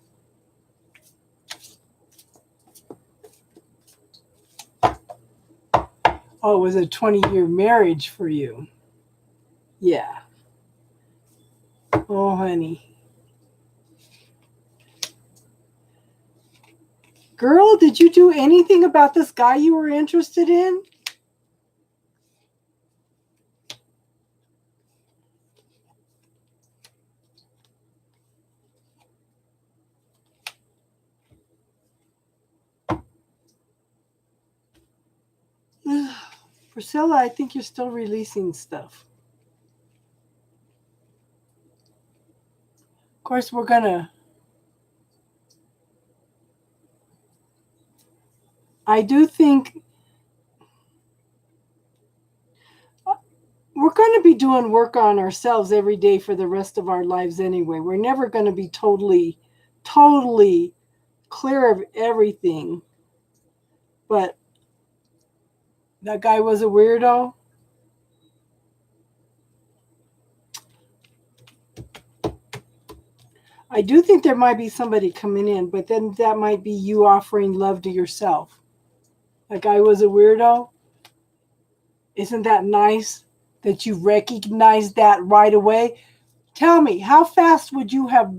Oh, it was a 20-year marriage for you. Yeah. Oh, honey. Girl, did you do anything about this guy you were interested in? Priscilla, I think you're still releasing stuff. Of course, we're going to... I do think we're going to be doing work on ourselves every day for the rest of our lives anyway. We're never going to be totally clear of everything. But that guy was a weirdo. I do think there might be somebody coming in, but then that might be you offering love to yourself. That guy was a weirdo. Isn't that nice that you recognize that right away? Tell me, how fast would you have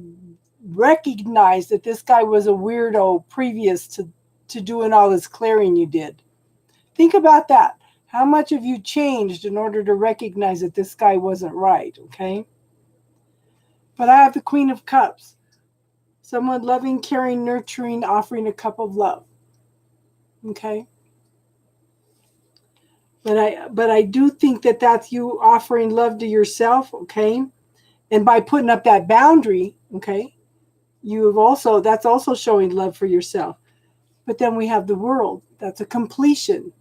recognized that this guy was a weirdo previous to doing all this clearing you did? Think about that. How much have you changed in order to recognize that this guy wasn't right, okay? But I have the Queen of Cups. Someone loving, caring, nurturing, offering a cup of love. Okay? But I do think that that's you offering love to yourself, okay? And by putting up that boundary, okay, that's also showing love for yourself. But then we have the world. That's a completion.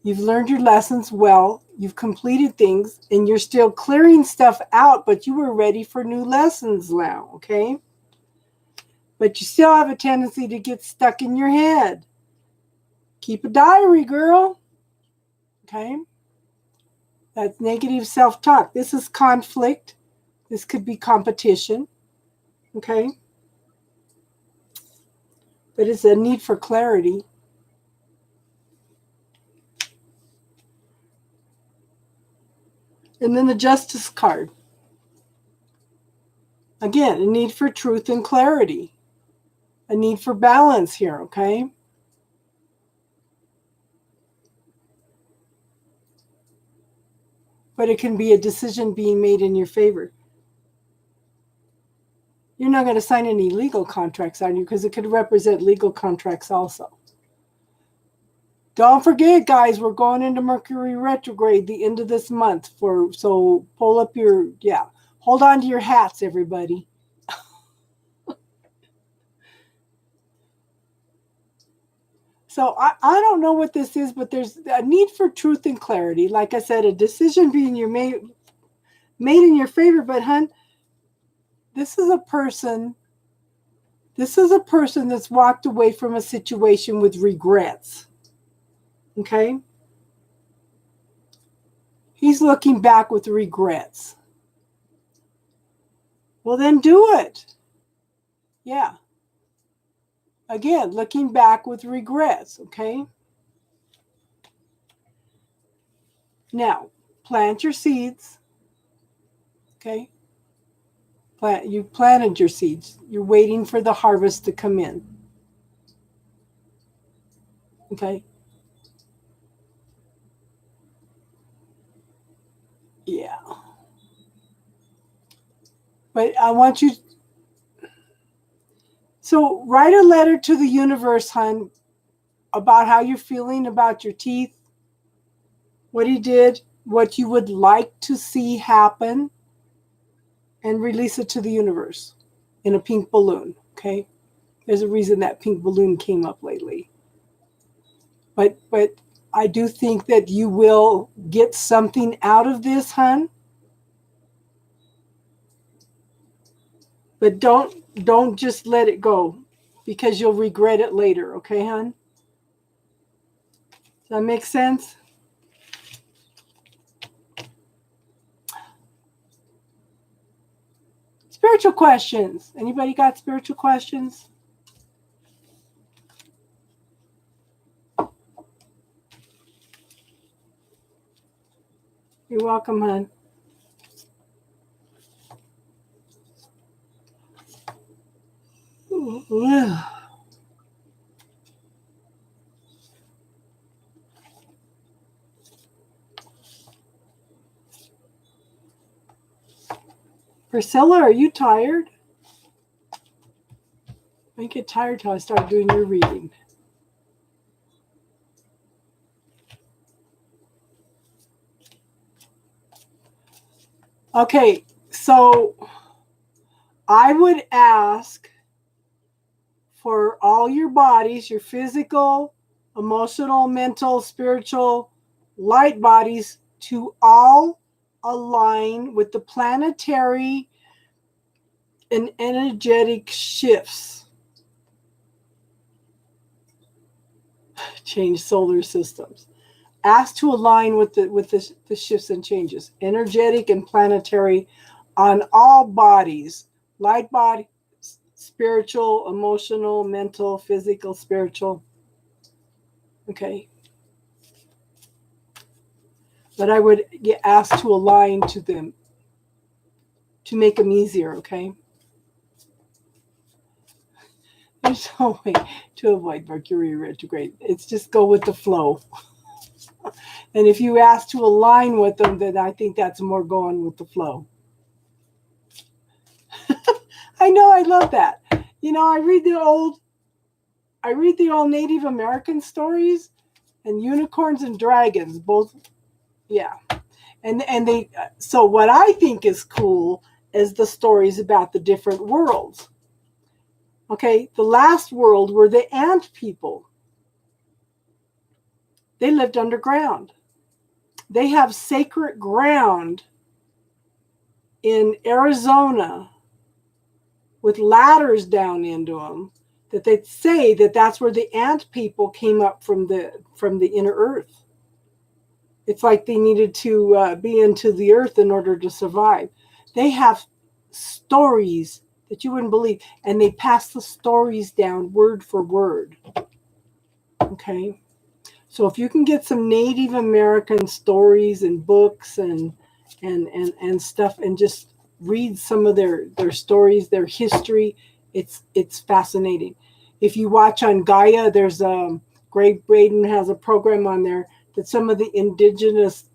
You've learned your lessons well. You've completed things, and you're still clearing stuff out, but you were ready for new lessons now, okay? But you still have a tendency to get stuck in your head. Keep a diary, girl. Okay? That's negative self-talk. This is conflict. This could be competition. Okay? But it's a need for clarity. And then the Justice card. Again, a need for truth and clarity. A need for balance here, okay? But it can be a decision being made in your favor. You're not going to sign any legal contracts, are you? Because it could represent legal contracts also. Don't forget, guys, we're going into Mercury retrograde the end of this month. So pull up hold on to your hats, everybody. So I don't know what this is, but there's a need for truth and clarity. Like I said, a decision being made in your favor. But, hun, this is a person that's walked away from a situation with regrets. Okay? He's looking back with regrets. Well, then do it. Yeah. Again, looking back with regrets, okay? Now, plant your seeds, okay? You planted your seeds. You're waiting for the harvest to come in, okay? But I want you. So write a letter to the universe, hon, about how you're feeling about your teeth, what he did, what you would like to see happen, and release it to the universe in a pink balloon, okay? There's a reason that pink balloon came up lately. But I do think that you will get something out of this, hon. But don't just let it go, because you'll regret it later, okay, hon? Does that make sense? Spiritual questions. Anybody got spiritual questions? You're welcome, hon. Priscilla, are you tired? I get tired till I start doing your reading. Okay, so I would ask for all your bodies, your physical, emotional, mental, spiritual, light bodies to all align with the planetary and energetic shifts. Change solar systems. Ask to align with the shifts and changes, energetic and planetary, on all bodies, light body, spiritual, emotional, mental, physical, spiritual. Okay. But I would get asked to align to them to make them easier, okay? There's no way to avoid Mercury retrograde. It's just go with the flow. And if you ask to align with them, then I think that's more going with the flow. I know, I love that. You know, I read the old Native American stories, and unicorns and dragons, both, yeah. And they, so what I think is cool is the stories about the different worlds. Okay, the last world were the ant people. They lived underground. They have sacred ground in Arizona with ladders down into them that they say that that's where the ant people came up from the inner earth. It's like they needed to be into the earth in order to survive. They have stories that you wouldn't believe, and they pass the stories down word for word. Okay, so if you can get some Native American stories and books and stuff, and just read some of their stories, their history, it's fascinating. If you watch on Gaia, there's Greg Braden has a program on there that some of the indigenous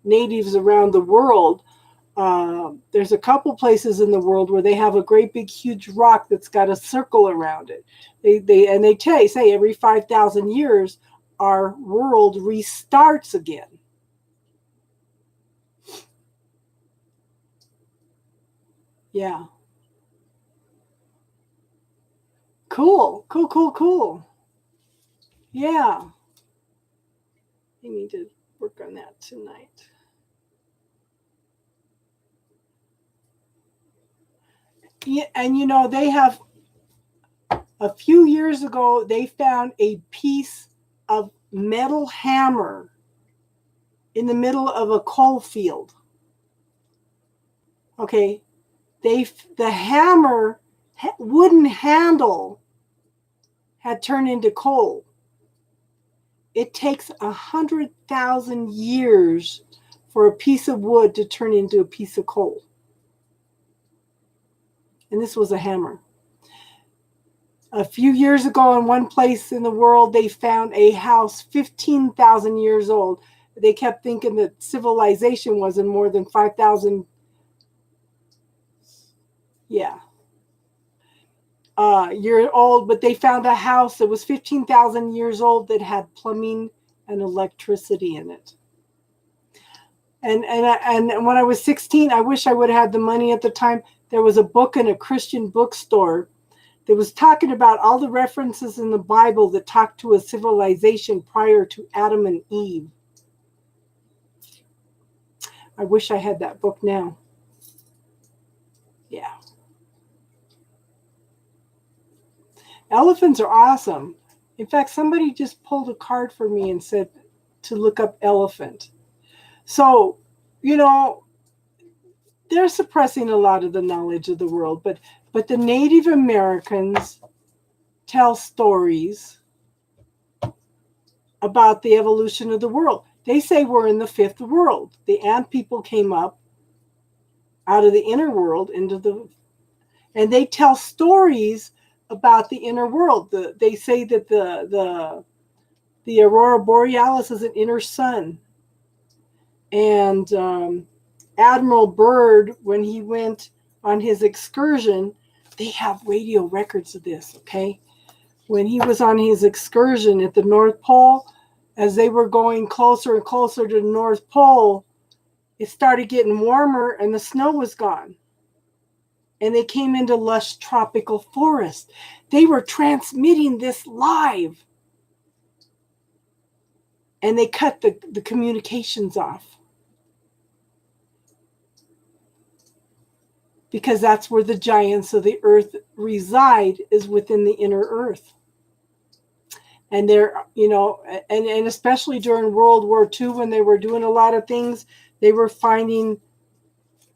natives around the world, there's a couple places in the world where they have a great big huge rock that's got a circle around it. They say every 5,000 years our world restarts again. Yeah. Cool. Yeah. You need to work on that tonight. Yeah, and you know, they have, a few years ago, they found a piece of metal hammer in the middle of a coal field. Okay. The hammer, wooden handle, had turned into coal. It takes 100,000 years for a piece of wood to turn into a piece of coal. And this was a hammer. A few years ago, in one place in the world, they found a house 15,000 years old. They kept thinking that civilization wasn't more than 5,000 Yeah. Year old, but they found a house that was 15,000 years old that had plumbing and electricity in it. And when I was 16, I wish I would have had the money at the time. There was a book in a Christian bookstore that was talking about all the references in the Bible that talk to a civilization prior to Adam and Eve. I wish I had that book now. Yeah. Elephants are awesome. In fact, somebody just pulled a card for me and said to look up elephant. So, they're suppressing a lot of the knowledge of the world, but the Native Americans tell stories about the evolution of the world. They say we're in the fifth world. The ant people came up out of the inner world and they tell stories about the inner world. They say that the aurora borealis is an inner sun. And Admiral Byrd, when he went on his excursion, they have radio records of this, okay? When he was on his excursion at the North Pole, as they were going closer and closer to the North Pole, it started getting warmer and the snow was gone. And they came into lush tropical forest. They were transmitting this live. And they cut the communications off. Because that's where the giants of the earth reside, is within the inner earth. And they're, and especially during World War II, when they were doing a lot of things, they were finding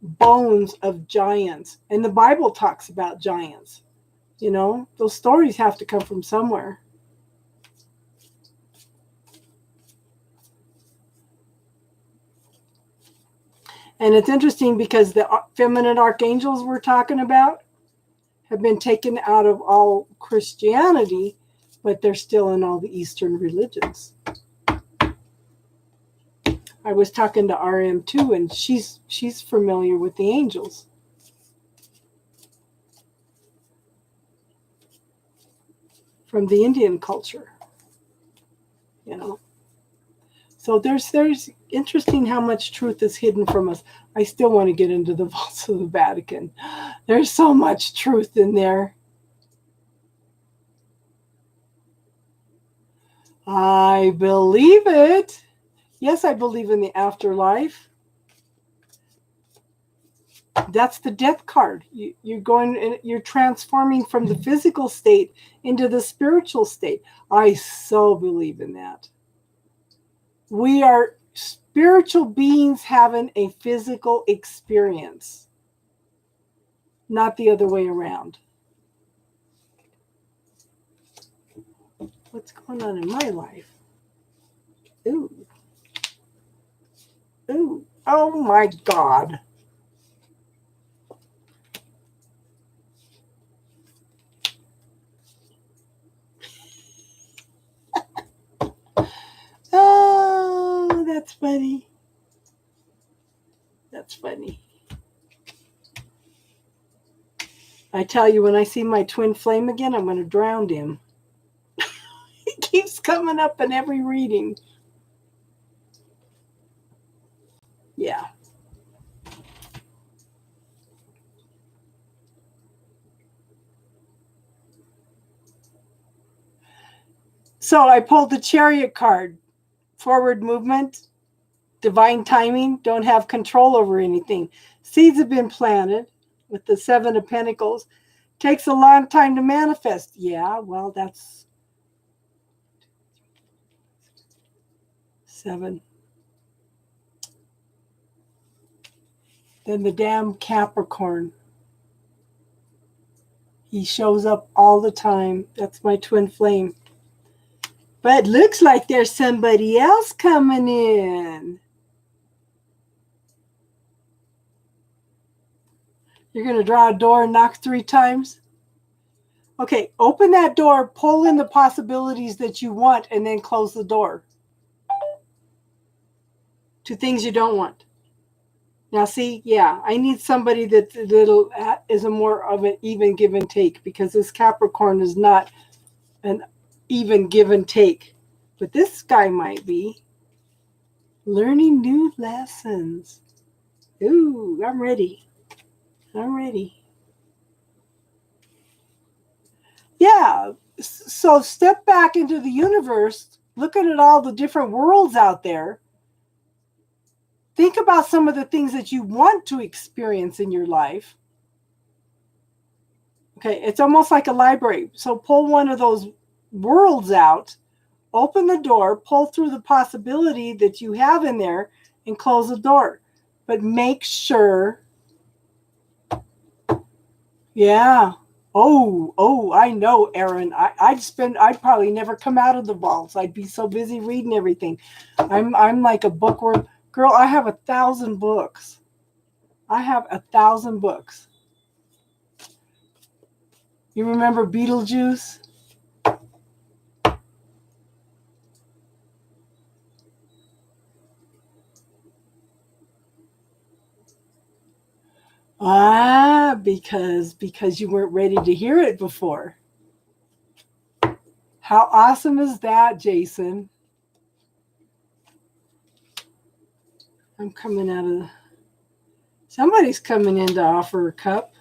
bones of giants. And the Bible talks about giants. Those stories have to come from somewhere. And it's interesting because the feminine archangels we're talking about have been taken out of all Christianity, but they're still in all the Eastern religions. I was talking to RM2, and she's familiar with the angels. From the Indian culture. So there's interesting how much truth is hidden from us. I still want to get into the vaults of the Vatican. There's so much truth in there. I believe it. Yes, I believe in the afterlife. That's the death card. You're transforming from the physical state into the spiritual state. I so believe in that. We are spiritual beings having a physical experience, not the other way around. What's going on in my life? Ooh. Ooh. Oh my God. Oh, that's funny. That's funny. I tell you, when I see my twin flame again, I'm going to drown him. He keeps coming up in every reading. Yeah. So I pulled the Chariot card. Forward movement, divine timing, don't have control over anything. Seeds have been planted with the Seven of Pentacles. Takes a long time to manifest. Yeah, well, that's 7. Then the damn Capricorn. He shows up all the time. That's my twin flame. But it looks like there's somebody else coming in. You're going to draw a door and knock 3 times? Okay, open that door, pull in the possibilities that you want, and then close the door to things you don't want. Now, see, yeah, I need somebody that'll is a more of an even give and take, because this Capricorn is not an even give and take, but this guy might be learning new lessons. Ooh, I'm ready. I'm ready. Yeah. So step back into the universe, looking at all the different worlds out there. Think about some of the things that you want to experience in your life. Okay, it's almost like a library. So pull one of those worlds out, open the door, pull through the possibility that you have in there, and close the door. But make sure, yeah. Oh, I know, Aaron. I'd probably never come out of the vaults. I'd be so busy reading everything. I'm like a bookworm. Girl, I have 1,000 books. I have 1,000 books. You remember Beetlejuice? Because you weren't ready to hear it before. How awesome is that, Jason? I'm coming out of. Somebody's coming in to offer a cup.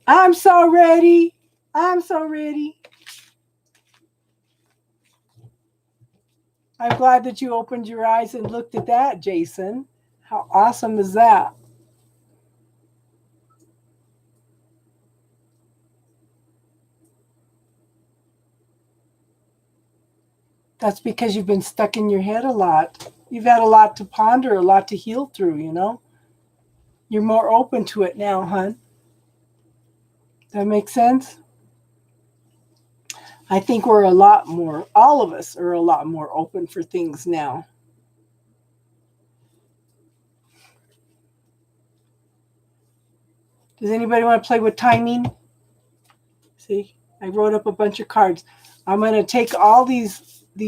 I'm so ready. I'm so ready. I'm glad that you opened your eyes and looked at that, Jason. How awesome is that? That's because you've been stuck in your head a lot. You've had a lot to ponder, a lot to heal through, you know? You're more open to it now, hon. That makes sense? I think we're a lot more, all of us are a lot more open for things now. Does anybody want to play with timing? See, I wrote up a bunch of cards. I'm going to take all these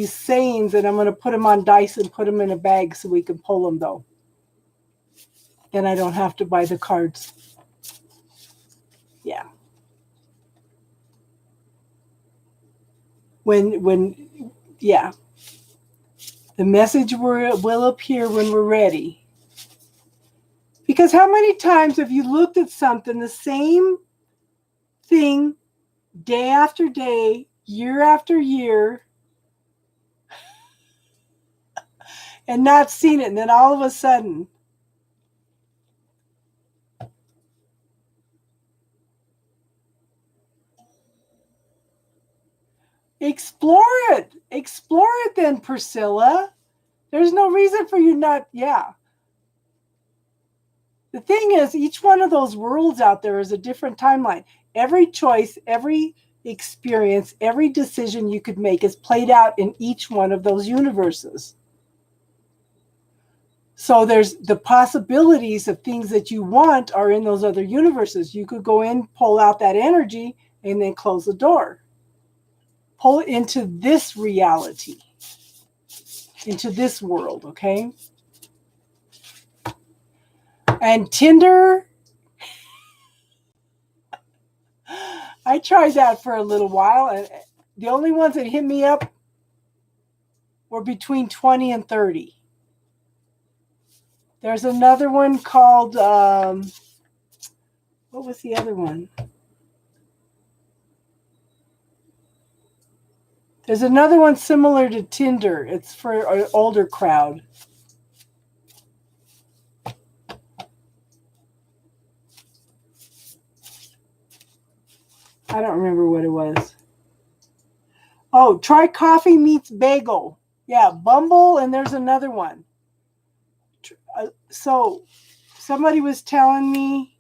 sayings and I'm going to put them on dice and put them in a bag so we can pull them, though. Then I don't have to buy the cards. Yeah. Yeah. The message will appear when we're ready. Because how many times have you looked at something, the same thing, day after day, year after year, and not seen it, and then all of a sudden, explore it. Explore it then, Priscilla. There's no reason for you not, yeah. The thing is, each one of those worlds out there is a different timeline. Every choice, every experience, every decision you could make is played out in each one of those universes. So there's the possibilities of things that you want are in those other universes. You could go in, pull out that energy, and then close the door. Pull it into this reality, into this world, okay? And Tinder, I tried that for a little while, and the only ones that hit me up were between 20 and 30. There's another one called, what was the other one? There's another one similar to Tinder. It's for an older crowd. I don't remember what it was. Oh, try Coffee Meets Bagel. Yeah, Bumble, and there's another one. So somebody was telling me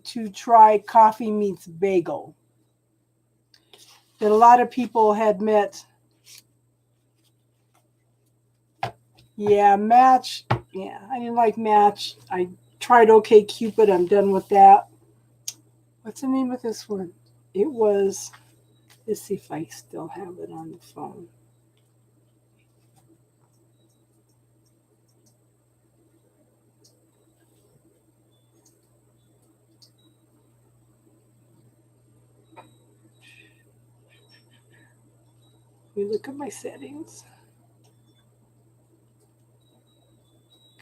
to try Coffee Meets Bagel. That a lot of people had met. Yeah, Match. Yeah, I didn't like Match. I tried OkCupid. I'm done with that. What's the name of this one? It was, let's see if I still have it on the phone. Let me look at my settings.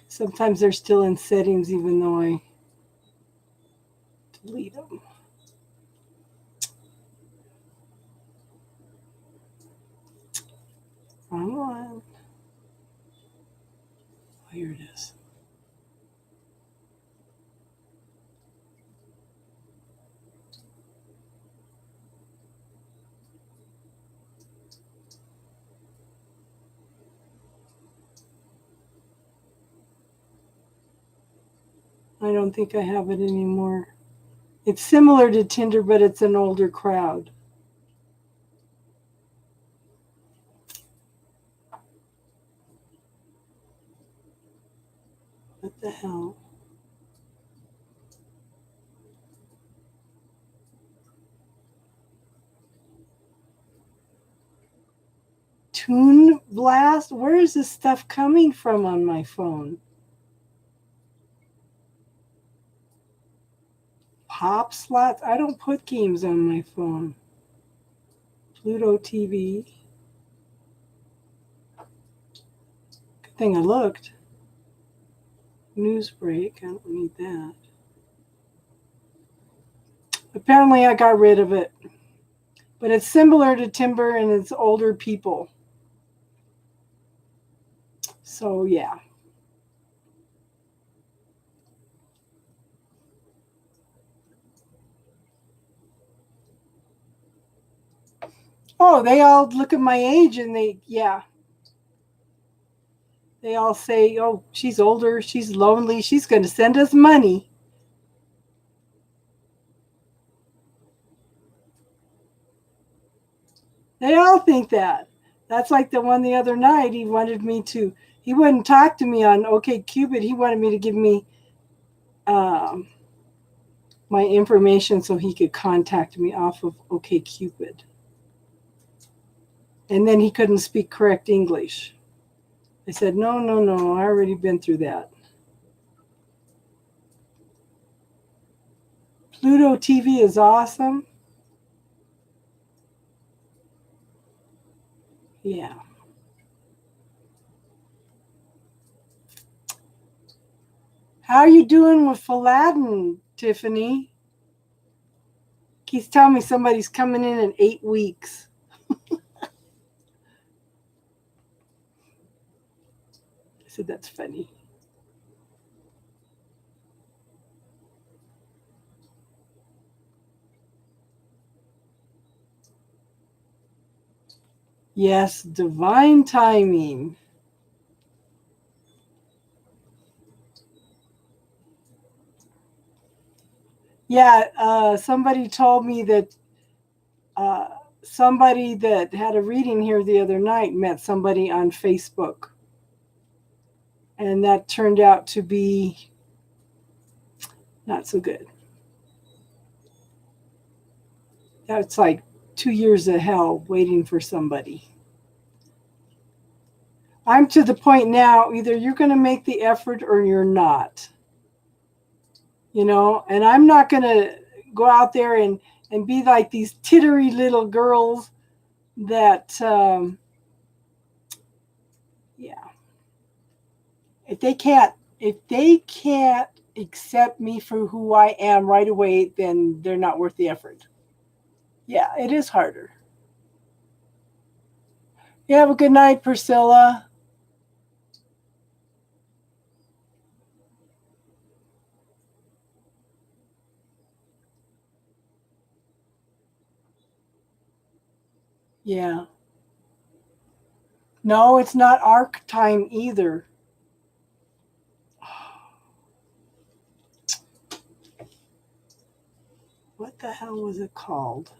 Sometimes they're still in settings even though I delete them. Wrong one. Oh, here it is. I don't think I have it anymore. It's similar to Tinder, but it's an older crowd. What the hell? Toon Blast? Where is this stuff coming from on my phone? Pop slots? I don't put games on my phone. Pluto TV. Good thing I looked. Newsbreak. I don't need that. Apparently I got rid of it. But it's similar to Timber and it's older people. So yeah. Oh, they all look at my age and they all say, oh, she's older, she's lonely, she's going to send us money. They all think that. That's like the one the other night. He wouldn't talk to me on OkCupid. He wanted me to give me my information so he could contact me off of OkCupid. And then he couldn't speak correct English. I said, no, I already been through that. Pluto TV is awesome. Yeah. How are you doing with Aladdin, Tiffany? He's telling me somebody's coming in 8 weeks. I said, that's funny. Yes, divine timing. Yeah, somebody told me that somebody that had a reading here the other night met somebody on Facebook. And that turned out to be not so good. That's like 2 years of hell waiting for somebody. I'm to the point now, either you're going to make the effort or you're not. You know, and I'm not going to go out there and be like these tittery little girls that, yeah. If they can't accept me for who I am right away, then they're not worth the effort. Yeah, it is harder. You have a good night, Priscilla. Yeah. No, it's not arc time either. What the hell was it called?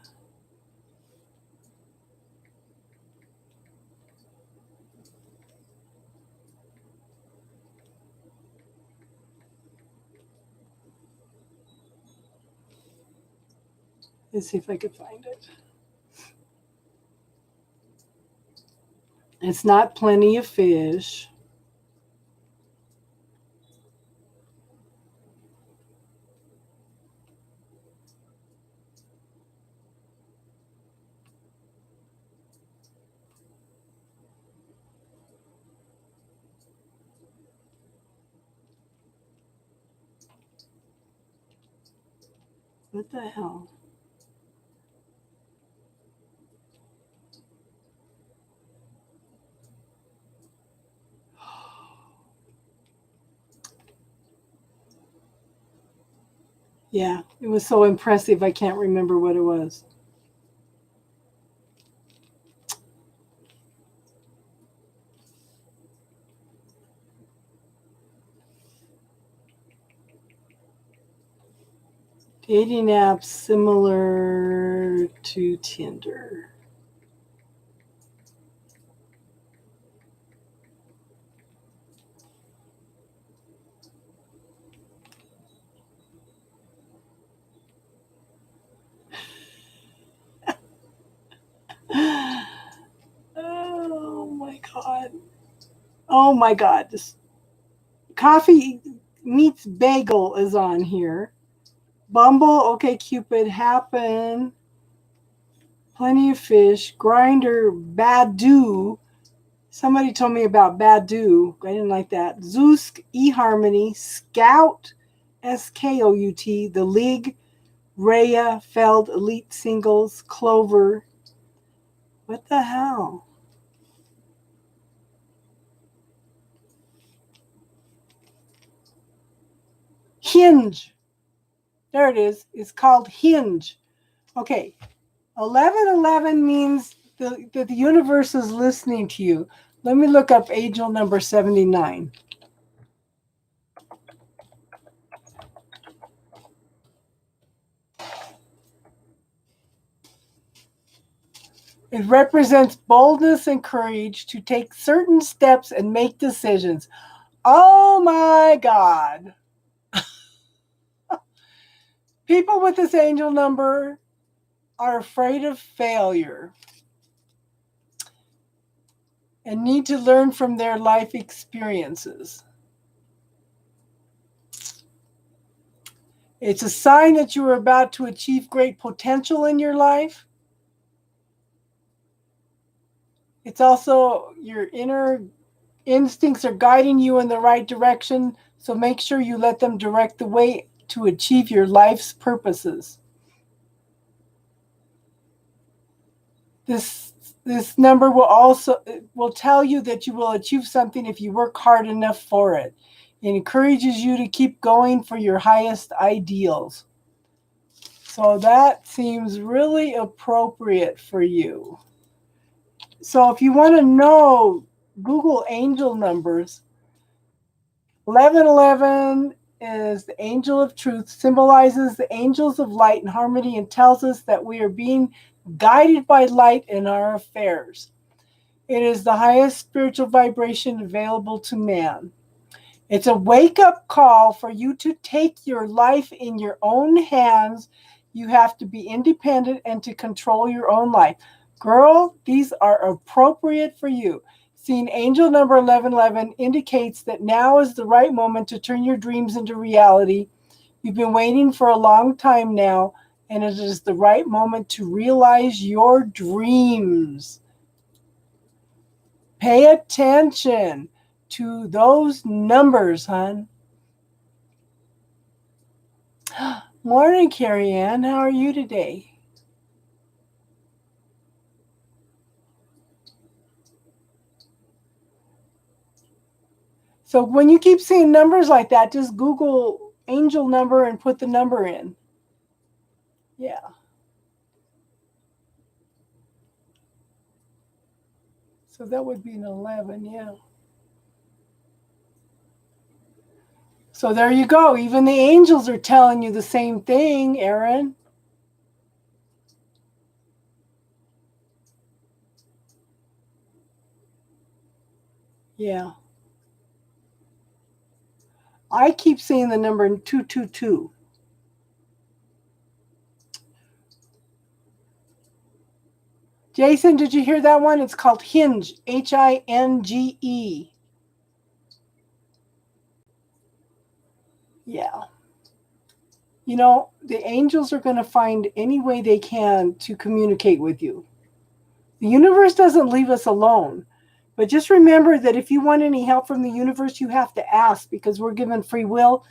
Let's see if I can find it. It's not Plenty of Fish. What the hell? Yeah, it was so impressive. I can't remember what it was. Dating apps similar to Tinder. Oh my God. Oh my God. This Coffee Meets Bagel is on here. Bumble, OkCupid, Happen, Plenty of Fish, Grinder, Badoo. Somebody told me about Badoo. I didn't like that. Zoosk, eHarmony, Scout, SKOUT, The League, Raya, Feld, Elite Singles, Clover. What the hell? Hinge. There it is. It's called Hinge. Okay. 1111 means that the universe is listening to you. Let me look up angel number 79. It represents boldness and courage to take certain steps and make decisions. Oh my God. People with this angel number are afraid of failure and need to learn from their life experiences. It's a sign that you are about to achieve great potential in your life. It's also your inner instincts are guiding you in the right direction, so make sure you let them direct the way to achieve your life's purposes. This number will tell you that you will achieve something if you work hard enough for it. It encourages you to keep going for your highest ideals. So that seems really appropriate for you. So if you want to know, Google angel numbers. 1111 is the angel of truth, symbolizes the angels of light and harmony, and tells us that we are being guided by light in our affairs. It is the highest spiritual vibration available to man. It's a wake-up call for you to take your life in your own hands. You have to be independent and to control your own life. Girl, these are appropriate for you. Seeing angel number 1111 indicates that now is the right moment to turn your dreams into reality. You've been waiting for a long time now, and it is the right moment to realize your dreams. Pay attention to those numbers, hon. Morning, Carrie Ann. How are you today? So when you keep seeing numbers like that, just Google angel number and put the number in. Yeah. So that would be an 11, yeah. So there you go. Even the angels are telling you the same thing, Aaron. Yeah. I keep seeing the number 222. Jason, did you hear that one? It's called Hinge, Hinge. Yeah. You know, the angels are going to find any way they can to communicate with you. The universe doesn't leave us alone. But just remember that if you want any help from the universe, you have to ask, because we're given free will.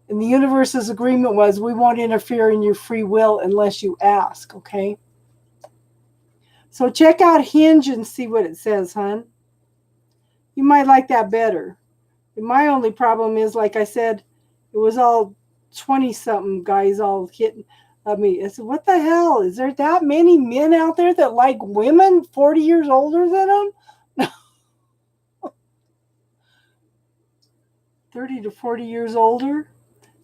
And the universe's agreement was we won't interfere in your free will unless you ask, okay? So check out Hinge and see what it says, hon. You might like that better. And my only problem is, like I said, it was all 20-something guys all hitting me. I said, what the hell? Is there that many men out there that like women 40 years older than them? 30 to 40 years older?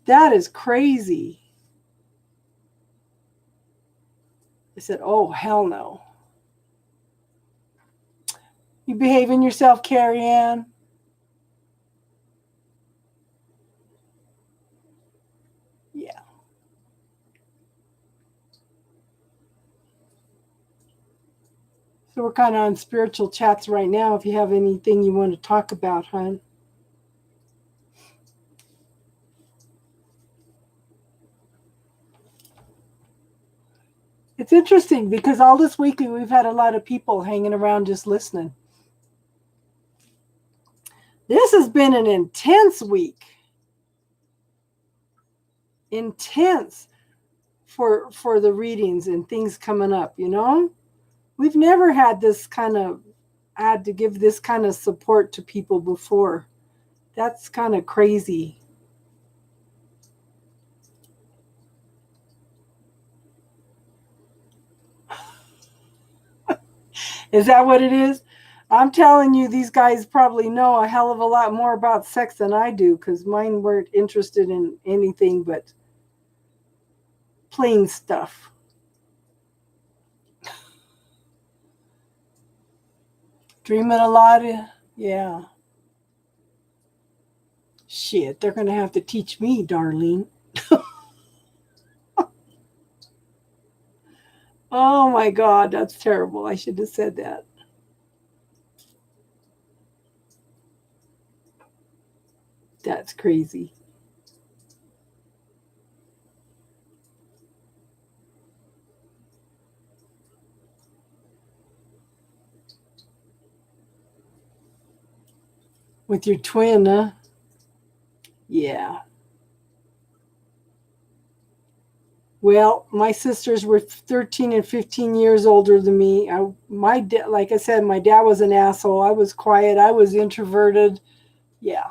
That is crazy. I said, oh, hell no. You behaving yourself, Carrie Ann? Yeah. So we're kind of on spiritual chats right now. If you have anything you want to talk about, hon. It's interesting because all this week we've had a lot of people hanging around just listening. This has been an intense week. Intense for the readings and things coming up, you know? We've never had to give this kind of support to people before. That's kind of crazy. Is that what it is? I'm telling you, these guys probably know a hell of a lot more about sex than I do, because mine weren't interested in anything but plain stuff. Dreaming a lot? Yeah. Shit, they're going to have to teach me, Darlene. Oh my God, that's terrible. I should have said that. That's crazy. With your twin, huh? Yeah. Well, my sisters were 13 and 15 years older than me. Like I said, my dad was an asshole. I was quiet. I was introverted. Yeah.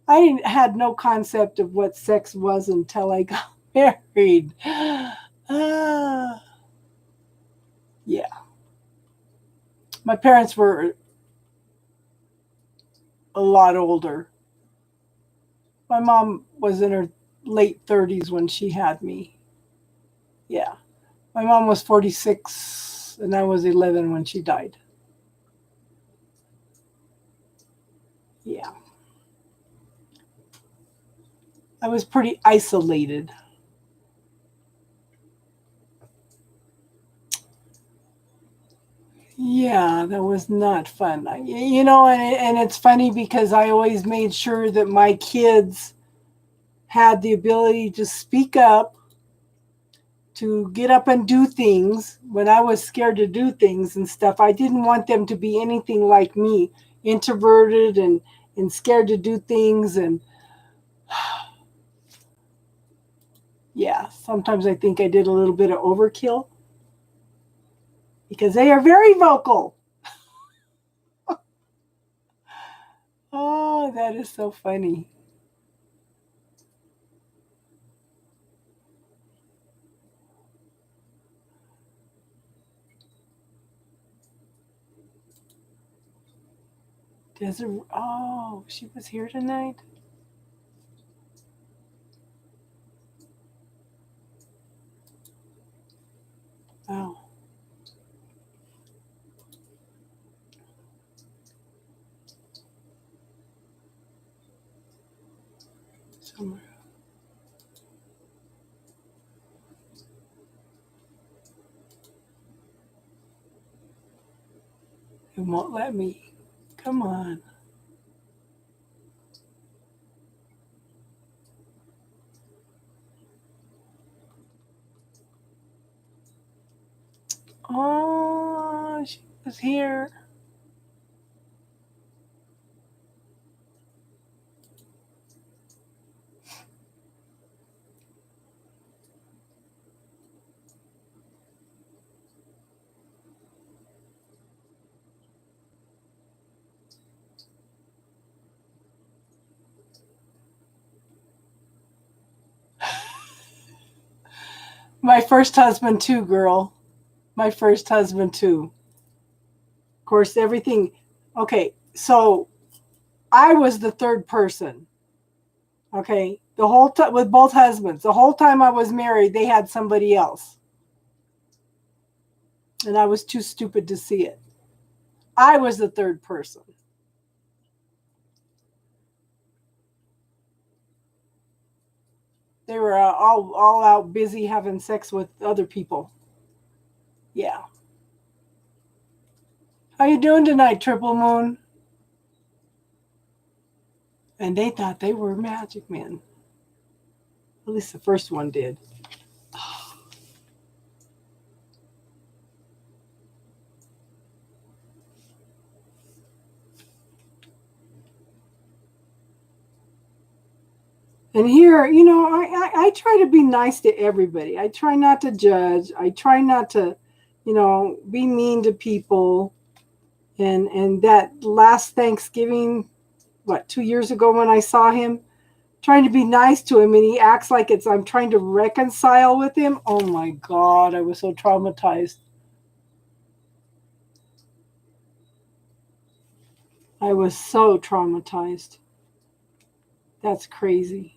I had no concept of what sex was until I got married. Yeah. My parents were a lot older. My mom was in her late 30s when she had me. Yeah. My mom was 46 and I was 11 when she died. Yeah. I was pretty isolated. Yeah, that was not fun. And it's funny because I always made sure that my kids had the ability to speak up, to get up and do things when I was scared to do things and stuff. I didn't want them to be anything like me, introverted and scared to do things. And yeah, sometimes I think I did a little bit of overkill because they are very vocal. Oh, that is so funny. Desert. Oh, she was here tonight. Wow. Somewhere. It won't let me. Come on. Oh, she was here. My first husband too, girl. My first husband too. Of course, everything. Okay, so I was the third person. Okay, the whole time with both husbands. The whole time I was married, they had somebody else, and I was too stupid to see it. I was the third person. They were all out busy having sex with other people. Yeah. How you doing tonight, Triple Moon? And they thought they were magic men. At least the first one did. And here, I try to be nice to everybody. I try not to judge. I try not to, be mean to people. And that last Thanksgiving, 2 years ago when I saw him, trying to be nice to him, and he acts like I'm trying to reconcile with him. Oh my God, I was so traumatized. I was so traumatized. That's crazy.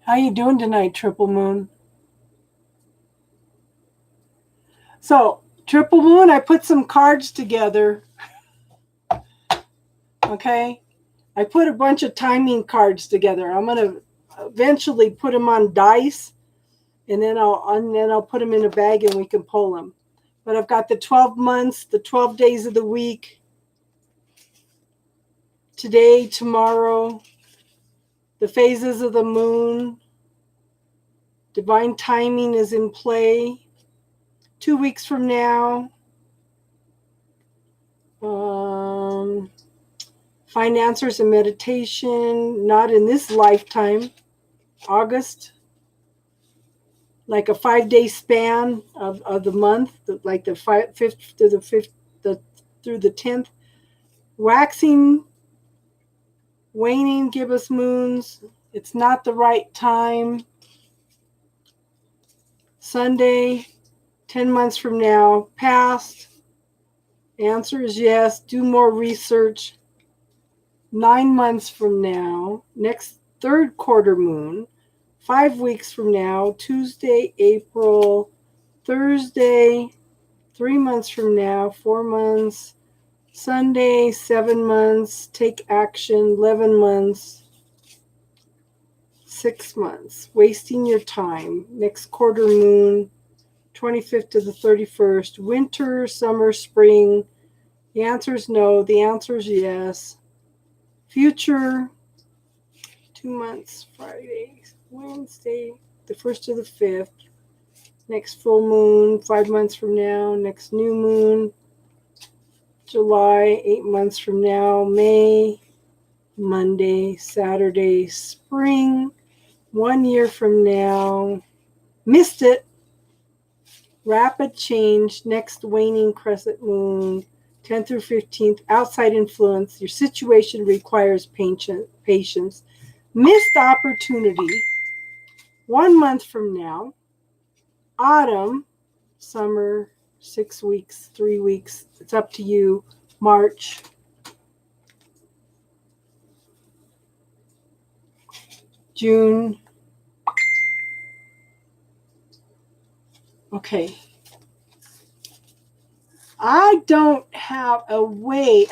How you doing tonight, Triple Moon? So, Triple Moon, I put some cards together. Okay? I put a bunch of timing cards together. I'm going to eventually put them on dice, and then I'll put them in a bag and we can pull them. But I've got the 12 months, the 12 days of the week, today, tomorrow, the phases of the moon, divine timing is in play. 2 weeks from now, find answers in meditation, not in this lifetime, August, like a 5-day span of the month, like the 5th to the 5th, through the 10th. Waxing, waning gibbous moons, it's not the right time. Sunday, 10 months from now, past. Answer is yes. Do more research. 9 months from now, next third quarter moon. 5 weeks from now, Tuesday, April. Thursday, 3 months from now, 4 months. Sunday, 7 months. Take action, 11 months. 6 months. Wasting your time. Next quarter moon, 25th to the 31st. Winter, summer, spring. The answer is no. The answer is yes. Future, 2 months, Friday, Wednesday, the 1st to the 5th. Next full moon, 5 months from now. Next new moon, July, 8 months from now. May, Monday, Saturday, spring, 1 year from now. Missed it. Rapid change, next waning crescent moon, 10th through 15th, outside influence. Your situation requires patience. Missed opportunity, 1 month from now. Autumn, summer, 6 weeks, 3 weeks. It's up to you. March. June. Okay. I don't have a way.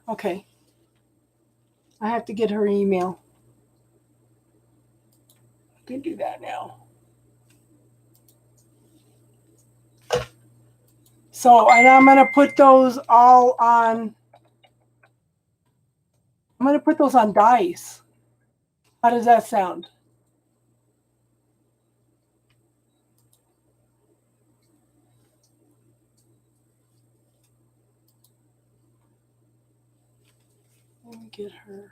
Okay. I have to get her email. I can do that now. So, and I'm going to put those all on. I'm going to put those on dice. How does that sound? Let me get her.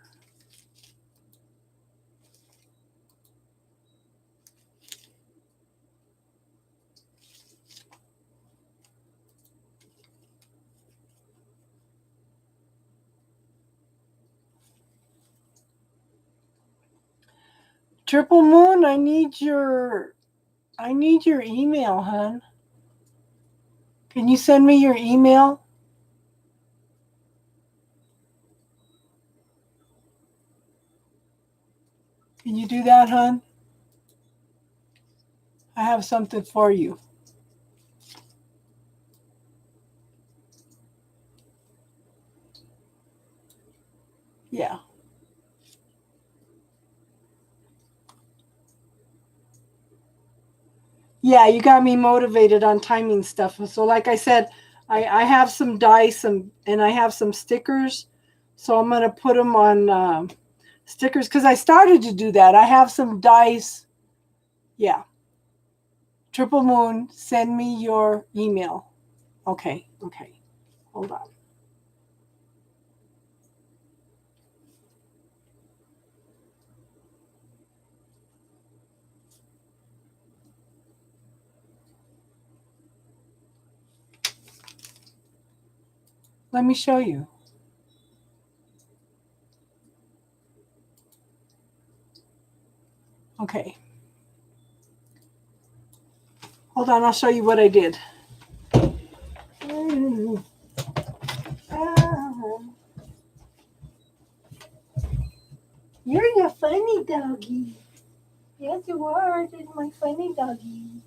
Triple Moon, I need your email, hon. Can you send me your email? Can you do that, hon? I have something for you. Yeah. Yeah, you got me motivated on timing stuff. So like I said, I have some dice and I have some stickers. So I'm going to put them on stickers because I started to do that. I have some dice. Yeah. Triple Moon, send me your email. Okay. Hold on. Let me show you. Okay. Hold on, I'll show you what I did. You're a funny doggy. Yes, you are. You're my funny doggy.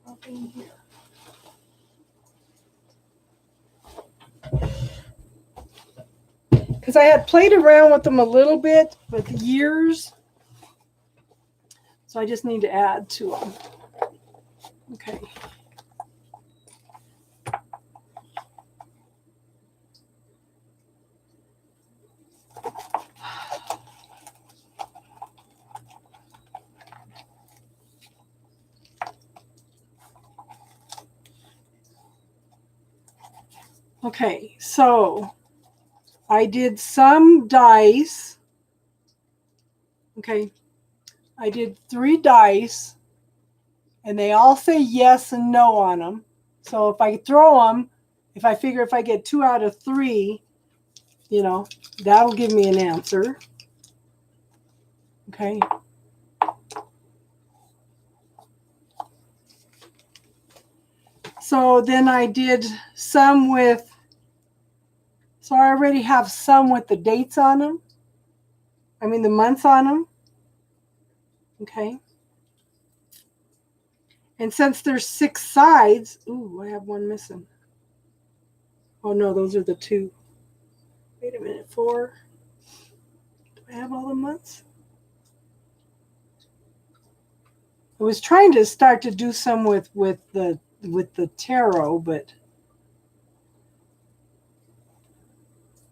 Up in here. Because I had played around with them a little bit with years. So I just need to add to them. Okay. Okay, so I did some dice. Okay, I did 3 dice, and they all say yes and no on them. So if I throw them, if I figure if I get 2 out of 3, you know, that'll give me an answer. Okay. So then I did some with, so I already have some with the dates on them. I mean the months on them. Okay. And since there's 6 sides, ooh, I have one missing. Oh no, those are the 2. Wait a minute, 4. Do I have all the months? I was trying to start to do some with the tarot, but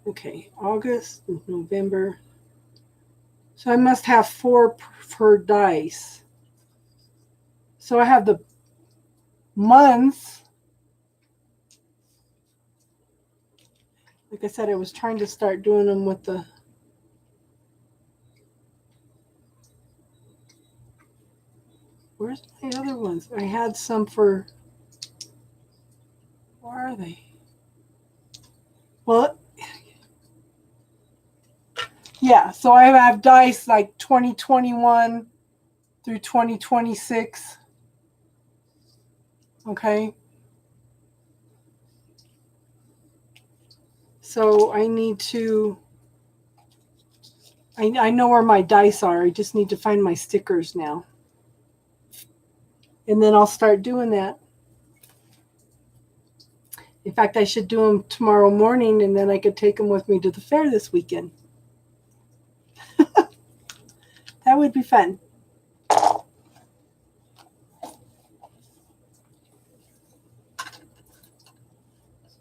okay, August, November. So I must have 4 per dice. So I have the months. Like I said, I was trying to start doing them with the. Where's my other ones? I had some for. Where are they? Well, yeah. So I have dice like 2021 through 2026. Okay. So I need to. I know where my dice are. I just need to find my stickers now. And then I'll start doing that. In fact, I should do them tomorrow morning, and then I could take them with me to the fair this weekend. That would be fun.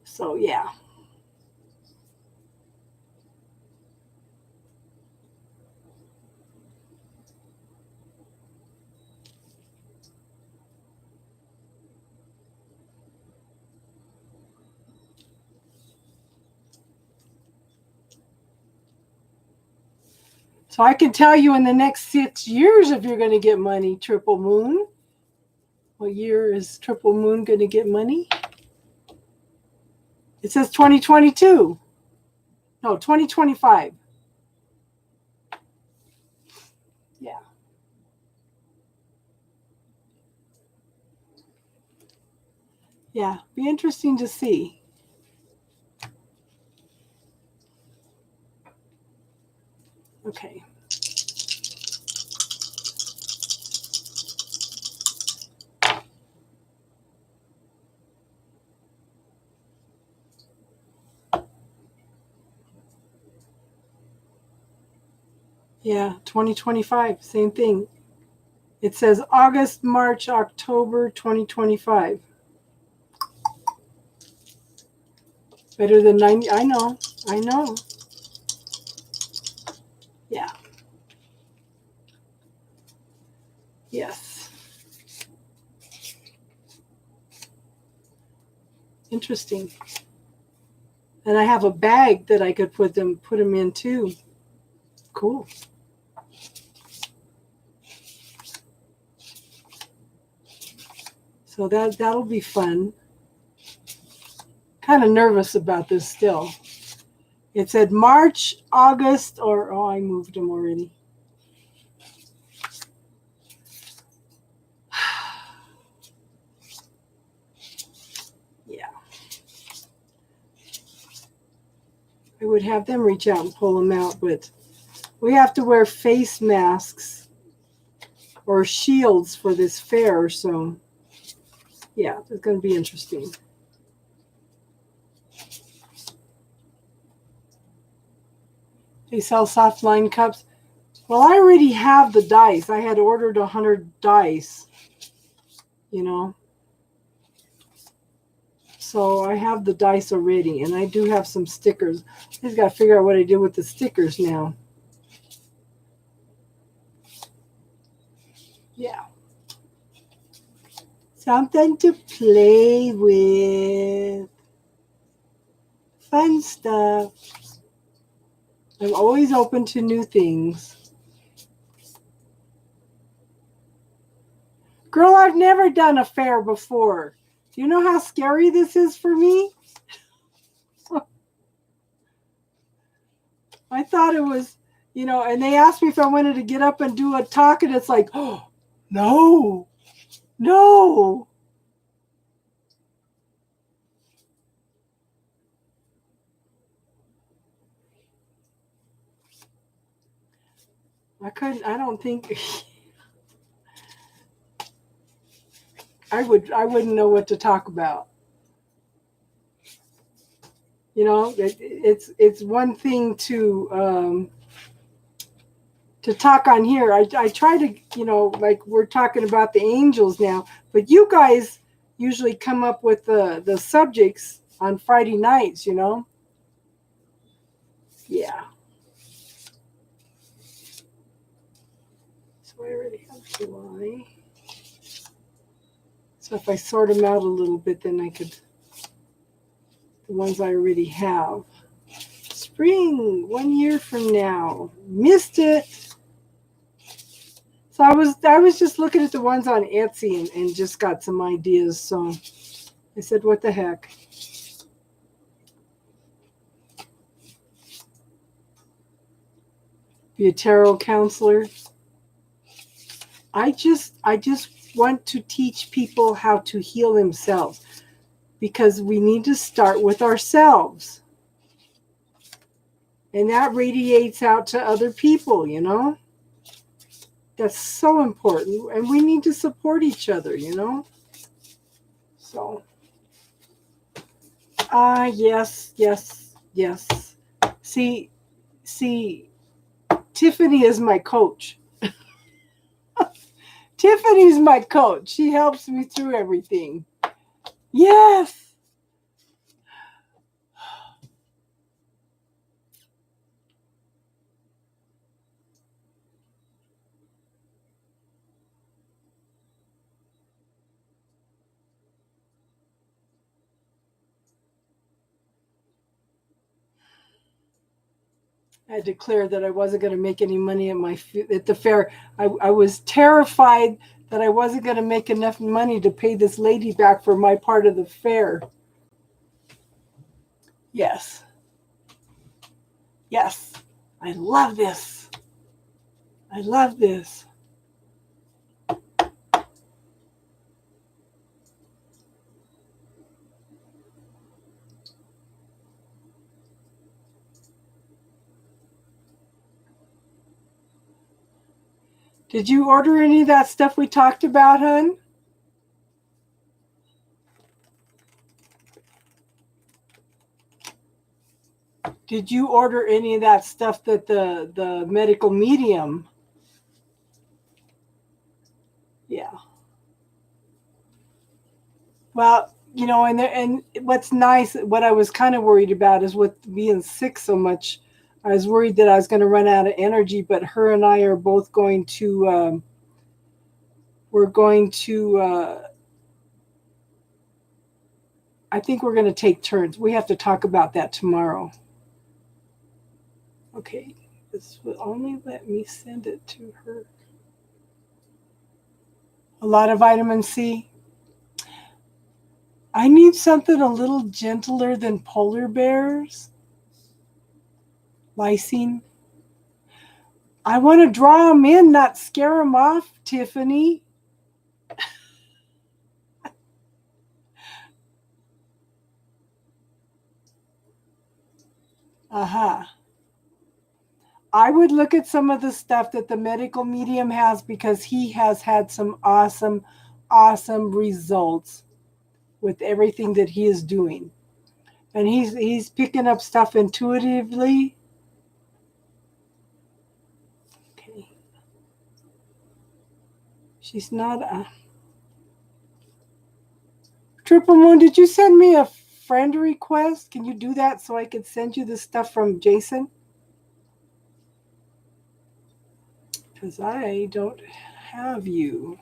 So, yeah. So I can tell you in the next 6 years if you're going to get money, Triple Moon. What year is Triple Moon going to get money? It says 2022. No, 2025. Yeah. Yeah. Be interesting to see. Okay. Yeah, 2025, same thing. It says August, March, October 2025. Better than 90. I know. I know. Yeah. Yes. Interesting. And I have a bag that I could put them in too. Cool. So that'll be fun. Kind of nervous about this still. It said March, August, or oh, I moved them already. Yeah. I would have them reach out and pull them out, but we have to wear face masks or shields for this fair, so yeah, it's going to be interesting. They sell soft line cups. Well, I already have the dice. I had ordered 100 dice, you know. So I have the dice already, and I do have some stickers. I just got to figure out what I do with the stickers now. Yeah. Something to play with. Fun stuff. I'm always open to new things. Girl, I've never done a fair before. Do you know how scary this is for me? I thought it was, you know, and they asked me if I wanted to get up and do a talk, and it's like, oh, no, no. I don't think I wouldn't know what to talk about. You know, it's one thing to talk on here. I try to, you know, like we're talking about the angels now, but you guys usually come up with the subjects on Friday nights, you know? Yeah. So I already have July. So if I sort them out a little bit, then I could, the ones I already have. Spring, 1 year from now. Missed it. So I was just looking at the ones on Etsy and just got some ideas. So I said, what the heck? Be a tarot counselor. I just want to teach people how to heal themselves, because we need to start with ourselves. And that radiates out to other people, you know? That's so important. And we need to support each other, you know? So, yes. See, Tiffany is my coach. Tiffany's my coach. She helps me through everything. Yes. I declared that I wasn't going to make any money at the fair. I was terrified that I wasn't going to make enough money to pay this lady back for my part of the fair. Yes. Yes, I love this. I love this. Did you order any of that stuff we talked about, hun? Did you order any of that stuff that the medical medium? Yeah. Well, and what's nice, what I was kind of worried about is with being sick so much, I was worried that I was going to run out of energy. But her and I are both going to, we're going to, I think we're going to take turns. We have to talk about that tomorrow. Okay, this will only let me send it to her. A lot of vitamin C. I need something a little gentler than polar bears. Lysine. I want to draw them in, not scare them off, Tiffany. Uh-huh. I would look at some of the stuff that the medical medium has because he has had some awesome, awesome results with everything that he is doing. And he's picking up stuff intuitively. Okay. She's not a Triple Moon. Did you send me a friend request? Can you do that so I could send you the stuff from Jason? Because I don't have you.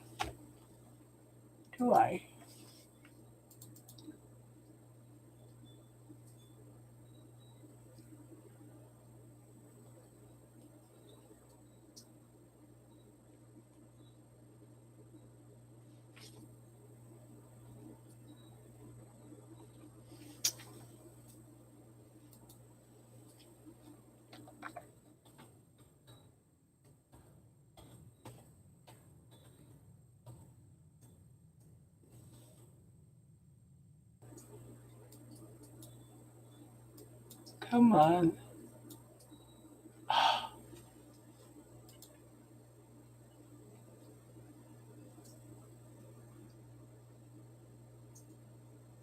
Do I? Come on.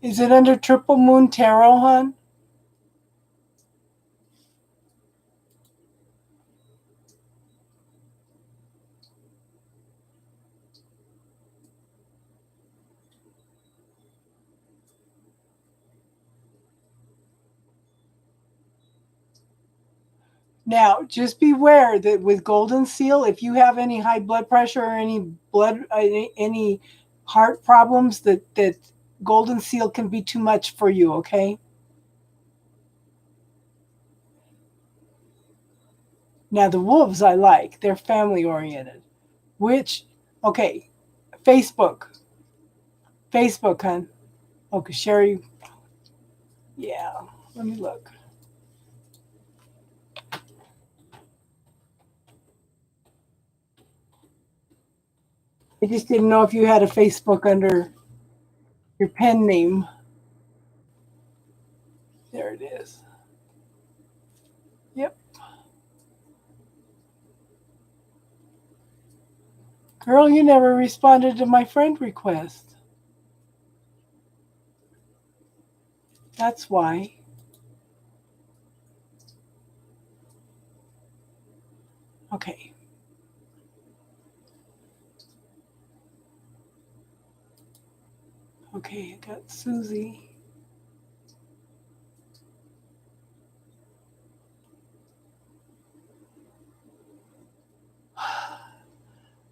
Is it under Triple Moon Tarot, hon? Now, just beware that with Golden Seal, if you have any high blood pressure or any heart problems, that Golden Seal can be too much for you. Okay. Now the wolves I like; they're family oriented. Which, okay, Facebook, hun. Okay, Sherry. Yeah. Let me look. I just didn't know if you had a Facebook under your pen name. There it is. Yep. Girl, you never responded to my friend request. That's why. Okay. Okay, I got Susie.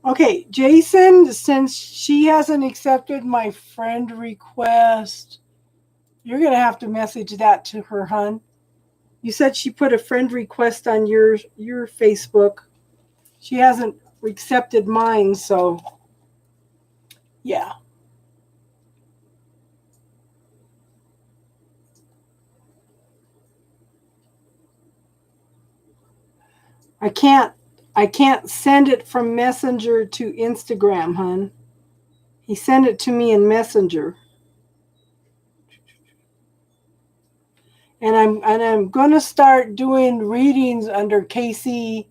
Okay, Jason, since she hasn't accepted my friend request, you're going to have to message that to her, hun. You said she put a friend request on your Facebook. She hasn't accepted mine, so yeah. I can't send it from Messenger to Instagram, hun. He sent it to me in Messenger. And I'm going to start doing readings under Casey's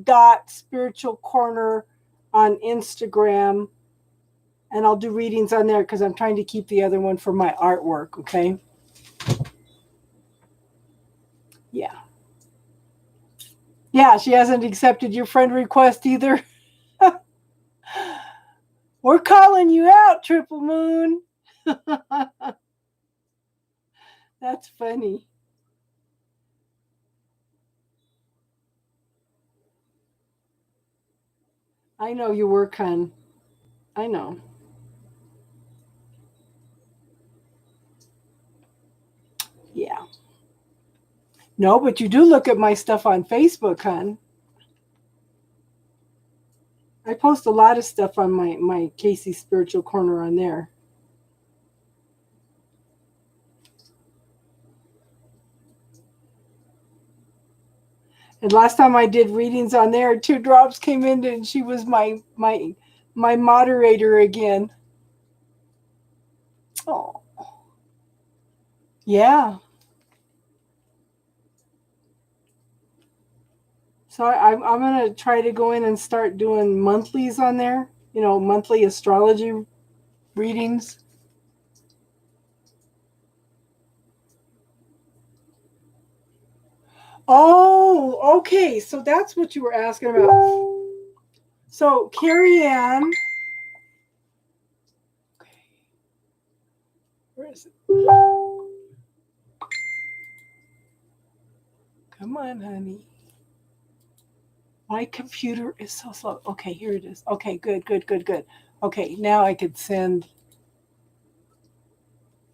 dot spiritual corner on Instagram, and I'll do readings on there because I'm trying to keep the other one for my artwork. Okay. Yeah, she hasn't accepted your friend request either. We're calling you out, Triple Moon. That's funny. I know you work, hun. I know. Yeah. No, but you do look at my stuff on Facebook, hun. I post a lot of stuff on my Casey Spiritual Corner on there. And last time I did readings on there, Two Drops came in and she was my moderator again. Oh. Yeah. So I'm going to try to go in and start doing monthlies on there, monthly astrology readings. Oh, okay. So that's what you were asking about. So Carrie Ann. Okay. Where is it? Come on, honey. My computer is so slow. Okay, here it is. Okay, good. Okay, now I could send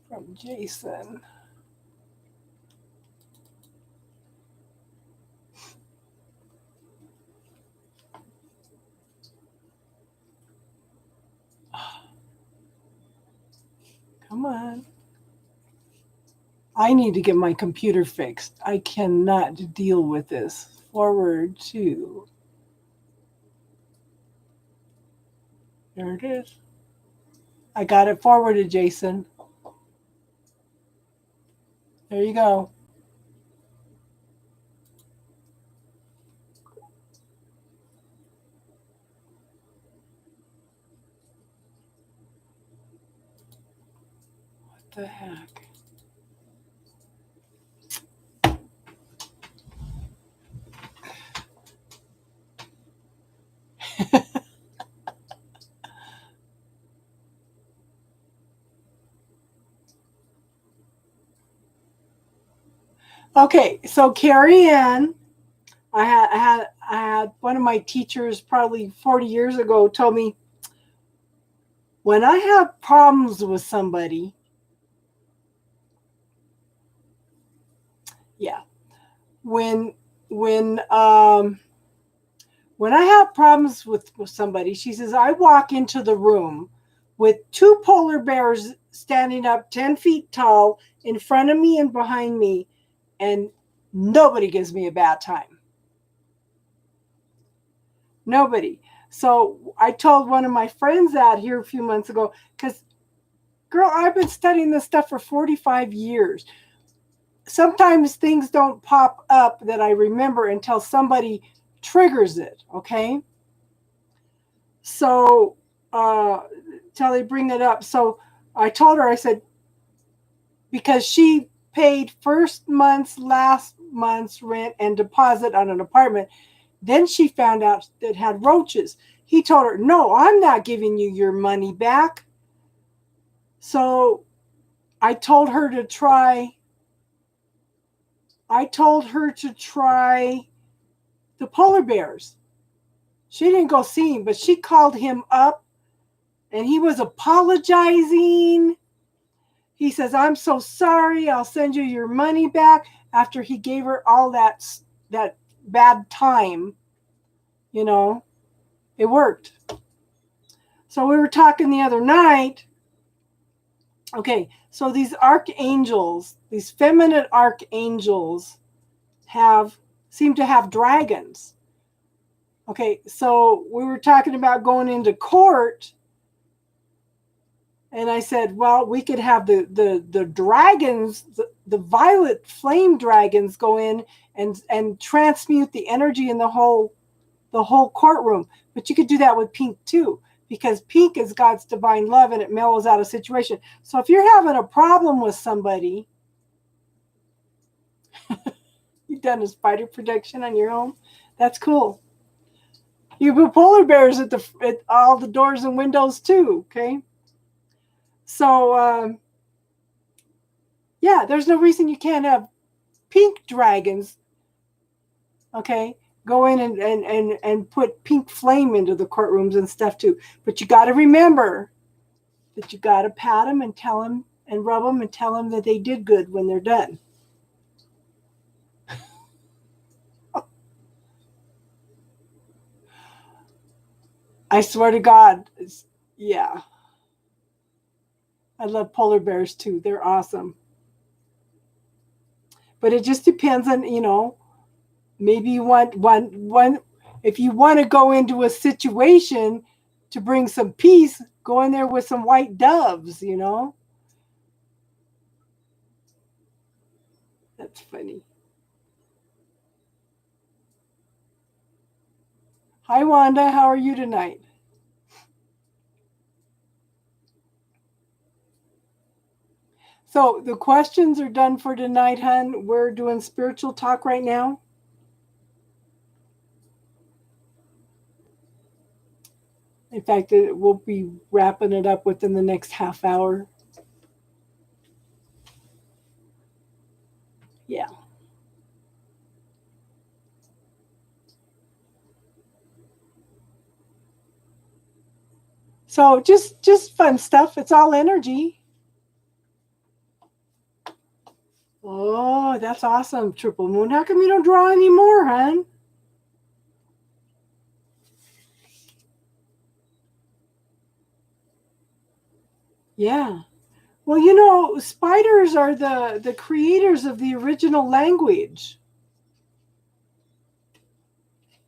from Jason. Come on. I need to get my computer fixed. I cannot deal with this. Forward to. There it is. I got it forwarded, Jason. There you go. What the heck? Okay, so Carrie Ann, I had one of my teachers probably 40 years ago told me, when I have problems with somebody, when I have problems with somebody, she says, I walk into the room with two polar bears standing up 10 feet tall in front of me and behind me, and nobody gives me a bad time. Nobody. So I told one of my friends out here a few months ago, because, girl, I've been studying this stuff for 45 years. Sometimes things don't pop up that I remember until somebody triggers it, okay? So, till they bring it up. So I told her, I said, because she paid last month's rent and deposit on an apartment, then she found out that it had roaches. He told her, no, I'm not giving you your money back. So I told her to try the polar bears. She didn't go see him, but she called him up and he was apologizing. He says, I'm so sorry. I'll send you your money back, after he gave her all that bad time. It worked. So we were talking the other night. Okay, so these archangels, these feminine archangels, have seem to have dragons. Okay, so we were talking about going into court, and I said, well, we could have the dragons, the violet flame dragons, go in and transmute the energy in the whole courtroom. But you could do that with pink too, because pink is God's divine love and it mellows out a situation. So if you're having a problem with somebody, you've done a spider protection on your home, that's cool. You put polar bears at all the doors and windows too, okay? So, yeah, there's no reason you can't have pink dragons, okay, go in and put pink flame into the courtrooms and stuff too. But you got to remember that you got to pat them and tell them and rub them and tell them that they did good when they're done. I swear to God, yeah. I love polar bears too. They're awesome. But it just depends on, maybe you want one if you want to go into a situation to bring some peace, go in there with some white doves, That's funny. Hi Wanda, how are you tonight? So the questions are done for tonight, hon. We're doing spiritual talk right now. In fact, we'll be wrapping it up within the next half hour. Yeah. So just fun stuff. It's all energy. Oh, that's awesome, Triple Moon. How come you don't draw anymore, hon? Yeah. Well, spiders are the creators of the original language.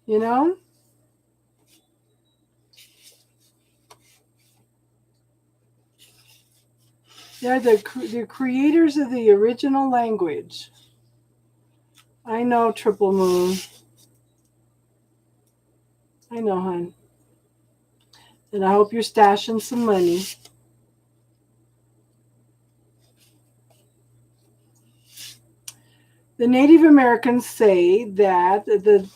You know? They're the creators of the original language. I know, Triple Moon. I know, hon. And I hope you're stashing some money. The Native Americans say that the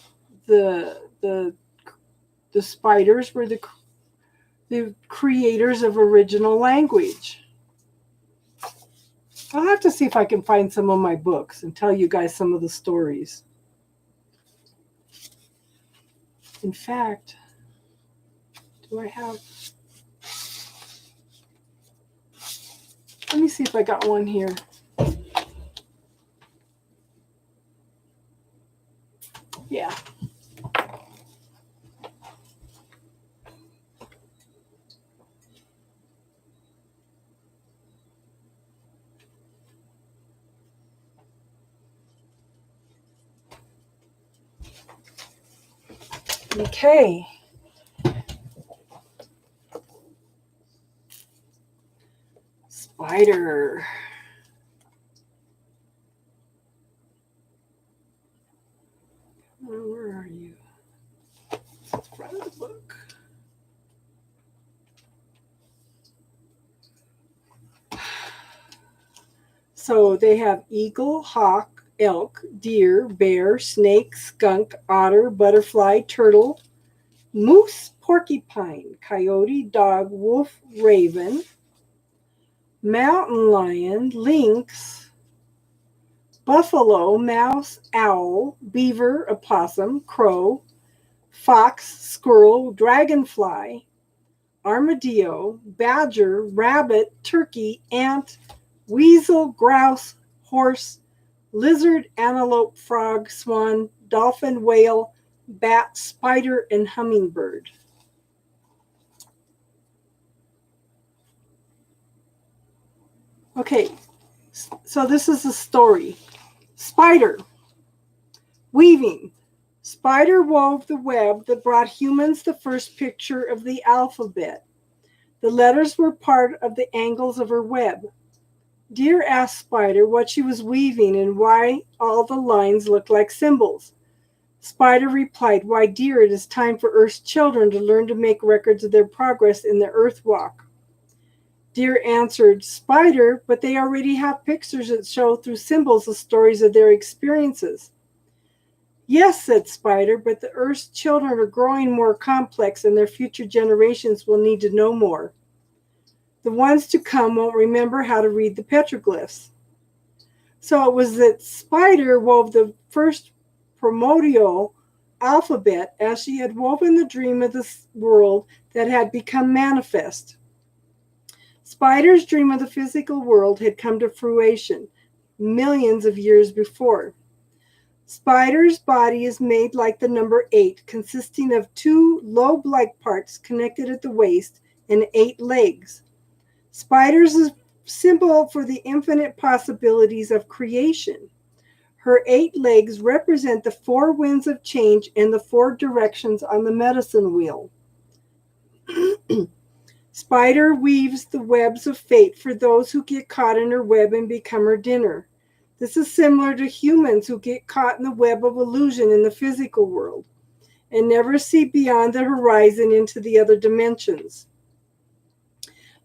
spiders were the creators of original language. I'll have to see if I can find some of my books and tell you guys some of the stories. In fact, do I have... Let me see if I got one here. Yeah. Okay. Spider. Where are you? It's front of the book. So they have eagle, hawk, elk, deer, bear, snake, skunk, otter, butterfly, turtle, moose, porcupine, coyote, dog, wolf, raven, mountain lion, lynx, buffalo, mouse, owl, beaver, opossum, crow, fox, squirrel, dragonfly, armadillo, badger, rabbit, turkey, ant, weasel, grouse, horse, lizard, antelope, frog, swan, dolphin, whale, bat, spider, and hummingbird. Okay, so this is a story. Spider. Weaving. Spider wove the web that brought humans the first picture of the alphabet. The letters were part of the angles of her web. Deer asked Spider what she was weaving and why all the lines looked like symbols. Spider replied, "Why, dear, it is time for Earth's children to learn to make records of their progress in the Earth Walk." Deer answered, "Spider, but they already have pictures that show through symbols the stories of their experiences." "Yes," said Spider, "but the Earth's children are growing more complex and their future generations will need to know more. The ones to come won't remember how to read the petroglyphs." So it was that Spider wove the first primordial alphabet as she had woven the dream of the world that had become manifest. Spider's dream of the physical world had come to fruition millions of years before. Spider's body is made like the number 8, consisting of 2 lobe-like parts connected at the waist and 8 legs. Spider's is a symbol for the infinite possibilities of creation. Her 8 legs represent the 4 winds of change and the 4 directions on the medicine wheel. Spider weaves the webs of fate for those who get caught in her web and become her dinner. This is similar to humans who get caught in the web of illusion in the physical world and never see beyond the horizon into the other dimensions.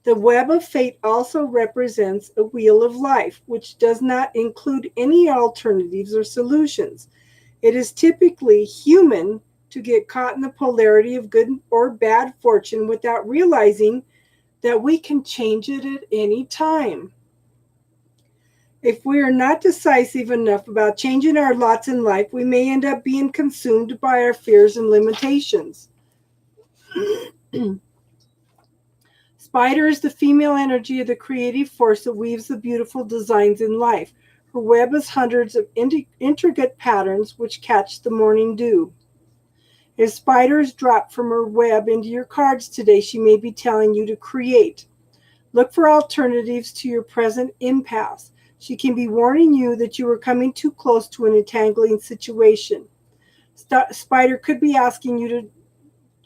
The web of fate also represents a wheel of life, which does not include any alternatives or solutions. It is typically human to get caught in the polarity of good or bad fortune without realizing that we can change it at any time. If we are not decisive enough about changing our lots in life, we may end up being consumed by our fears and limitations. Spider is the female energy of the creative force that weaves the beautiful designs in life. Her web is hundreds of intricate patterns which catch the morning dew. If spiders drop from her web into your cards today, she may be telling you to create. Look for alternatives to your present impasse. She can be warning you that you are coming too close to an entangling situation. Spider could be asking you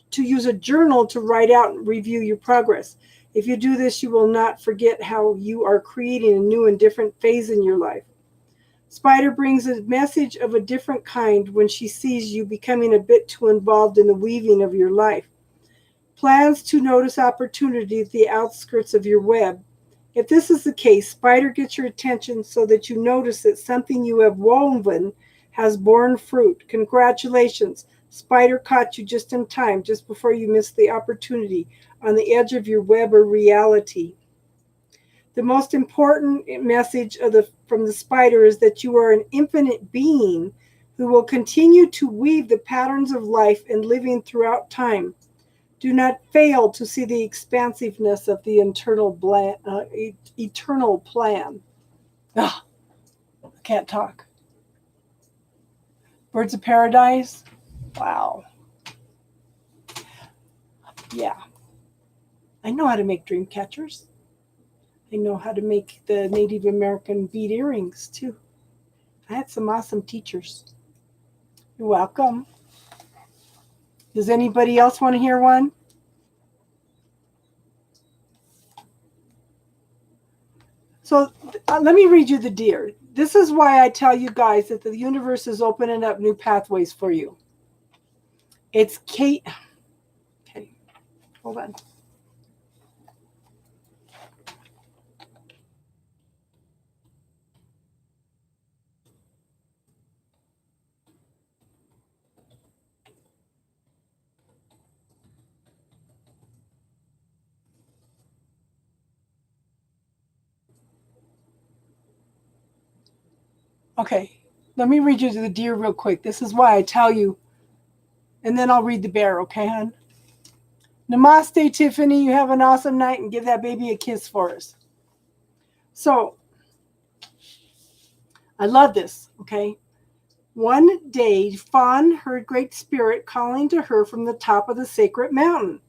to use a journal to write out and review your progress. If you do this, you will not forget how you are creating a new and different phase in your life. Spider brings a message of a different kind when she sees you becoming a bit too involved in the weaving of your life. Plans to notice opportunity at the outskirts of your web. If this is the case, Spider gets your attention so that you notice that something you have woven has borne fruit. Congratulations. Spider caught you just in time, just before you missed the opportunity on the edge of your web or reality. The most important message from the spider is that you are an infinite being who will continue to weave the patterns of life and living throughout time. Do not fail to see the expansiveness of the eternal plan. Ugh, I can't talk. Birds of Paradise. Wow. Yeah. I know how to make dream catchers. I know how to make the Native American bead earrings too. I had some awesome teachers. You're welcome. Does anybody else want to hear one? So let me read you the deer. This is why I tell you guys that the universe is opening up new pathways for you. It's Kate. Okay, hold on. Okay, let me read you the deer real quick. This is why I tell you, and then I'll read the bear, okay, hon? Namaste, Tiffany. You have an awesome night, and give that baby a kiss for us. So, I love this, okay? One day, Fawn heard Great Spirit calling to her from the top of the sacred mountain.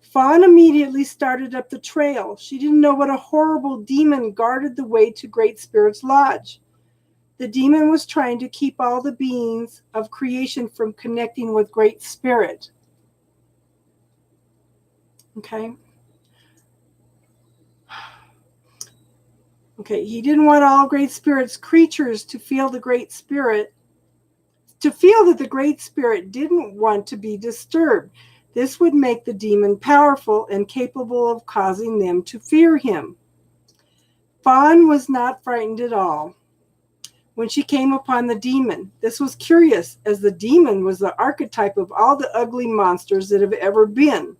Fawn immediately started up the trail. She didn't know what a horrible demon guarded the way to Great Spirit's lodge. The demon was trying to keep all the beings of creation from connecting with Great Spirit. Okay? Okay, he didn't want all Great Spirit's creatures to feel that the Great Spirit didn't want to be disturbed. This would make the demon powerful and capable of causing them to fear him. Fawn was not frightened at all when she came upon the demon. This was curious, as the demon was the archetype of all the ugly monsters that have ever been.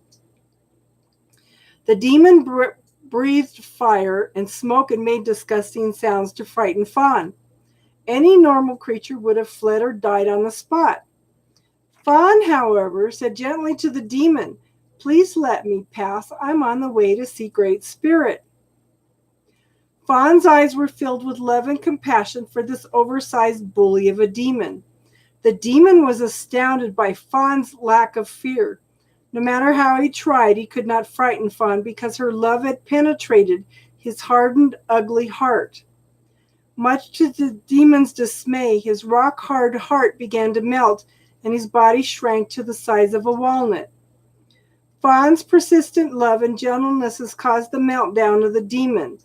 The demon breathed fire and smoke and made disgusting sounds to frighten Fawn. Any normal creature would have fled or died on the spot. Fawn, however, said gently to the demon, "Please let me pass. I'm on the way to see Great Spirit." Fawn's eyes were filled with love and compassion for this oversized bully of a demon. The demon was astounded by Fawn's lack of fear. No matter how he tried, he could not frighten Fawn because her love had penetrated his hardened, ugly heart. Much to the demon's dismay, his rock-hard heart began to melt, and his body shrank to the size of a walnut. Fawn's persistent love and gentleness has caused the meltdown of the demon.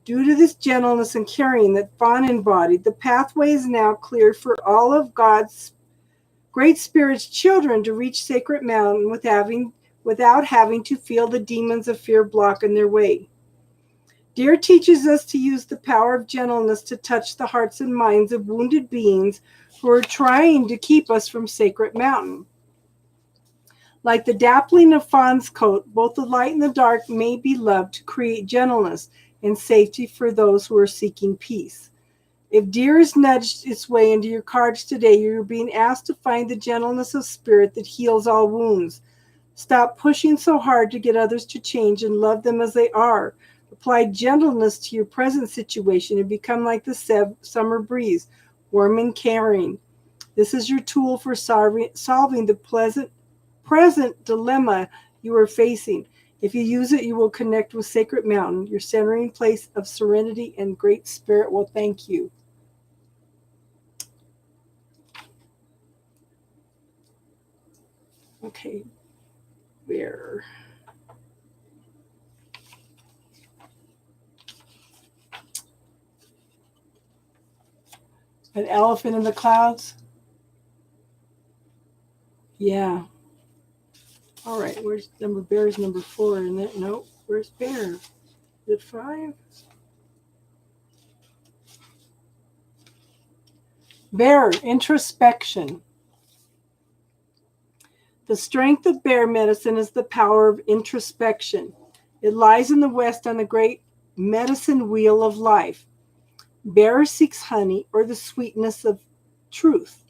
Due to this gentleness and caring that Fawn embodied, the pathway is now cleared for all of God's Great Spirit's children to reach Sacred Mountain without having to feel the demons of fear blocking their way. Dear teaches us to use the power of gentleness to touch the hearts and minds of wounded beings who are trying to keep us from Sacred Mountain. Like the dappling of Fawn's coat, both the light and the dark may be loved to create gentleness and safety for those who are seeking peace. If Dear is nudged its way into your cards today, you're being asked to find the gentleness of spirit that heals all wounds. Stop pushing so hard to get others to change and love them as they are. Apply gentleness to your present situation and become like the summer breeze, warm and caring. This is your tool for solving the present dilemma you are facing. If you use it, you will connect with Sacred Mountain, your centering place of serenity, and Great Spirit will thank you. Okay, where? An elephant in the clouds? Yeah. All right, where's bear is number 4, isn't it? Nope, where's bear? Is it 5? Bear, introspection. The strength of bear medicine is the power of introspection. It lies in the west on the great medicine wheel of life. Bear seeks honey, or the sweetness of truth,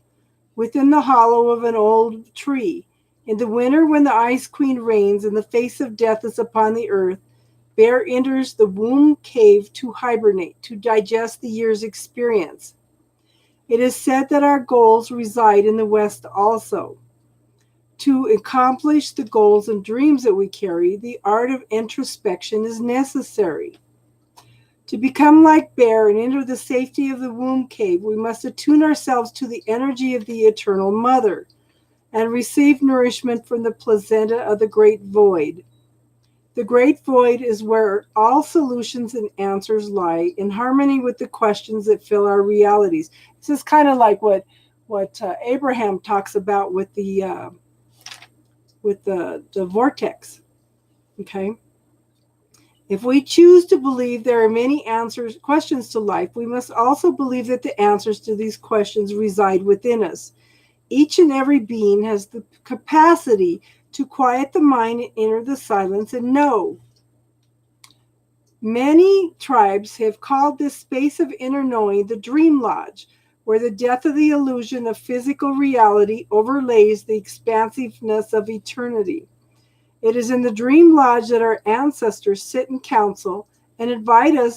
within the hollow of an old tree. In the winter, when the Ice Queen reigns and the face of death is upon the earth, Bear enters the womb cave to hibernate, to digest the year's experience. It is said that our goals reside in the West also. To accomplish the goals and dreams that we carry, the art of introspection is necessary. To become like Bear and enter the safety of the womb cave, we must attune ourselves to the energy of the Eternal Mother and receive nourishment from the placenta of the Great Void. The Great Void is where all solutions and answers lie, in harmony with the questions that fill our realities. This is kind of like what Abraham talks about with the vortex. Okay. If we choose to believe there are many questions to life, we must also believe that the answers to these questions reside within us. Each and every being has the capacity to quiet the mind and enter the silence and know. Many tribes have called this space of inner knowing the Dream Lodge, where the death of the illusion of physical reality overlays the expansiveness of eternity. It is in the Dream Lodge that our ancestors sit in council and advise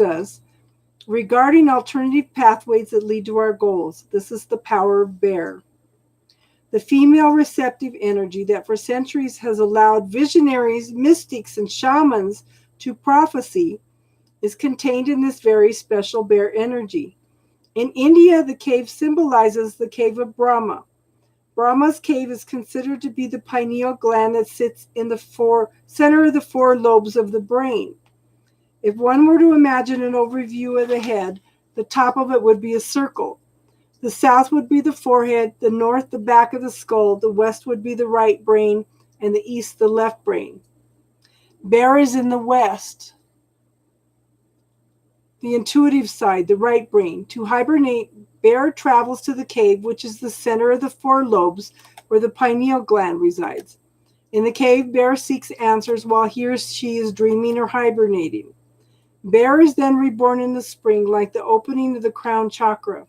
us regarding alternative pathways that lead to our goals. This is the power of Bear. The female receptive energy that for centuries has allowed visionaries, mystics, and shamans to prophesy is contained in this very special bear energy. In India, the cave symbolizes the cave of Brahma. Brahma's cave is considered to be the pineal gland that sits in the center of the four lobes of the brain. If one were to imagine an overview of the head, the top of it would be a circle. The south would be the forehead, the north the back of the skull, the west would be the right brain, and the east the left brain. Bear is in the west, the intuitive side, the right brain. To hibernate, bear travels to the cave, which is the center of the four lobes where the pineal gland resides. In the cave, bear seeks answers while he or she is dreaming or hibernating. Bear is then reborn in the spring, like the opening of the crown chakra.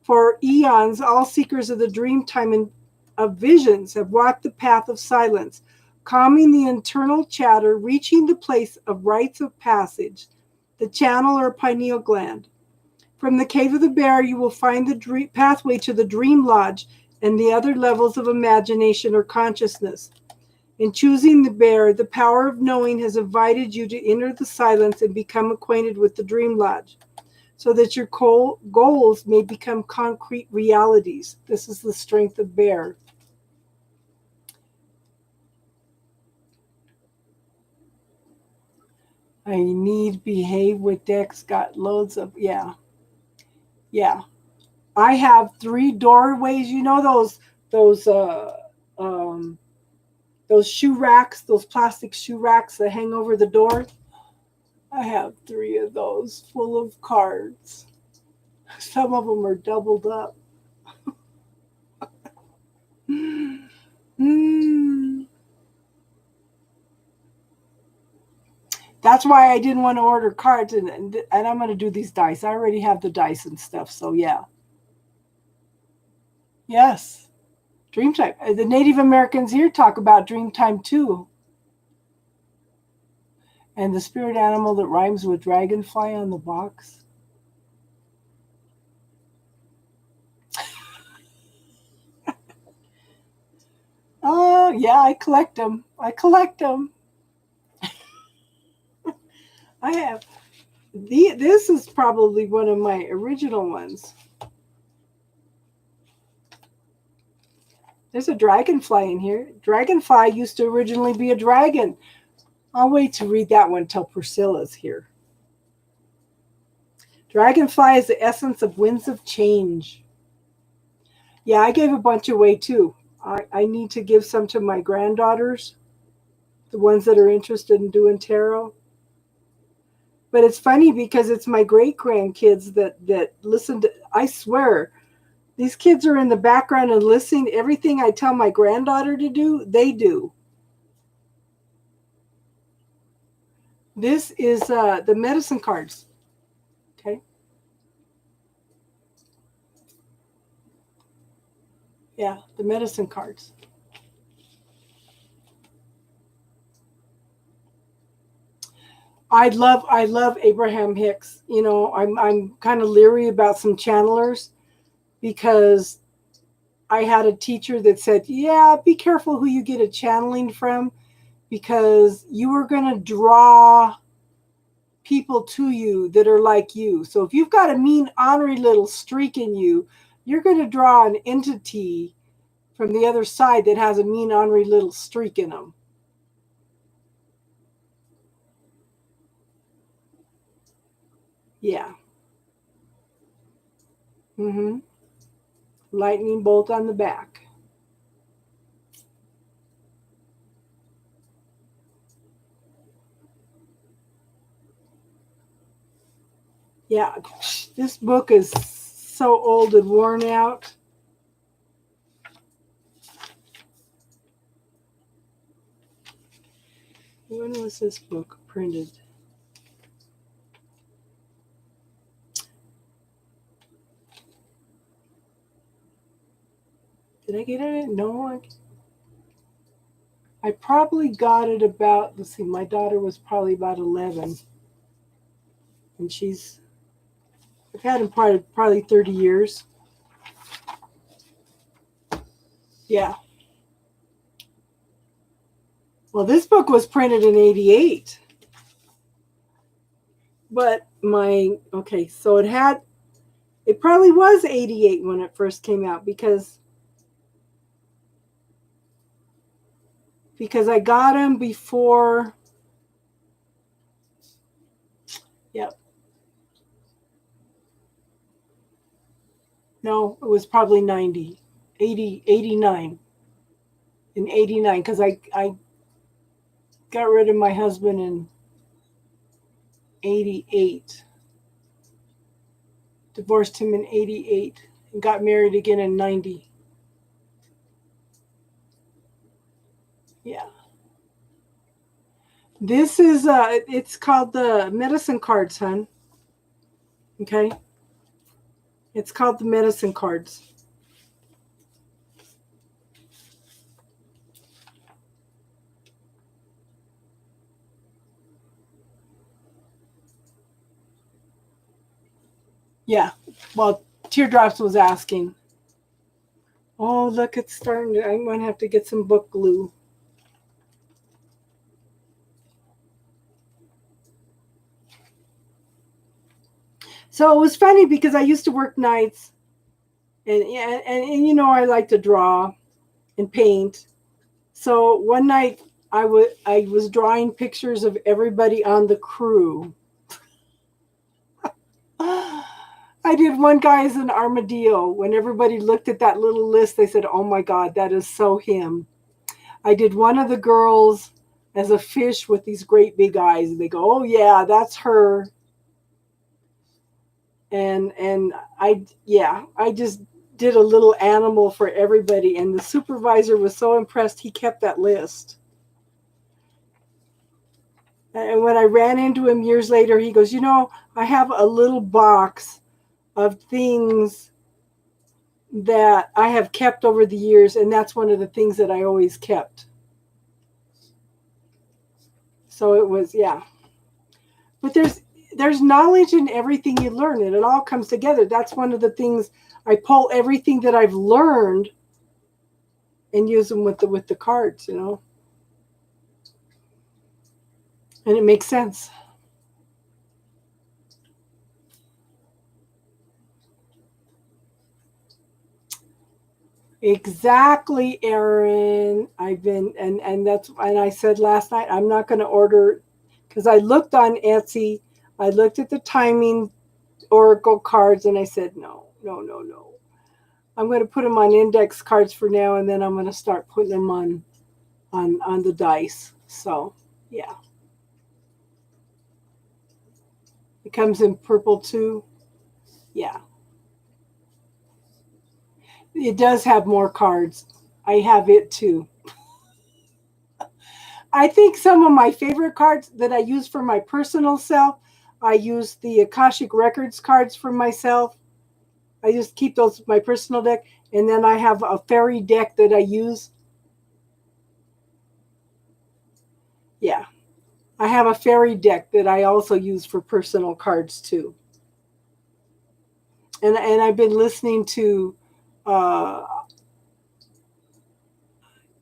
For eons, all seekers of the dream time of visions have walked the path of silence, calming the internal chatter, reaching the place of rites of passage, the channel or pineal gland. From the cave of the bear, you will find the pathway to the dream lodge and the other levels of imagination or consciousness. In choosing the bear, the power of knowing has invited you to enter the silence and become acquainted with the dream lodge, so that your goals may become concrete realities. This is the strength of bear. I need behave with Dex. Got loads of, yeah. I have 3 doorways. You know those shoe racks, those plastic shoe racks that hang over the door? I have 3 of those full of cards. Some of them are doubled up. That's why I didn't want to order cards, and I'm going to do these dice. I already have the dice and stuff, so yeah. Yes. Dreamtime. The Native Americans here talk about Dreamtime too. And the spirit animal that rhymes with dragonfly on the box. Oh, yeah, I collect them. I have. This is probably one of my original ones. There's a dragonfly in here. Dragonfly used to originally be a dragon. I'll wait to read that one till Priscilla's here. Dragonfly is the essence of winds of change. Yeah, I gave a bunch away too. I need to give some to my granddaughters, the ones that are interested in doing tarot. But it's funny because it's my great-grandkids that listen to, I swear, these kids are in the background and listening. Everything I tell my granddaughter to do, they do. This is the medicine cards. Okay. Yeah, the medicine cards. I love Abraham Hicks. You know, I'm kind of leery about some channelers because I had a teacher that said, yeah, be careful who you get a channeling from, because you are going to draw people to you that are like you. So if you've got a mean, ornery little streak in you, you're going to draw an entity from the other side that has a mean, ornery little streak in them. Yeah. Lightning bolt on the back. Yeah, this book is so old and worn out. When was this book printed? Did I get it? No. I probably got it about, let's see, my daughter was probably about 11. And I've had him probably 30 years. Yeah. Well, this book was printed in 88. But so it probably was 88 when it first came out because I got them before. Yep. No, it was probably 90, 80, 89. In 89, because I got rid of my husband in 88, divorced him in 88, and got married again in 90. Yeah. This is, it's called the medicine cards, hon. Okay? It's called the medicine cards. Yeah. Well, Teardrops was asking. Oh, look, it's starting to, I'm going to have to get some book glue. So it was funny because I used to work nights, and you know I like to draw and paint. So one night I was drawing pictures of everybody on the crew. I did one guy as an armadillo. When everybody looked at that little list, they said, "Oh my God, that is so him." I did one of the girls as a fish with these great big eyes. They go, "Oh yeah, that's her." And I just did a little animal for everybody, and the supervisor was so impressed he kept that list. And when I ran into him years later, he goes, I have a little box of things that I have kept over the years, and that's one of the things that I always kept. So it was, yeah. But there's knowledge in everything you learn, and it all comes together. That's one of the things. I pull everything that I've learned and use them with the cards, and it makes sense. Exactly, Erin. And I said last night I'm not going to order because I looked on Etsy. I looked at the timing oracle cards and I said no, no, no, no. I'm going to put them on index cards for now, and then I'm going to start putting them on the dice. So yeah, it comes in purple too. Yeah, it does have more cards. I have it too. I think some of my favorite cards that I use for my personal self, I use the Akashic Records cards for myself. I just keep those my personal deck, and then I have a fairy deck that I use. Yeah, I have a fairy deck that I also use for personal cards too. And I've been listening to, uh,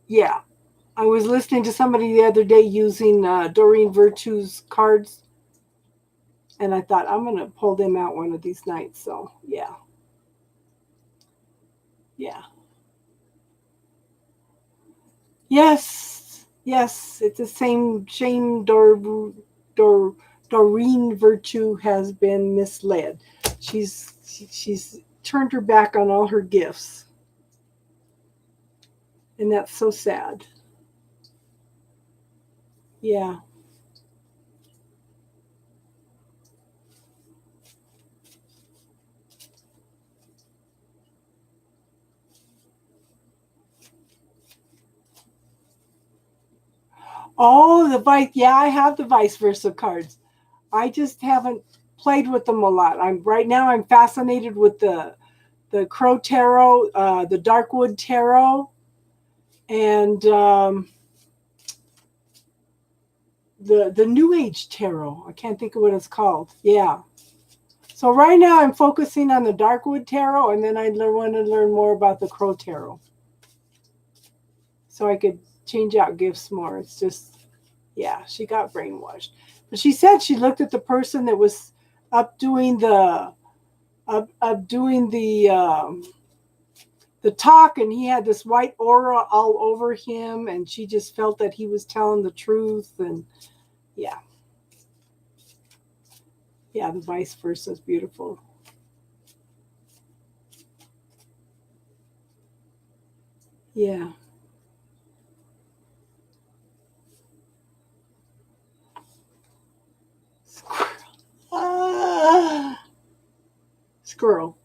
yeah, I was listening to somebody the other day using Doreen Virtue's cards, and I thought I'm gonna pull them out one of these nights. So yeah, yeah. Yes, yes, it's the same shame. Doreen Virtue has been misled. She's turned her back on all her gifts, and that's so sad. Yeah. Oh, the vice. Yeah, I have the vice versa cards. I just haven't played with them a lot. I'm fascinated with the Crow Tarot, the Darkwood Tarot, and the New Age Tarot. I can't think of what it's called. Yeah. So right now I'm focusing on the Darkwood Tarot, and then I want to learn more about the Crow Tarot, so I could change out gifts more. It's just, yeah, she got brainwashed. But she said she looked at the person that was up doing the talk, and he had this white aura all over him, and she just felt that he was telling the truth. And yeah, the vice versa is beautiful. Yeah. Squirrel.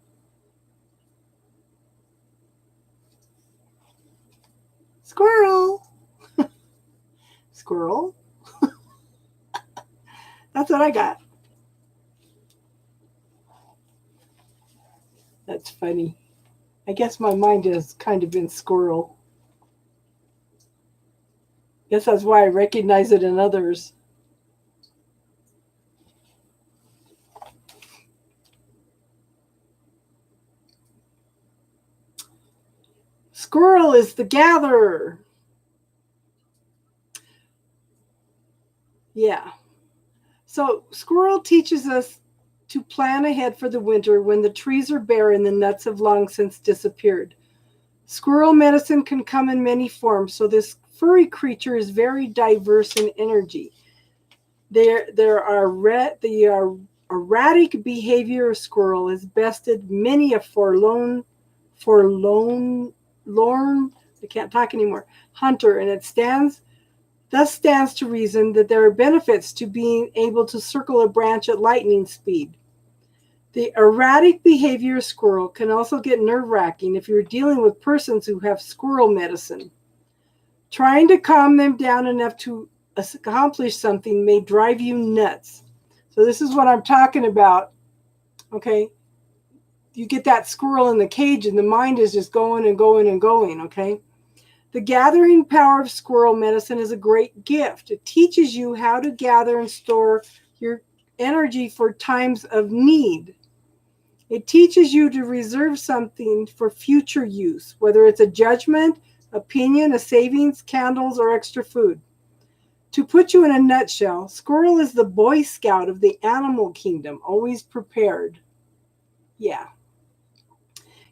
Squirrel. Squirrel. That's what I got. That's funny. I guess my mind has kind of been squirrel. Guess that's why I recognize it in others. Squirrel is the gatherer. Yeah. So squirrel teaches us to plan ahead for the winter when the trees are bare and the nuts have long since disappeared. Squirrel medicine can come in many forms, so this furry creature is very diverse in energy. The erratic behavior of squirrel has bested many a forlorn, I can't talk anymore, hunter, and thus stands to reason that there are benefits to being able to circle a branch at lightning speed. The erratic behavior of squirrel can also get nerve-wracking if you're dealing with persons who have squirrel medicine. Trying to calm them down enough to accomplish something may drive you nuts. So this is what I'm talking about. Okay. You get that squirrel in the cage and the mind is just going and going and going. Okay. The gathering power of squirrel medicine is a great gift. It teaches you how to gather and store your energy for times of need. It teaches you to reserve something for future use, whether it's a judgment, opinion, a savings, candles, or extra food. To put you in a nutshell, squirrel is the Boy Scout of the animal kingdom, always prepared. Yeah.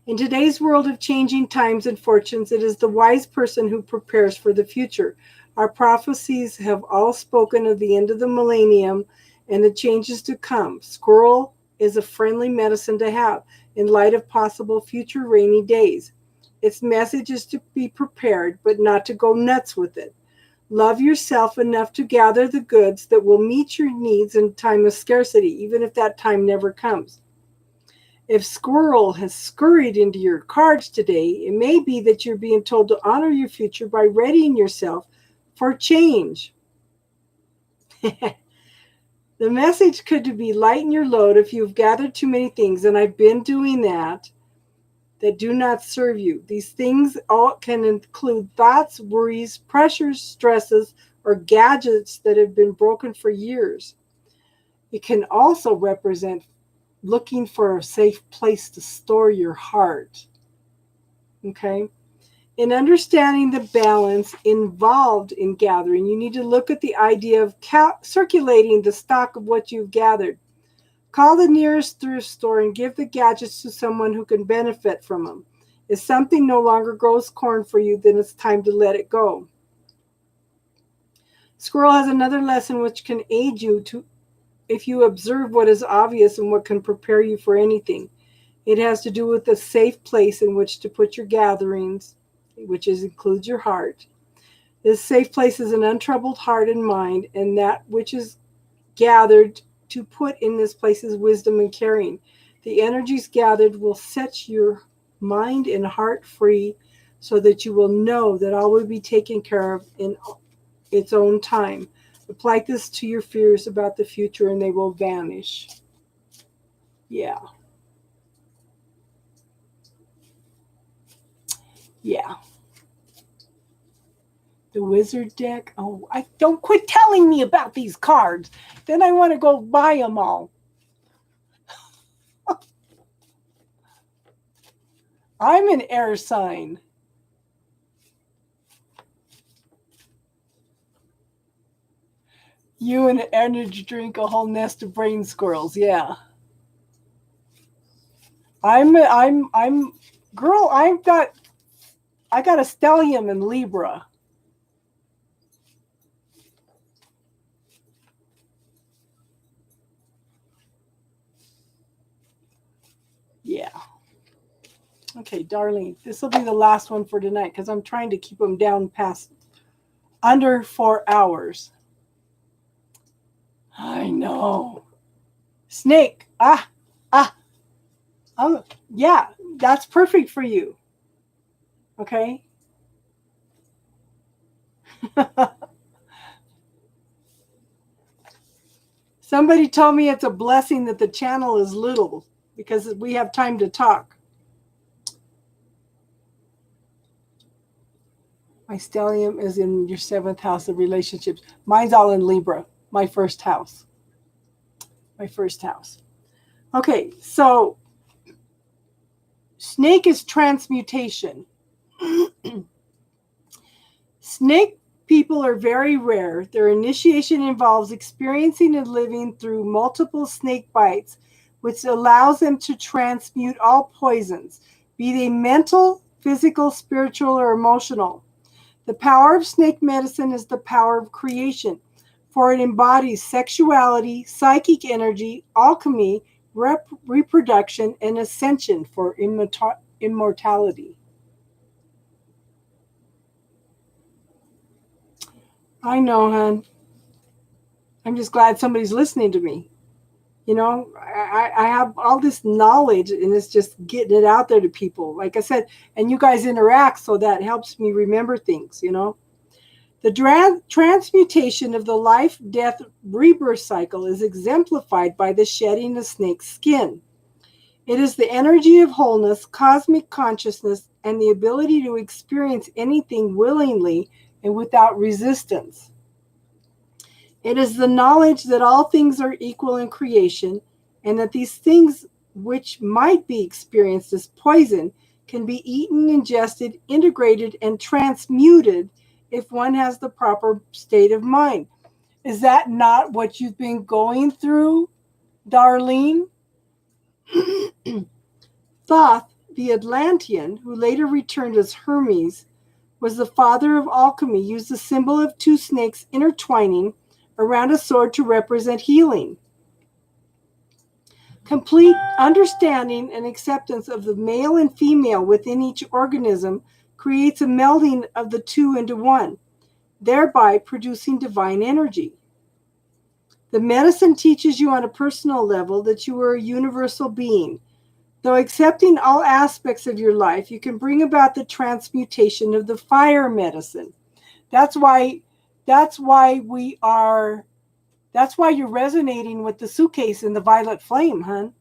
In today's world of changing times and fortunes, it is the wise person who prepares for the future. Our prophecies have all spoken of the end of the millennium and the changes to come. Squirrel is a friendly medicine to have in light of possible future rainy days. Its message is to be prepared, but not to go nuts with it. Love yourself enough to gather the goods that will meet your needs in time of scarcity, even if that time never comes. If squirrel has scurried into your cards today, it may be that you're being told to honor your future by readying yourself for change. The message could be lighten your load if you've gathered too many things, and I've been doing that do not serve you. These things all can include thoughts, worries, pressures, stresses, or gadgets that have been broken for years. It can also represent looking for a safe place to store your heart. Okay? In understanding the balance involved in gathering, you need to look at the idea of circulating the stock of what you've gathered. Call the nearest thrift store and give the gadgets to someone who can benefit from them. If something no longer grows corn for you, then it's time to let it go. Squirrel has another lesson which can aid you if you observe what is obvious and what can prepare you for anything. It has to do with a safe place in which to put your gatherings, which includes your heart. This safe place is an untroubled heart and mind, and that which is gathered to put in this place is wisdom and caring. The energies gathered will set your mind and heart free so that you will know that all will be taken care of in its own time. Apply this to your fears about the future and they will vanish. Yeah. Yeah. The wizard deck. Oh, I don't quit telling me about these cards. Then I want to go buy them all. I'm an air sign. You and an energy drink, a whole nest of brain squirrels. Yeah. Girl, I got a stellium in Libra. Yeah. Okay, Darlene, this will be the last one for tonight because I'm trying to keep them down past under 4 hours. I know. Snake. Yeah, that's perfect for you. Okay. Somebody told me it's a blessing that the channel is little because we have time to talk. My stellium is in your 7th house of relationships. Mine's all in Libra, my first house. My first house. Okay, so snake is transmutation. Snake people are very rare. Their initiation involves experiencing and living through multiple snake bites, which allows them to transmute all poisons, be they mental, physical, spiritual, or emotional. The power of snake medicine is the power of creation, for it embodies sexuality, psychic energy, alchemy, reproduction, and ascension for immortality. I know, hon. I'm just glad somebody's listening to me. You know, I have all this knowledge and it's just getting it out there to people. Like I said, and you guys interact, so that helps me remember things, you know. The transmutation of the life-death rebirth cycle is exemplified by the shedding of snake's skin. It is the energy of wholeness, cosmic consciousness, and the ability to experience anything willingly and without resistance. It is the knowledge that all things are equal in creation, and that these things which might be experienced as poison can be eaten, ingested, integrated, and transmuted if one has the proper state of mind. Is that not what you've been going through, Darlene? Thoth, the Atlantean, who later returned as Hermes, was the father of alchemy, used the symbol of two snakes intertwining around a sword to represent healing. Complete understanding and acceptance of the male and female within each organism creates a melding of the two into one, thereby producing divine energy. The medicine teaches you on a personal level that you are a universal being. Though accepting all aspects of your life, you can bring about the transmutation of the fire medicine. That's why you're resonating with the suitcase and the violet flame, hun.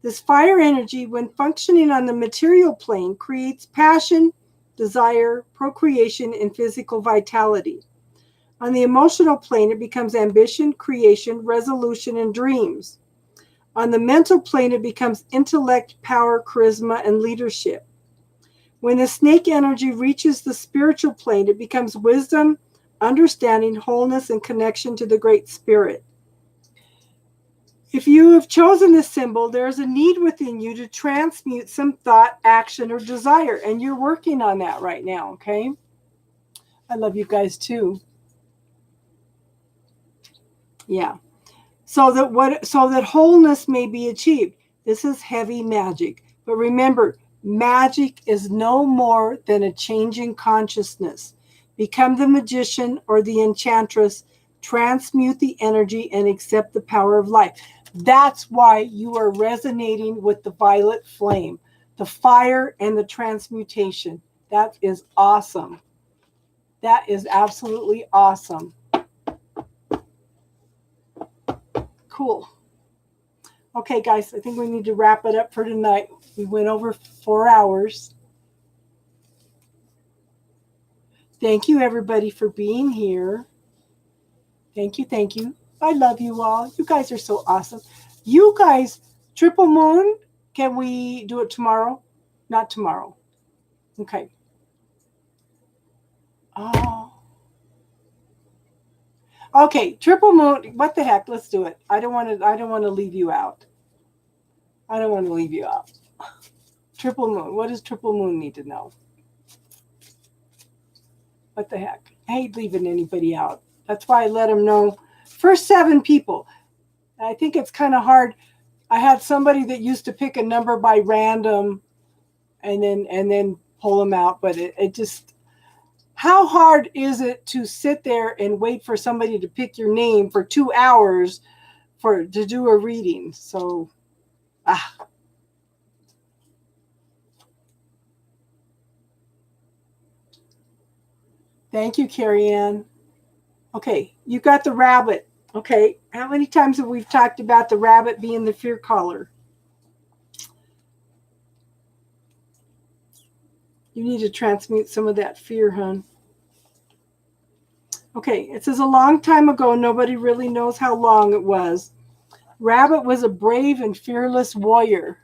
This fire energy, when functioning on the material plane, creates passion, desire, procreation, and physical vitality. On the emotional plane, it becomes ambition, creation, resolution, and dreams. On the mental plane, it becomes intellect, power, charisma, and leadership. When the snake energy reaches the spiritual plane, it becomes wisdom, understanding, wholeness, and connection to the Great Spirit. If you have chosen this symbol, there is a need within you to transmute some thought, action, or desire, and you're working on that right now, okay? I love you guys too. Yeah. So that wholeness may be achieved. This is heavy magic. But remember, magic is no more than a change in consciousness. Become the magician or the enchantress, transmute the energy, and accept the power of life. That's why you are resonating with the violet flame, the fire and the transmutation. That is awesome. That is absolutely awesome. Cool. Okay, guys, I think we need to wrap it up for tonight. We went over 4 hours. Thank you, everybody, for being here. Thank you, thank you. I love you all. You guys are so awesome. You guys, Triple Moon, can we do it tomorrow? Not tomorrow. Okay. Oh. Okay, triple moon. What the heck? Let's do it. I don't want to leave you out. I don't want to leave you out. Triple moon. What does triple moon need to know? What the heck? I hate leaving anybody out. That's why I let them know. First 7 people. I think it's kind of hard. I had somebody that used to pick a number by random and then pull them out, but it just, how hard is it to sit there and wait for somebody to pick your name for 2 hours to do a reading? So Thank you, Carrie Ann. Okay, you got the rabbit. Okay, how many times have we talked about the rabbit being the fear caller? You need to transmute some of that fear, hon. Okay, it says a long time ago, nobody really knows how long it was. Rabbit was a brave and fearless warrior.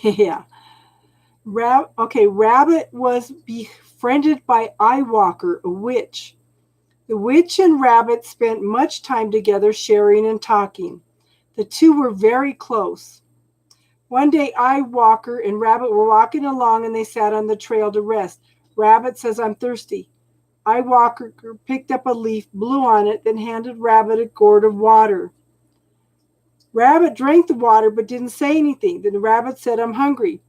Yeah. Rabbit was befriended by Eyewalker, a witch. The witch and Rabbit spent much time together sharing and talking. The two were very close. One day, Eyewalker and Rabbit were walking along and they sat on the trail to rest. Rabbit says, "I'm thirsty." Eyewalker picked up a leaf, blew on it, then handed Rabbit a gourd of water. Rabbit drank the water but didn't say anything. Then Rabbit said, "I'm hungry."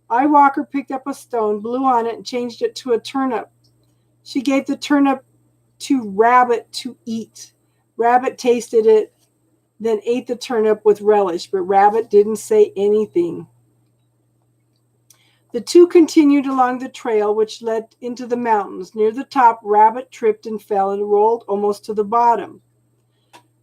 Eyewalker picked up a stone, blew on it, and changed it to a turnip. She gave the turnip to Rabbit to eat. Rabbit tasted it, then ate the turnip with relish, but Rabbit didn't say anything. The two continued along the trail, which led into the mountains. Near the top, Rabbit tripped and fell and rolled almost to the bottom.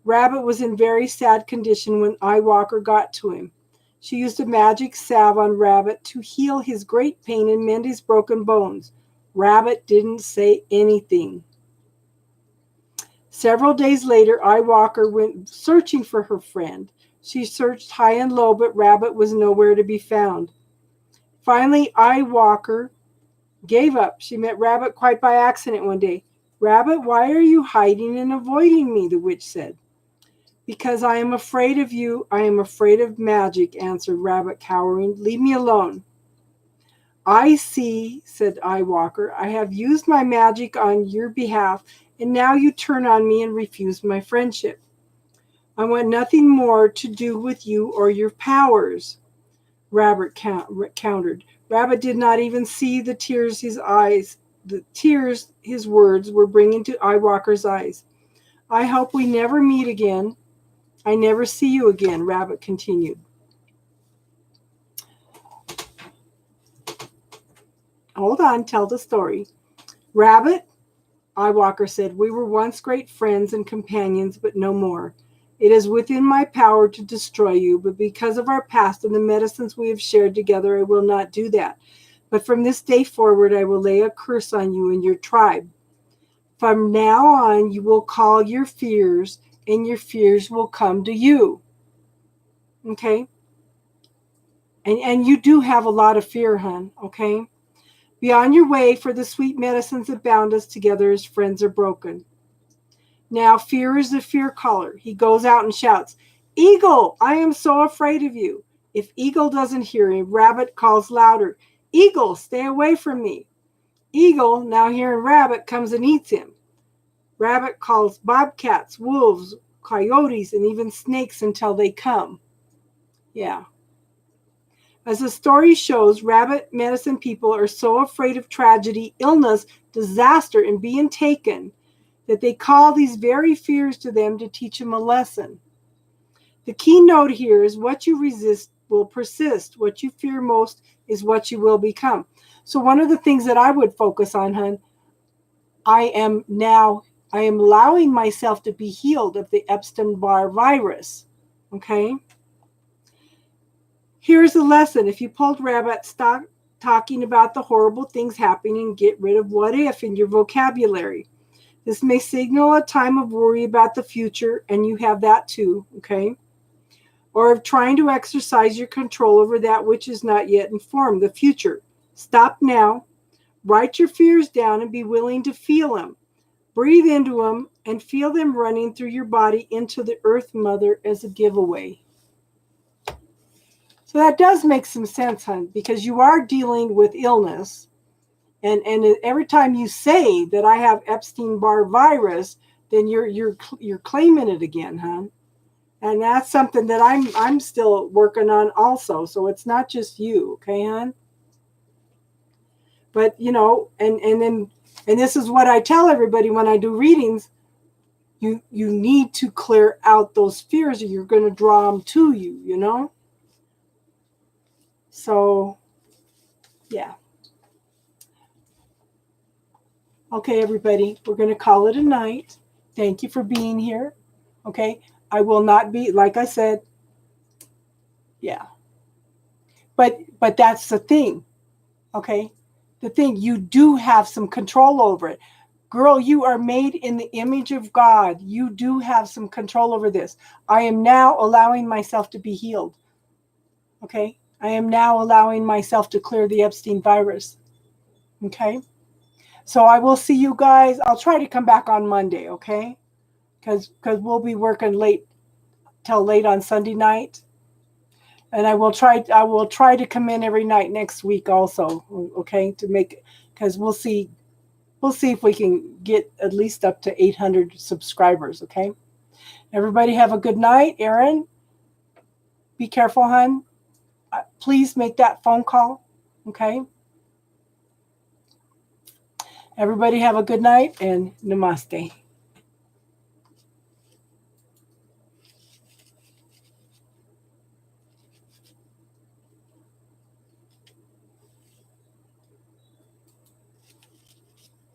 Rabbit was in very sad condition when Eyewalker got to him. She used a magic salve on Rabbit to heal his great pain and mend his broken bones. Rabbit didn't say anything. Several days later, Eyewalker went searching for her friend. She searched high and low, but Rabbit was nowhere to be found. Finally, Eyewalker gave up. She met Rabbit quite by accident one day. "Rabbit, why are you hiding and avoiding me?" the witch said. "Because I am afraid of you. I am afraid of magic," answered Rabbit, cowering. "Leave me alone." "I see," said Eyewalker. "I have used my magic on your behalf, and now you turn on me and refuse my friendship. I want nothing more to do with you or your powers." Rabbit countered. Rabbit did not even see the tears his words were bringing to Eyewalker's eyes. "I hope we never meet again. I never see you again," Rabbit continued. "Hold on, tell the story." "Rabbit," Eyewalker said, "we were once great friends and companions, but no more. It is within my power to destroy you, but because of our past and the medicines we have shared together, I will not do that. But from this day forward, I will lay a curse on you and your tribe. From now on, you will call your fears, and your fears will come to you." Okay? And you do have a lot of fear, hon, okay? "Be on your way, for the sweet medicines that bound us together as friends are broken." Now fear is the fear caller. He goes out and shouts, "Eagle, I am so afraid of you." If Eagle doesn't hear him, Rabbit calls louder, "Eagle, stay away from me." Eagle, now hearing Rabbit, comes and eats him. Rabbit calls bobcats, wolves, coyotes, and even snakes until they come. Yeah. As the story shows, rabbit medicine people are so afraid of tragedy, illness, disaster, and being taken that they call these very fears to them to teach them a lesson. The key note here is what you resist will persist. What you fear most is what you will become. So one of the things that I would focus on, hon, I am allowing myself to be healed of the Epstein-Barr virus. Okay? Here's a lesson. If you pulled Rabbit, stop talking about the horrible things happening and get rid of "what if" in your vocabulary. This may signal a time of worry about the future, and you have that too, okay? Or of trying to exercise your control over that which is not yet informed, the future. Stop now. Write your fears down and be willing to feel them. Breathe into them and feel them running through your body into the Earth Mother as a giveaway. So that does make some sense, hon, because you are dealing with illness. And every time you say that I have Epstein-Barr virus, then you're claiming it again, hon. And that's something that I'm still working on also. So it's not just you, okay, hon? But and this is what I tell everybody when I do readings. You need to clear out those fears or you're going to draw them to you, So, yeah. Okay, everybody, we're going to call it a night. Thank you for being here. Okay, I will not be, like I said, yeah. But that's the thing, okay? The thing, you do have some control over it. Girl, you are made in the image of God. You do have some control over this. I am now allowing myself to be healed. Okay? I am now allowing myself to clear the Epstein virus. Okay? So I will see you guys. I'll try to come back on Monday, okay? Because we'll be working till late on Sunday night. And I will try to come in every night next week also, okay? Because we'll see if we can get at least up to 800 subscribers, okay? Everybody have a good night. Erin, be careful, hon. Please make that phone call, okay? Everybody have a good night and namaste.